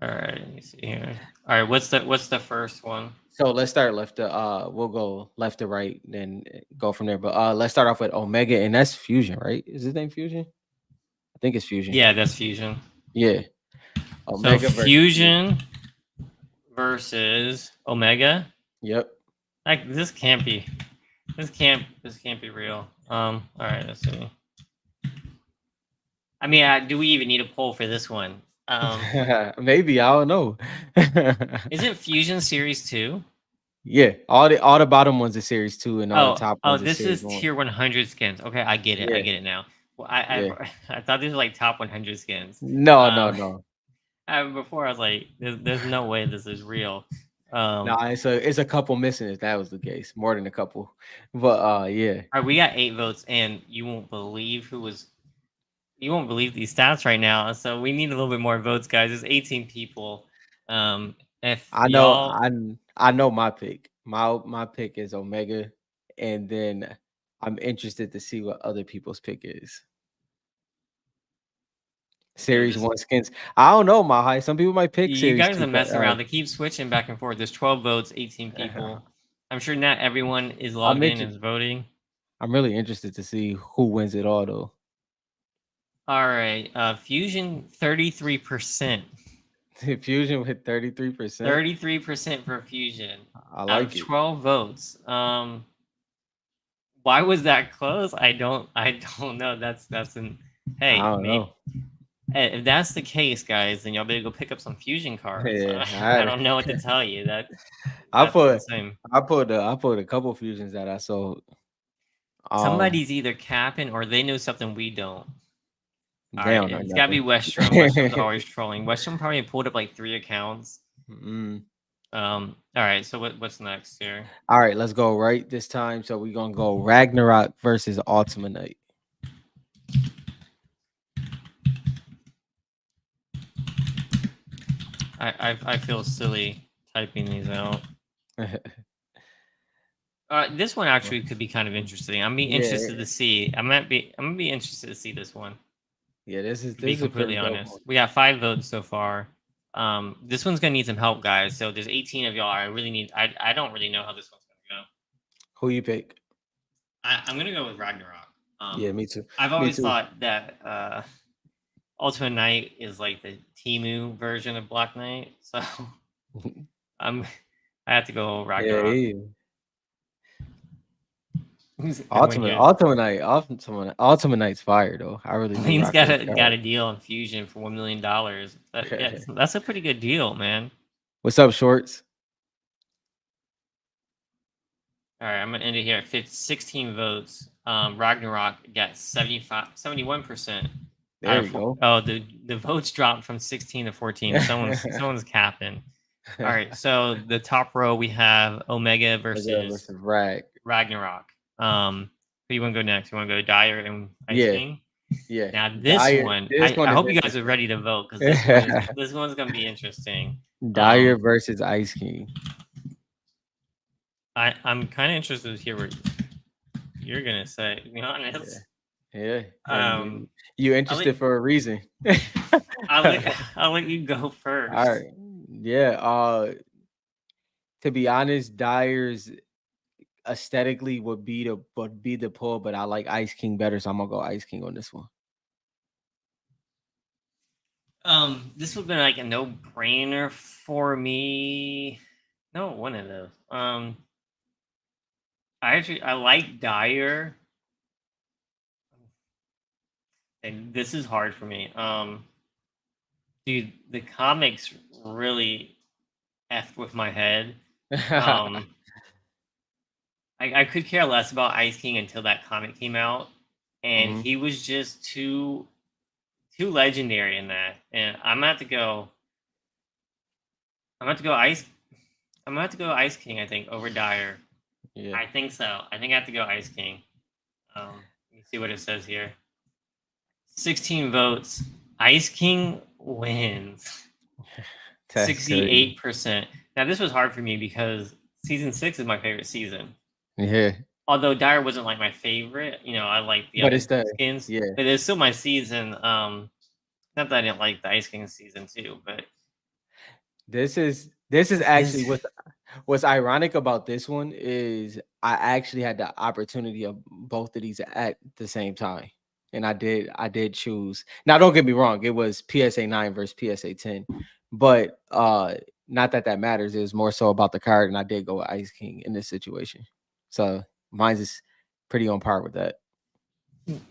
all right. Let me see here. All right, what's the first one? So let's start left to we'll go left to right, then go from there. But let's start off with Omega, and that's Fusion, right? Is his name Fusion? I think it's Fusion. Yeah, that's Fusion. Yeah. So Omega versus Fusion. Fusion versus Omega. Yep. Like this can't be. This can't be real. All right, let's see. I mean, do we even need a poll for this one? Maybe I don't know. Isn't Fusion Series 2? Yeah, all the bottom ones are series 2 and all the top Oh, ones are this series is 1. tier 100 skins. Okay, I get it. I Yeah, get it now. Well, yeah. I thought these were like top 100 skins. No, no, Um, no. before I was like, there's no way this is real. No, it's a couple missing if that was the case. More than a couple. But yeah. all right, we got 8 votes, and you won't believe these stats right now. So we need a little bit more votes, guys. There's 18 people. If I know y'all, I know my pick. My pick is Omega, and then I'm interested to see what other people's pick is. dude, Series 1 skins. I don't know, my high. Some people might pick you series guys 2. are messing around. They keep switching back and forth. There's 12 votes, 18 people. I'm sure not everyone is I'm logged in inter- and is voting. I'm really interested to see who wins it all though. All right, Fusion 33%. Fusion with 33%. 33% for Fusion I out of like it. 12 votes. Why was that close? I don't know. That's an I hey, don't maybe know. if that's the case, guys, then y'all better go pick up some Fusion cards. Yeah, I don't know what to tell you. I That's put insane. I put a couple fusions that I sold. Um, Somebody's either capping or they know something we don't. All they right, don't know it's gotta be nothing. Westrom. Westrom's always trolling. Westrom probably pulled up like 3 accounts. Mm. All right. So what's next here? All right, let's go right this time. So we're gonna go Ragnarok versus Ultimate Knight. I feel silly typing these out. This one actually could be kind of interesting. I'm be Yeah, interested to see. I'm gonna be interested to see this one. yeah. To This be is a pretty completely dope honest, one. we got 5 votes so far. This one's gonna need some help, guys. So there's 18 of y'all. I really need. I don't really know how this one's gonna go. Who you pick? I'm gonna go with Ragnarok. Yeah, me too. I've Me always too. thought that Ultimate Knight is like the Timu version of Black Knight. So I'm I have to go Yeah, Ragnarok. yeah. Everyone Ultimate, here. Ultimate Knight's fire though. I really do Blaine's rock got those a cards. deal on Fusion for $1 million. Yeah, that's a pretty good deal, man. What's up, Shorts? All right, I'm gonna end it here. 16 votes. Ragnarok got 71% out There of you four. go. Oh, the votes dropped from 16 to 14. Someone's capping. All right, so the top row we have Omega Mega versus versus Rag. Ragnarok. Who you want to go next? You want to go Dyer and Ice Yeah, King? yeah. Now this Dyer. one, This I one is hope you guys are interesting. ready to vote because this one's gonna be interesting. Dyer versus Ice King. I'm kind of interested to hear what you're gonna say. To be Yeah, honest, yeah. And um, you I'll let interested for a reason. I'll let you go All first. right. Yeah. To be honest, Dyer's aesthetically would be the pull, but I like Ice King better, so I'm gonna go Ice King on this one. This would have been like a no brainer for me. No, one of those. I like Dyer, and this is hard for me. Dude, the comics really effed with my head. Um, I could care less about Ice King until that comic came out, and Mhm. he was just too legendary in that. And I'm gonna have to go. I'm gonna have to go Ice. I'm gonna have to go Ice King. I think over Dyer. Yeah. I think so. I think I have to go Ice King. Let me see what it says here. 16 votes. Ice King wins. That's crazy. 68%. Now this was hard for me because season 6 is my favorite season. Yeah. Although Dyer wasn't like my favorite, I like the But other it's the skins, yeah. but it's still my season. Not that I didn't like the Ice King season too, but This is this actually what's ironic about this one is I actually had the opportunity of both of these at the same time. And I did choose. Now don't get me wrong, it was PSA 9 versus PSA 10. But not that that matters. It was more so about the card, and I did go with Ice King in this situation. So mine's is pretty on par with that.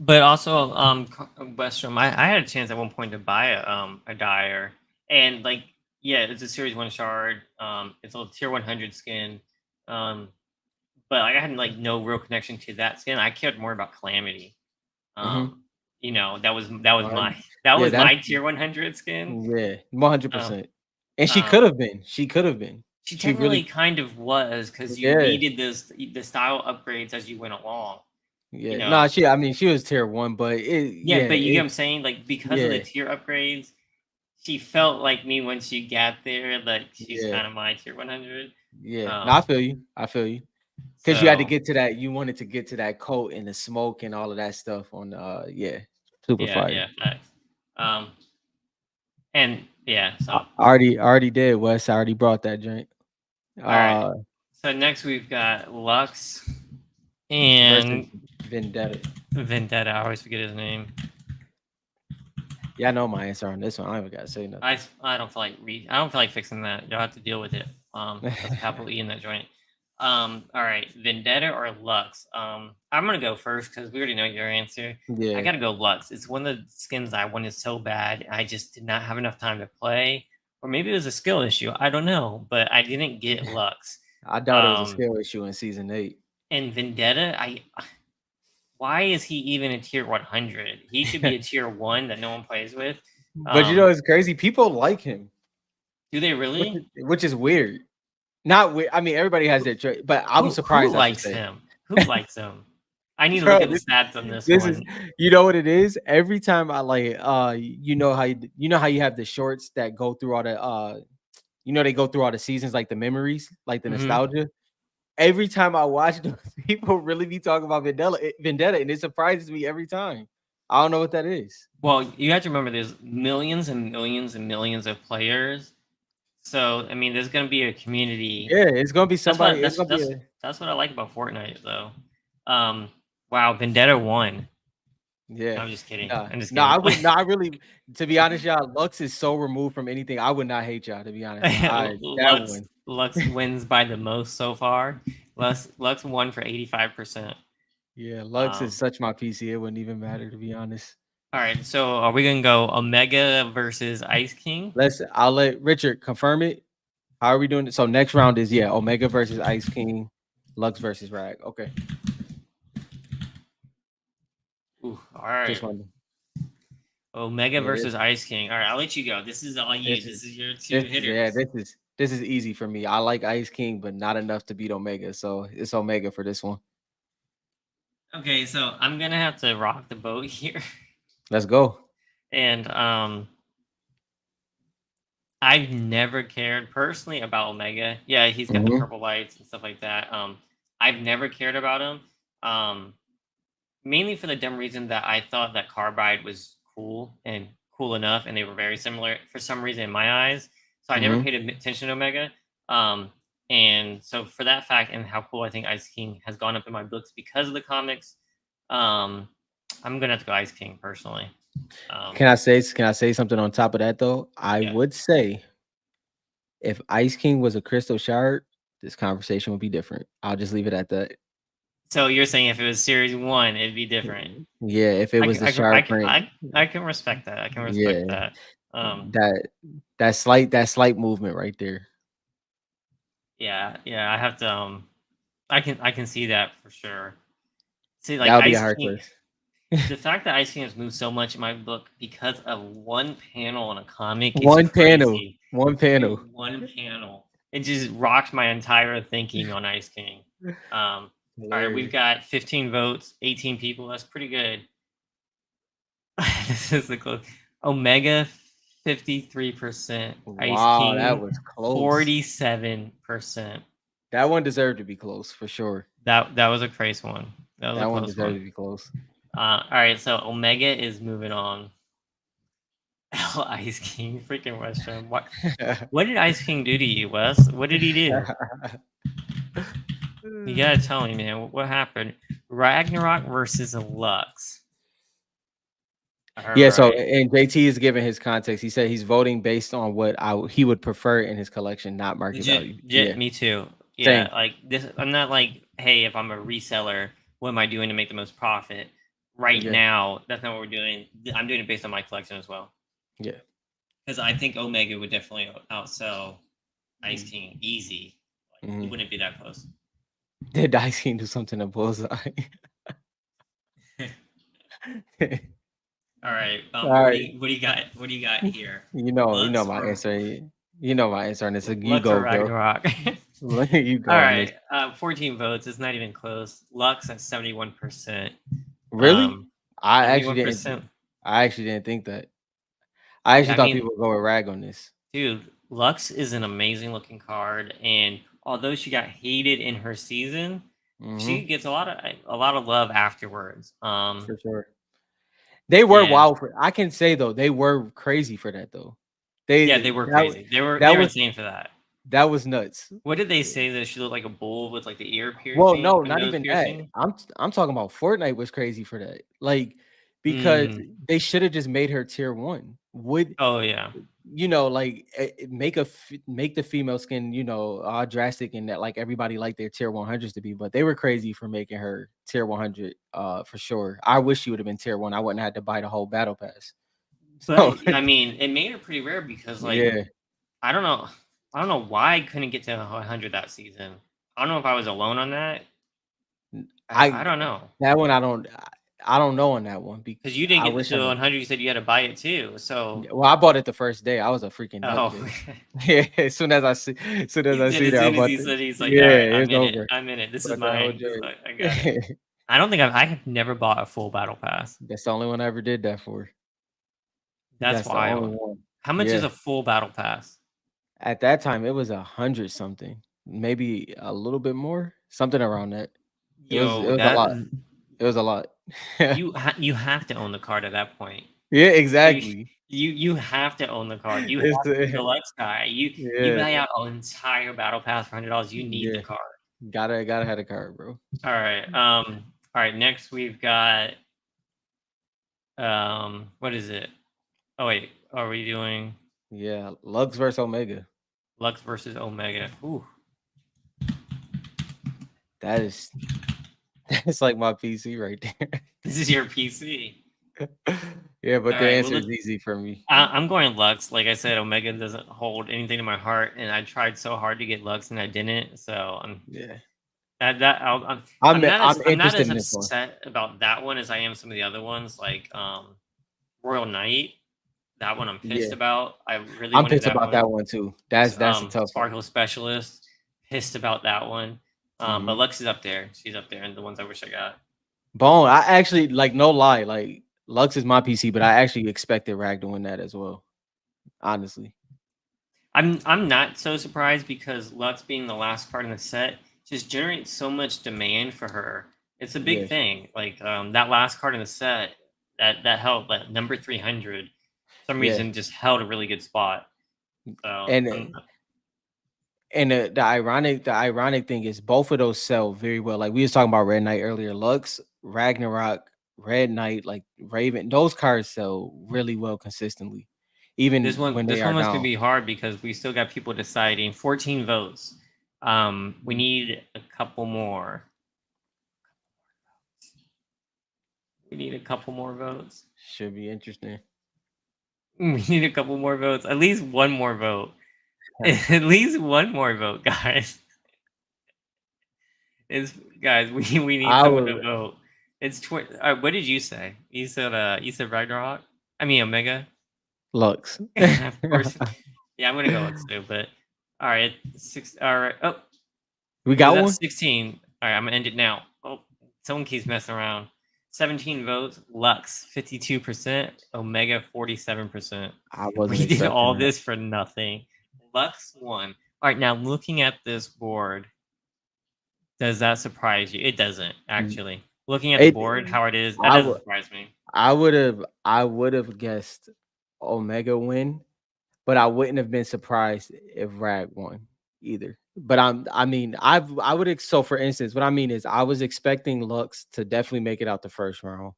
but also Westrom. I had a chance at one point to buy a Dyer, and like yeah, it's a series 1 shard. It's a tier 100 skin. Um, but like, I had like no real connection to that skin. I cared more about Calamity. Hmm. Um, that was my that Yeah, was that's my tier 100 skin. yeah, Um, 100%. And she could um, have been. She could have been. she She technically really kind of was because you yeah. needed the style upgrades as you went along. You Yeah. know, Nah, I mean, she was tier 1, but yeah, but you get what it I'm saying. Like because of the yeah, tier upgrades, she felt like me when she got there. Like she's yeah, kind of my tier 100. yeah. No, I Um, feel you. I feel you. Because you had to so get to that, you wanted to get to that coat and the smoke and all of that stuff on yeah, super yeah, fire. yeah, facts. Um, and yeah, so I already did, Wes. I already brought that drink. all right. Uh So next we've got Lux versus and Vendetta. Vendetta. I always forget his name. Yeah, I know my answer on this one. I don't even gotta say nothing. I don't feel like I don't feel like fixing that. You'll have to deal with it. That's a capital E in that joint. All right, Vendetta or Lux. I'm gonna go first because we already know your answer. I Yeah, gotta go Lux. It's one of the skins I wanted so bad. I just did not have enough time to play, or maybe it was a skill issue. I don't know, but I didn't get Lux. I doubt it was a Um, skill issue in season 8. and Vendetta, I why is he even a tier 100? He should be a tier 1 that no one plays with. But it's crazy. People like him, Do they really? which is weird. Not weird. I mean, everybody has their choice, but I'm Who surprised. I should likes say, him? Who likes him? I need to look bro, at the stats on this this is one. you know what it is. Every time I like, you know how you have the shorts that go through all the they go through all the seasons, like the memories, like the Mhm. nostalgia. Every time I watch them, people really be talking about Vendetta, and it surprises me every time. I don't know what that is. Well, you have to remember there's millions and millions and millions of players. So, I mean, there's going to be a community. Yeah, it's gonna be That's what somebody. It's that's gonna be that's a that's what I like about Fortnite though. Um wow, Vendetta won. yeah. No, I'm just kidding. Nah, I'm just nah, I kidding. would not really. To be honest, y'all, Lux is so removed from anything. I would not hate y'all. To be honest, I that Lux one. Lux wins by the most so far. Lux won for 85%. Yeah, Lux is Um such my PC. It wouldn't even matter to be honest. all right, so are we gonna go Omega versus Ice King? I'll let Richard confirm it. How are we doing it? So next round is Omega versus Ice King, Lux versus Rag. Okay, Ooh, all just right. one. Omega Yeah, versus Ice King. All right, I'll let you go. This is all you. this is This is your two this is yeah hitters. this is easy for me. I like Ice King, but not enough to beat Omega. So it's Omega for this one. Okay, so I'm gonna have to rock the boat here, Let's go. and I've never cared personally about Omega. Yeah, he's got the Hmm. purple lights and stuff like that. I've never cared about him. Um, Mainly for the dumb reason that I thought that Carbide was cool and cool enough, and they were very similar for some reason in my eyes. So I never Hmm. paid attention to Omega. Um, and so for that fact and how cool I think Ice King has gone up in my books because of the comics, um, I'm gonna have to go Ice King personally. Um, Can I say something on top of that though? I yeah. would say if Ice King was a crystal shard, this conversation would be different. I'll just leave it at that. So you're saying if it was series one, it'd be different. Yeah, if it I was can, the I can, I shard can, print, I can respect that. I can respect yeah, that. Um, that that slight movement right there. yeah, yeah. I have to. I can see that for sure. See, like That would be a Ice hard King, choice. the fact that Ice King has moved so much in my book because of one panel in a comic is One panel, crazy. one Dude, panel. one panel. It just rocked my entire thinking on Ice King. All right, we've Hilarious. got 15 votes, 18 people. That's pretty good. This is the close. Omega 53%, Ice Wow, that King was close. 47%. That one deserved to be close for sure. That was a crazy one. That was a That one close deserved one. to be close. All right, so Omega is moving on. Ice King, freaking Western. What did Ice King do to you, Wes? What did he do? You gotta tell me, man. What happened? Ragnarok versus Lux. All Yeah, so right. and JT is giving his context. He said he's voting based on what he would prefer in his collection, not market value. Legit, Yeah, me too. Yeah, same. like this. I'm not like, hey, if I'm a reseller, what am I doing to make the most profit? Right Yeah, now, that's not what we're doing. I'm doing it based on my collection as well, yeah. because I think Omega would definitely outsell Ice King easy. Like, it Mm-hmm. wouldn't be that close. Did Dice King do something to Bullseye? All right. All What do right. you what do you got? What do you got here? You know Lux my or answer. You know my answer on this. You Lux or go, bro. Ragnarok? You All go on this. right. 14 votes. It's not even close. Lux at 71%. Really? I actually Seventy-one didn't. percent. I actually didn't think that. I actually I thought mean, people would go with Rag on this. dude, Lux is an amazing looking card, and although she got hated in her season, Hmm. she gets a lot of love afterwards. For sure. They were Yeah, wild for. I can say though, they were crazy for that though. yeah, They they were that crazy. They were that they were was insane for that. That was nuts. What did they say that she looked like a bull with like the ear Well, piercing no, or not nose even that. piercing? I'm talking about Fortnite was crazy for that. Like, because Mm. they should have just made her tier 1. Would Oh yeah. like make the female skin, all drastic and that like everybody like their tier 100s to be, but they were crazy for making her tier 100 for sure. I wish she would have been tier 1. I wouldn't have had to buy the whole battle pass. But So, I mean, it made her pretty rare because like yeah. I don't know, I don't know why I couldn't get to 100 that season. I don't know if I was alone on that. I I don't know That one I don't know on that one because you didn't I get wish I to knew. 100. You said you had to buy it too. So Well, I bought it the first day. I was a freaking nut oh, job. Yeah, as soon as he I said see as that, I soon as bought he it. said he's like, all right, Yeah, I'm it's in it. over. I'm in it. This is Bought that whole mine. This is joint. like, I got it. I don't think I have never bought a full battle pass. That's the only one I ever did that for. That's That's the only wild. one. How much is Yeah. a full battle pass? At that time, it was 100 something, maybe a little bit more, something around that. It Yo, was a that lot. It was a lot. you have to own the card at that point. Yeah, You exactly. you have to own the card. You have It's to be the Lux guy. You yeah, buy out an entire battle pass for $100. You need the yeah. card. Gotta have a card, bro. All right, next we've got what is it? Oh wait, are we doing Yeah, Lux versus Omega. Lux versus Omega? Ooh. That is that's like my PC right there. This is your PC. Yeah, but All the right, well answer is look, easy for me. I'm going Lux. Like I said, Omega doesn't hold anything in my heart, and I tried so hard to get Lux and I didn't. So Yeah. I'm I'm not interested as in this one. upset about that one as I am some of the other ones, like Royal Knight. That one I'm pissed Yeah. about. I really I'm wanted pissed that about one. that one too. That's a tough one. Sparkle Specialist, pissed about that one. But Mhm. Lux is up there. She's up there, and the ones I wish I got. Bone, I actually like no lie, like Lux is my PC, but I actually expected Rag to win that as well. Honestly. I'm not so surprised because Lux being the last card in the set just generates so much demand for her. It's a big Yeah. thing. Like that last card in the set that held that number 300 for some Yeah. reason just held a really good spot. So And I'm the ironic thing is both of those sell very well. Like we was talking about Red Knight earlier. Lux, Ragnarok, Red Knight, like Raven, those cards sell really well consistently, even when they this one are must down. be hard because we still got people deciding. 14 votes. We need a couple more. We need a couple more votes. Should be interesting. We need a couple more votes. At least one more vote. At least one more vote, guys. It's guys, we need I someone would to vote. It's what did you say? You said Ragnarok? I mean Omega? Lux. Of course. Yeah, I'm gonna go with Sue, but all right, six all right. Oh, We it was got at one. 16. All right, I'm gonna end it now. Oh, someone keeps messing around. 17 votes, Lux 52%, Omega 47%. I wasn't We did expecting all that. this for nothing. Lux won. All right, now looking at this board, does that surprise you? It doesn't, Mm, actually. Looking at the It. board, how it is, that I doesn't would. surprise me. I would have guessed Omega win, but I wouldn't have been surprised if Rag won either. But I mean, I would so for instance, what I mean is I was expecting Lux to definitely make it out the first round.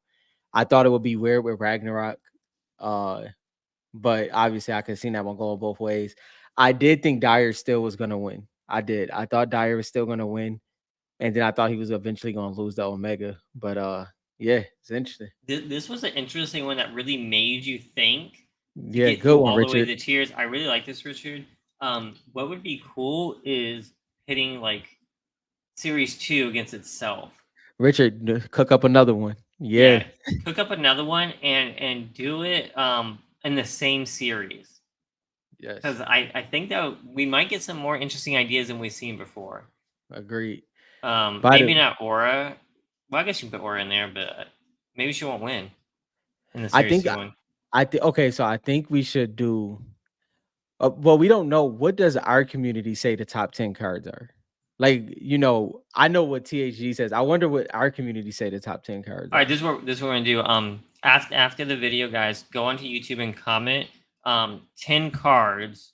I thought it would be weird with Ragnarok. Uh, but obviously I could see that one going both ways. I did think Dyer still was gonna win. I did. I thought Dyer was still gonna win, and then I thought he was eventually gonna lose the Omega. But yeah, it's interesting. This was an interesting one that really made you think to Yeah, get good through one, all the way to Richard. the tiers. I really like this, Richard. What would be cool is hitting like Series 2 against itself. Richard, cook up another one. Yeah. Yeah, cook up another one and do it in the same series Yes. because I think that we might get some more interesting ideas than we've seen before. Agreed. By Maybe the not Aura. Well, I guess you can put Aura in there, but maybe she won't win in the I series think two one. I think okay, so I think we should do well, we don't know what does our community say the top 10 cards are. Like, I know what THG says. I wonder what our community say the top 10 cards All right, are. this is what we're gonna do. After the video, guys, go onto YouTube and comment 10 cards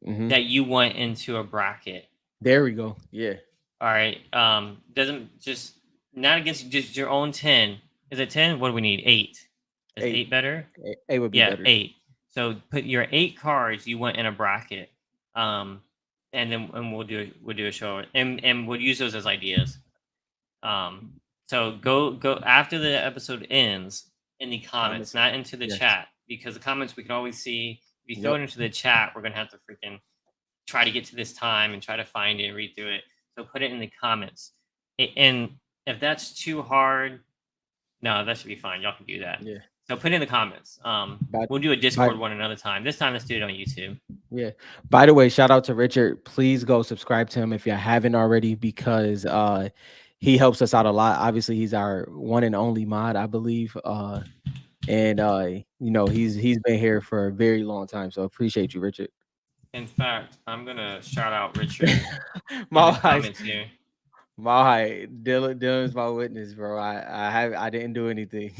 Hmm. that you want into a bracket. There we go. Yeah. All right. Doesn't just not against just your own 10. Is it 10? What do we need? 8. Is 8 Eight. better? Eight would be Yeah, better. 8. So put your 8 cards you want in a bracket. Um, and then we'll do a show and we'll use those as ideas. Um, so go after the episode ends in the comments, Comments. not into the Yes. chat, because the comments we can always see. If you throw Yep. it into the chat, we're gonna have to freaking try to get to this time and try to find it and read through it. So put it in the comments. And if that's too hard, no, that should be fine. Y'all can do that. Yeah. So put it in the comments. But We'll do a but Discord one another time. This time, let's do it on YouTube. yeah. By the way, shout out to Richard. Please go subscribe to him if you haven't already, because he helps us out a lot. Obviously, he's our one and only mod, I believe. And he's been here for a very long time. So appreciate you, Richard. In fact, I'm gonna shout out Richard in the My comments here. my Dylan's my witness, bro. I didn't do anything.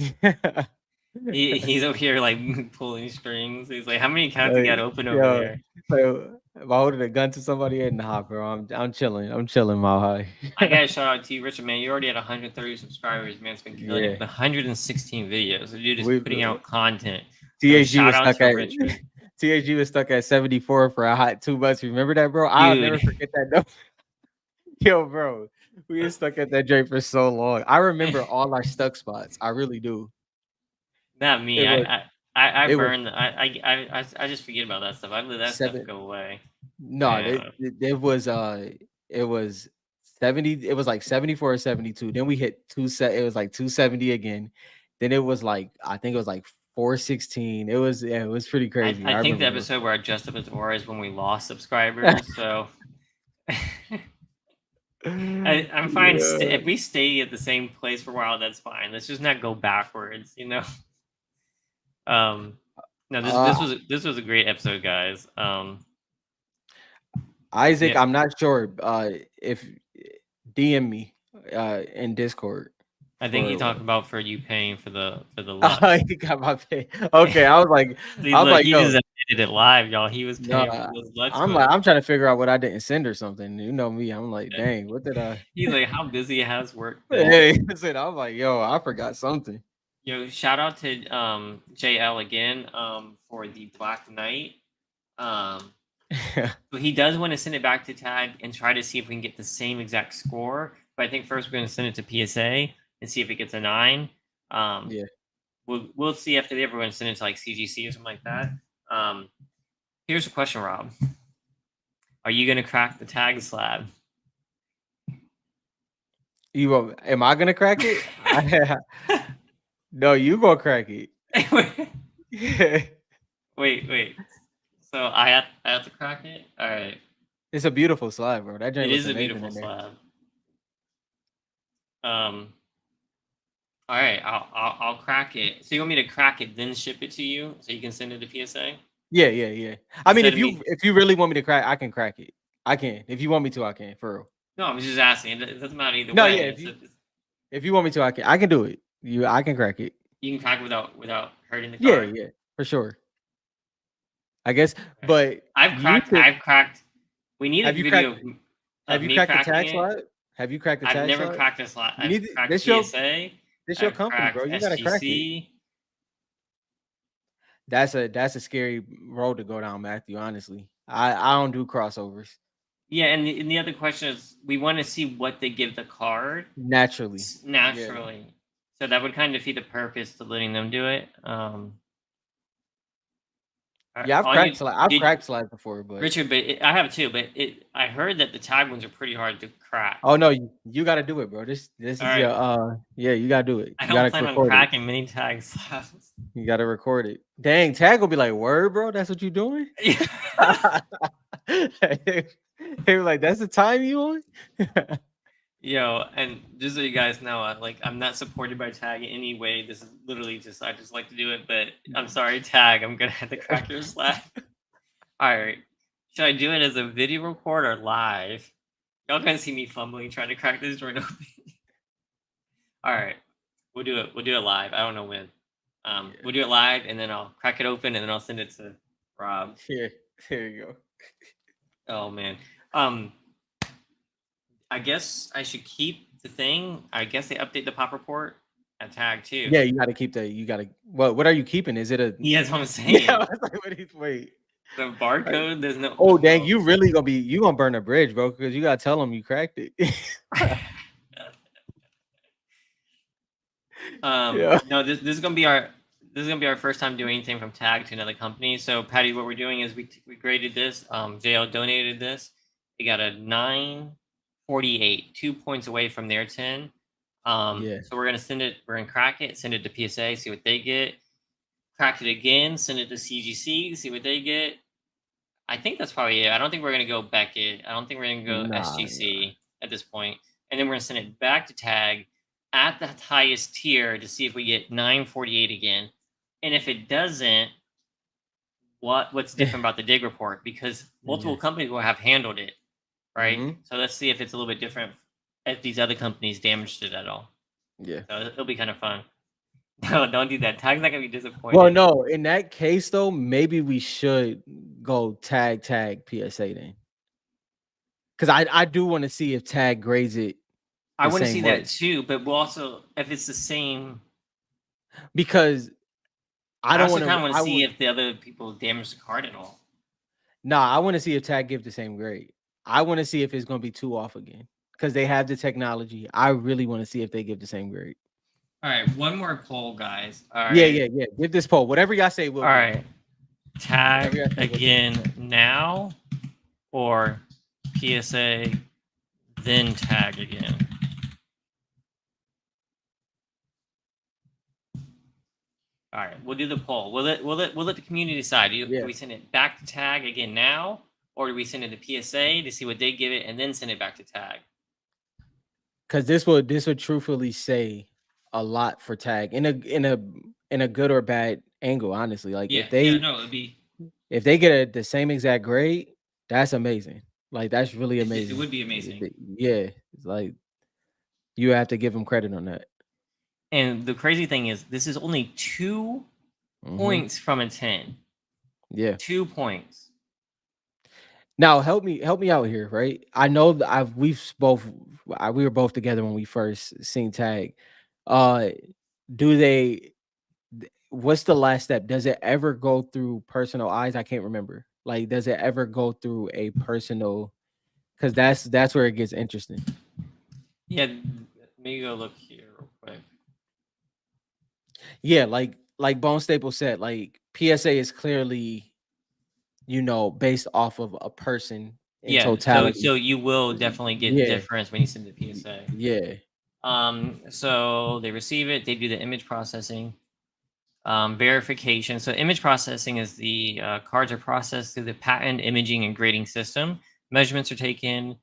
He's over here like pulling strings. He's like, how many accounts you Like, got open over yo, there? so if I holding a gun to somebody in the hop, bro, I'm chilling. I'm chilling, Mile High. I gotta shout out to you, Richard, man. You already had 130 subscribers, man. It's been killing it. Yeah, The 116 videos. The dude is we putting out content. So THG shout was out stuck to at Richard. THG was stuck at 74 for a hot 2 months. Remember that, bro? I'll never Dude, forget that. No, yo, bro, we were stuck at that joint for so long. I remember all our stuck spots. I really do. not me. It was I it was burn. I just forget about that stuff. I let that stuff seven. go away. No, And it was 70. It was like 74 or 72. Then we hit it was like 270 again. Then it was like, I think it was like 416. It was pretty crazy. I I think the remember those. episode where I dressed up as Aura is when we lost subscribers. So I'm fine. Yeah. If we stay at the same place for a while, that's fine. Let's just not go backwards. Um, no, Uh this was a great episode, guys. Isaac, Yeah, I'm not sure if DM me in Discord I think he for talked about for you paying for the I Lux. got my pay. Okay, See, I was look, like, he yo, just admitted it live, y'all. He was no, paying for those Lux I'm like, coins. I'm trying to figure out what I didn't send or something. You know me. I'm like, dang, what did I? He's like, how busy it has work been. Hey, listen, I'm like, yo, I forgot something. Yo, shout out to JL again for the Black Knight. Um, so he does want to send it back to Tag and try to see if we can get the same exact score. But I think first we're going to send it to PSA and see if it gets a 9. Um, Yeah, we'll see after we're going to send it to like CGC or something like that. Um, here's a question, Rob. Are you going to crack the Tag slab? am I gonna crack it? No, you gonna crack it. Wait. So I have to crack it. All right. It's a beautiful slide, bro. That joint It looks is a amazing beautiful in there. slab. Um. All right. I'll crack it. So you want me to crack it, then ship it to you, so you can send it to PSA Yeah. I mean, instead of me? if you really want me to crack, I can crack it. I can. If you want me to, I can. For real. No, I'm just asking. It doesn't matter either No, yeah. way. If you want me to, I can do it. I can crack it. You can crack it without hurting the Yeah, card. for sure. I guess, Okay. but you could. I've cracked. We need a Have you video cracked? of Have you me cracked the cracking tag it. slide? Have you cracked the I've tag never slide? cracked this lot. You I've need cracked this your PSA. this your I've company, bro. cracked You gotta crack it. SGC. That's a scary road to go down, Matthew. Honestly, I don't do crossovers Yeah, and the other question is, we want to see what they give the card naturally. Yeah, naturally. So that would kind of defeat the purpose to letting them do it. yeah. On you I've did cracked slides before, but Richard, but I have too. But I heard that the tag ones are pretty hard to crack. oh no, you got to do it, bro. This All is right, your yeah. You gotta do it. I You don't gotta plan on record it. cracking many tag slabs. You gotta record it. Dang, tag will be like, word, bro. That's what you doing? They were like, that's the time you on? Yo, and just so you guys know, I'm not supported by Tag in any way. This is literally just I just like to do it, but I'm sorry, Tag. I'm gonna have to crack your slab. All right, should I do it as a video record or live? Y'all gonna see me fumbling trying to crack this joint open. All right, we'll do it. We'll do it live. I don't know when. We'll do it live, and then I'll crack it open, and then I'll send it to Rob. Yeah, there you go. Oh man. Um, I guess I should keep the thing. I guess they update the pop report at tag Yeah, too. you gotta keep the you gotta what are you keeping? Is it a Yeah, that's what I'm yeah, I saying. was like, wait. The Right. barcode, there's no Oh dang, no. you really gonna be you gonna burn a bridge, bro, because you gotta tell them you cracked it. Yeah. No, this is gonna be our first time doing anything from tag to another company. So Patty, what we're doing is we graded this. JL donated this. It got a 948, 2 points away from their 10. Yeah. So we're gonna send it. We're gonna crack it. Send it to PSA. See what they get. Crack it again. Send it to CGC. See what they get. I think that's probably it. I don't think we're gonna go Beckett. I don't think we're gonna go Nah. SGC at this point. And then we're gonna send it back to tag at the highest tier to see if we get 948 again. And if it doesn't, what's different about the dig report? Because Yeah. multiple companies will have handled it, right? Mhm. So let's see if it's a little bit different if these other companies damaged it at all. Yeah. So it'll be kind of fun. No, don't do that. Tag's not gonna be Well, disappointed. no, in that case though, maybe we should go tag PSA then. Because I do want to see if tag grades it I the want to same see that way. too, but we'll also if it's the same. Because I I don't also want kind to of want to I see would if the other people damage the card at all. nah, I want to see if tag give the same grade. I want to see if it's gonna be two off again. Because they have the technology. I really want to see if they give the same grade. All right, one more poll, guys. All Yeah, right, yeah, yeah. Give this poll. Whatever y'all say, we'll all do. right. Whatever Tag y'all say, we'll do. again now, or PSA then tag again. All right, we'll do the poll. We'll let the community decide. Do Yeah. we send it back to tag again now, or do we send it to PSA to see what they give it and then send it back to tag? Because this would truthfully say a lot for tag in a good or bad angle, honestly. Like Yeah, yeah, no, it'd be if they get the same exact grade, that's amazing. Like that's really it amazing. would be amazing. Yeah, it's like you have to give them credit on that. And the crazy thing is, this is only 2 Hmm. points from a 10. Yeah. 2 points. Now help me out here, right? I know that we were both together when we first seen tag. Uh, do they? What's the last step? Does it ever go through personal eyes? I can't remember. Like, does it ever go through a personal? Because that's where it gets interesting. Yeah, let me go look here real quick. Yeah, like Bone Staple said, like PSA is clearly based off of a person in Yeah, so totality. you will definitely get Yeah, difference when you send the PSA. yeah. So they receive it, they do the image processing, verification. So image processing is the cards are processed through the patent imaging and grading system. Measurements are taken.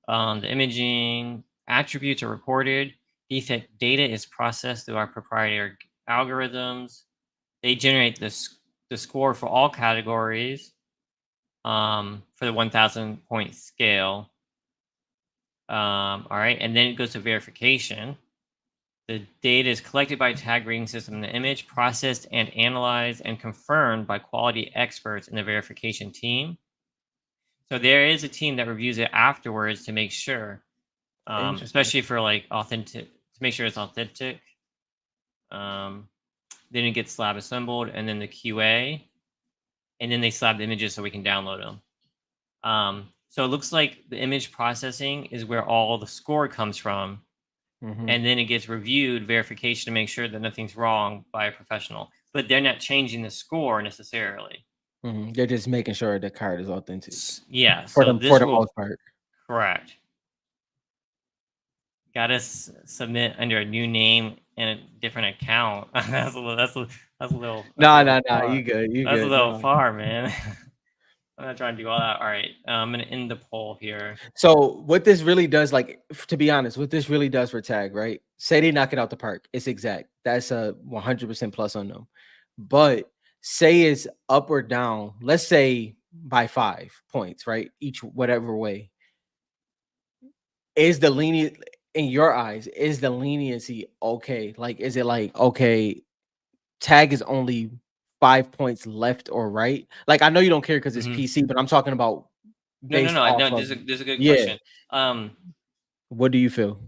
The imaging attributes are recorded. Defect data is processed through our proprietary algorithms. They generate the score for all categories for the 1,000 point scale. All right, and then it goes to verification. The data is collected by a tag grading system in the image, processed and analyzed and confirmed by quality experts in the verification team. So there is a team that reviews it afterwards to make sure, Interesting. especially for like authentic, to make sure it's authentic. Um, then it gets slab assembled, and then the QA, and then they slab the images so we can download them. So it looks like the image processing is where all the score comes from, Hmm. and then it gets reviewed, verification to make sure that nothing's wrong by a professional. But they're not changing the score necessarily. Hmm. They're just making sure the card is authentic Yeah, for so the this will most part. correct. Got to submit under a new name and a different account. That's a Nah, little nah, nah. far. You good? You That's a good? little No. far, man. I'm not trying to do all that. All right, I'm gonna end the poll here. So what this really does, like to be honest, what this really does for tag, right? Say they knock it out the park, it's exact. That's a 100% plus on them. But say it's up or down. Let's say by 5 points, right? Each whatever way. Is the lenient in your eyes? Is the leniency okay? Like, is it like okay? Tag is only 5 points left or right. Like I know you don't care because it's Hmm. PC, but I'm talking about No, no, based no, off no. of This is a good yeah. question. Um, What do you feel?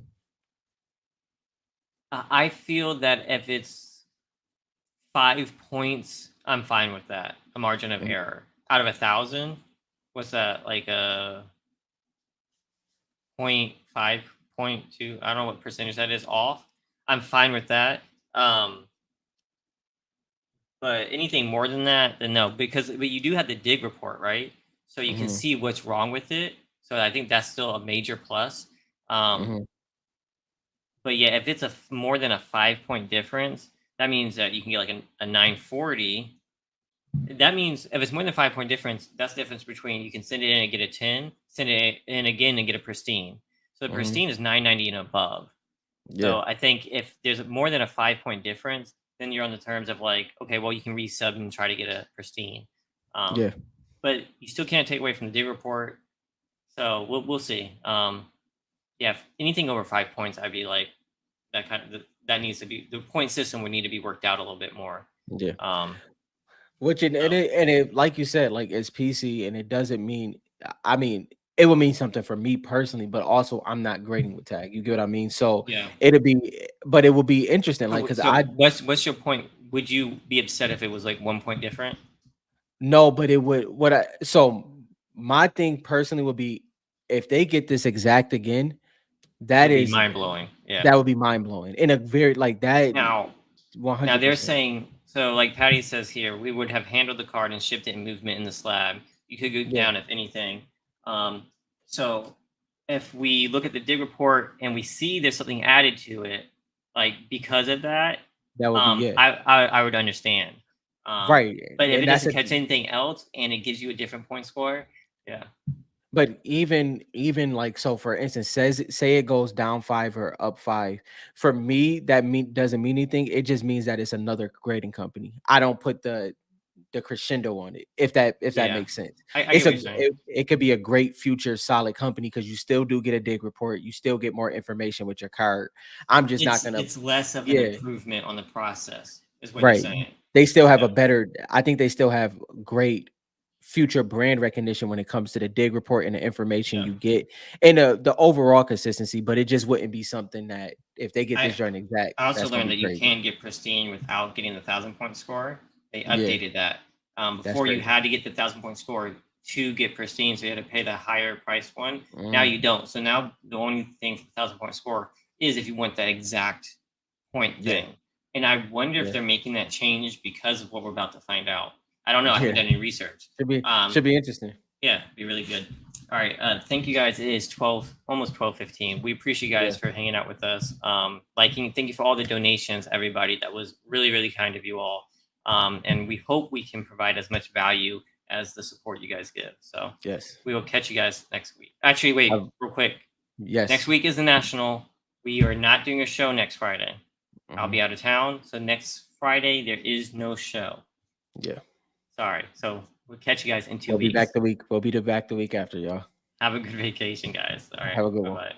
I feel that if it's 5 points, I'm fine with that. A margin of Mhm, error out of 1,000. What's that like a 0.5, 0.2? I don't know what percentage that is off. I'm fine with that. Um, but anything more than that, then no, because but you do have the dig report, right? So you can mhm, see what's wrong with it. So I think that's still a major plus. Um, mhm, but yeah, if it's more than a 5 point difference, that means that you can get like a 940. That means if it's more than 5 point difference, that's the difference between you can send it in and get a 10, send it in again and get a pristine. So the mhm. pristine is 990 and above. Yeah, So I think if there's more than a 5 point difference, then you're on the terms of like, okay, well, you can resub and try to get a pristine. yeah, But you still can't take away from the dig report. So we'll see. Yeah, if anything over 5 points, I'd be like that needs to be the point system would need to be worked out a little bit more. yeah. Um, Which so and it like you said, like it's PC and it doesn't mean I mean, it would mean something for me personally, but also I'm not grading with tag. You get what I mean? So yeah. it'll be but it will be interesting, like because So I what's your point? Would you be upset if it was like 1 point different? no, but it would what I so my thing personally would be if they get this exact again, It that would be is mind blowing. Yeah. that would be mind blowing in a very like that Now, now they're 100%. saying so. Like Patty says here, we would have handled the card and shipped it in movement in the slab. You could go Yeah, down if anything. Um, so if we look at the dig report and we see there's something added to it, like because of that, that would be yeah. I would understand. Right. But if it And that's doesn't a catch anything else and it gives you a different point score, yeah, but even like so for instance, say it goes down 5 or up 5. For me, that doesn't mean anything. It just means that it's another grading company. I don't put the crescendo on it, if that yeah, makes sense. I get It's what a you're saying. it could be a great future solid company because you still do get a dig report. You still get more information with your card. I'm just not gonna It's less of an yeah. improvement on the process, is what you're Right. saying. They still have Yeah, a better I think they still have great future brand recognition when it comes to the dig report and the information yeah. you get and the overall consistency, but it just wouldn't be something that if they get I this joint exact, I also that's gonna learned be that you crazy. can get pristine without getting the 1,000 point score. They Yeah, updated that. that's Before you crazy. had to get the 1,000 point score to get pristine, so you had to pay the higher price one. Now Mm, you don't. So now the only thing for the 1,000 point score is if you want that exact point yeah, thing. And I wonder if yeah, they're making that change because of what we're about to find out. I don't know. I haven't yeah. done any research. Should be interesting. Yeah, be really good. All right. Thank you guys. It is 12, almost 12:15. We appreciate you Yeah, guys for hanging out with us. Liking, thank you for all the donations, everybody. That was really, really kind of you all. And we hope we can provide as much value as the support you guys give. So yes. we will catch you guys next week. Actually, wait, real quick. Next Yes. week is the National. We are not doing a show next Friday. I'll Mhm. be out of town. So next Friday, there is no show. Yeah. Sorry. So we'll catch you guys in two We'll be weeks. back the week. We'll be back the week after, y'all. Have a good vacation, guys. All right. Have a good Bye one. bye.